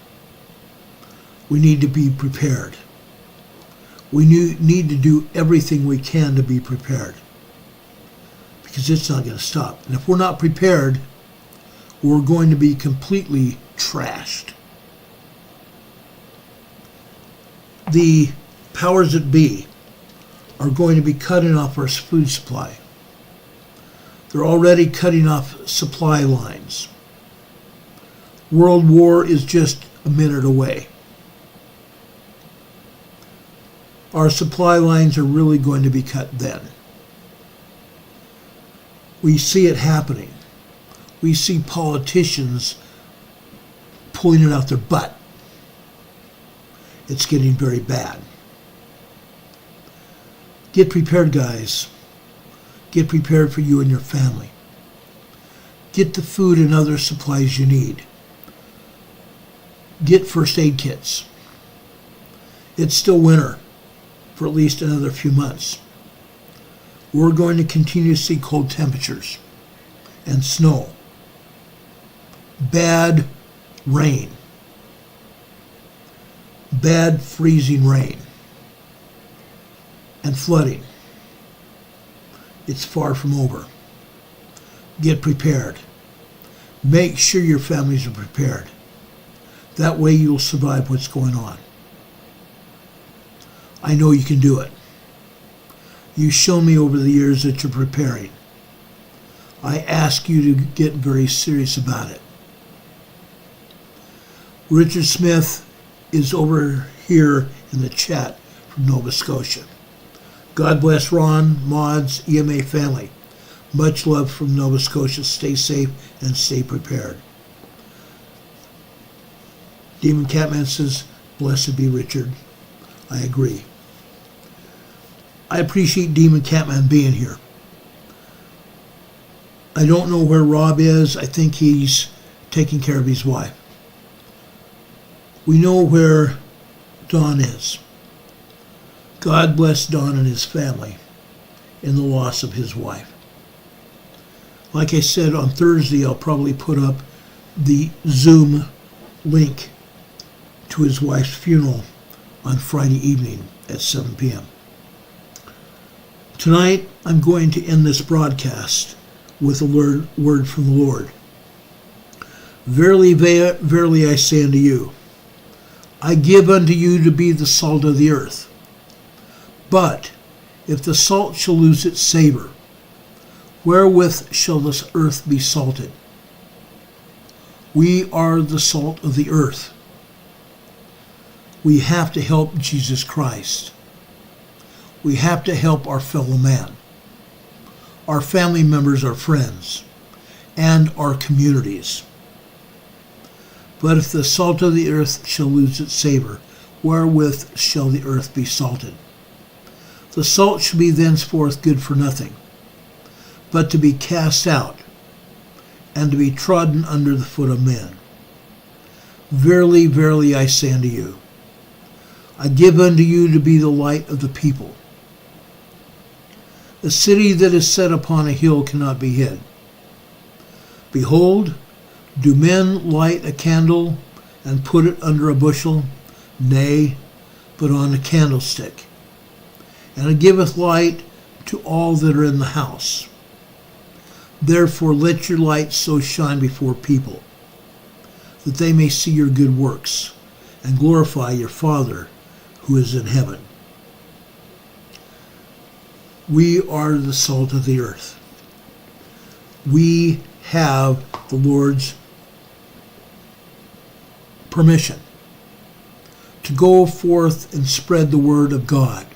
We need to be prepared. We need to do everything we can to be prepared, because it's not going to stop. And if we're not prepared, we're going to be completely trashed. The powers that be are going to be cutting off our food supply. They're already cutting off supply lines. World War is just a minute away. Our supply lines are really going to be cut then. We see it happening. We see politicians pulling it out their butt. It's getting very bad. Get prepared, guys. Get prepared for you and your family. Get the food and other supplies you need. Get first aid kits. It's still winter for at least another few months. We're going to continue to see cold temperatures and snow. Bad rain. Bad freezing rain. And flooding. It's far from over. Get prepared. Make sure your families are prepared. That way you'll survive what's going on. I know you can do it. You've shown me over the years that you're preparing. I ask you to get very serious about it. Richard Smith is over here in the chat from Nova Scotia. God bless Ron, Maud's EMA family. Much love from Nova Scotia. Stay safe and stay prepared. Demon Catman says, blessed be Richard. I agree. I appreciate Demon Catman being here. I don't know where Rob is. I think he's taking care of his wife. We know where Don is. God bless Don and his family in the loss of his wife. Like I said, on Thursday, I'll probably put up the Zoom link to his wife's funeral on Friday evening at 7 p.m. Tonight, I'm going to end this broadcast with a word from the Lord. Verily, Aveyah, verily I say unto you, I give unto you to be the salt of the earth. But if the salt shall lose its savor, wherewith shall this earth be salted? We are the salt of the earth. We have to help Jesus Christ. We have to help our fellow man, our family members, our friends, and our communities. But if the salt of the earth shall lose its savor, wherewith shall the earth be salted? The salt shall be thenceforth good for nothing, but to be cast out, and to be trodden under the foot of men. Verily, verily, I say unto you, I give unto you to be the light of the people. A city that is set upon a hill cannot be hid. Behold, do men light a candle and put it under a bushel? Nay, but on a candlestick. And it giveth light to all that are in the house. Therefore let your light so shine before people, that they may see your good works, and glorify your Father who is in heaven. We are the salt of the earth. We have the Lord's permission to go forth and spread the word of God,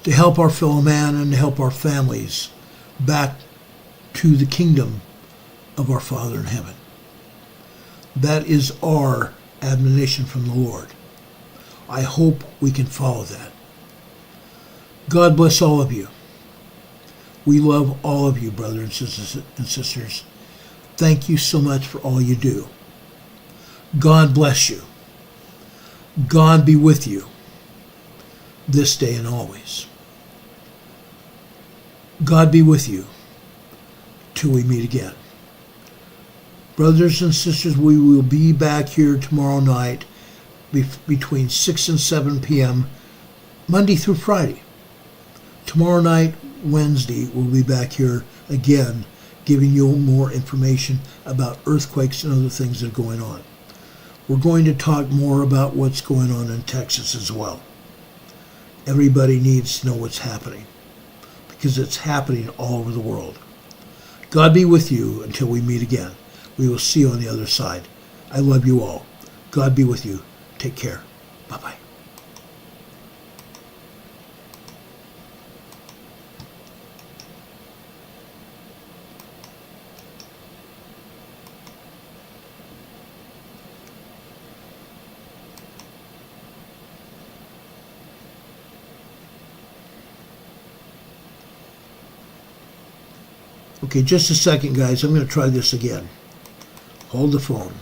to help our fellow man and to help our families back to the kingdom of our Father in heaven. That is our admonition from the Lord. I hope we can follow that. God bless all of you. We love all of you, brothers and sisters. Thank you so much for all you do. God bless you. God be with you this day and always. God be with you till we meet again. Brothers and sisters, we will be back here tomorrow night between 6 and 7 p.m., Monday through Friday. Tomorrow night, Wednesday, we'll be back here again, giving you more information about earthquakes and other things that are going on. We're going to talk more about what's going on in Texas as well. Everybody needs to know what's happening, because it's happening all over the world. God be with you until we meet again. We will see you on the other side. I love you all. God be with you. Take care. Bye-bye. Okay, just a second, guys. I'm going to try this again. Hold the phone.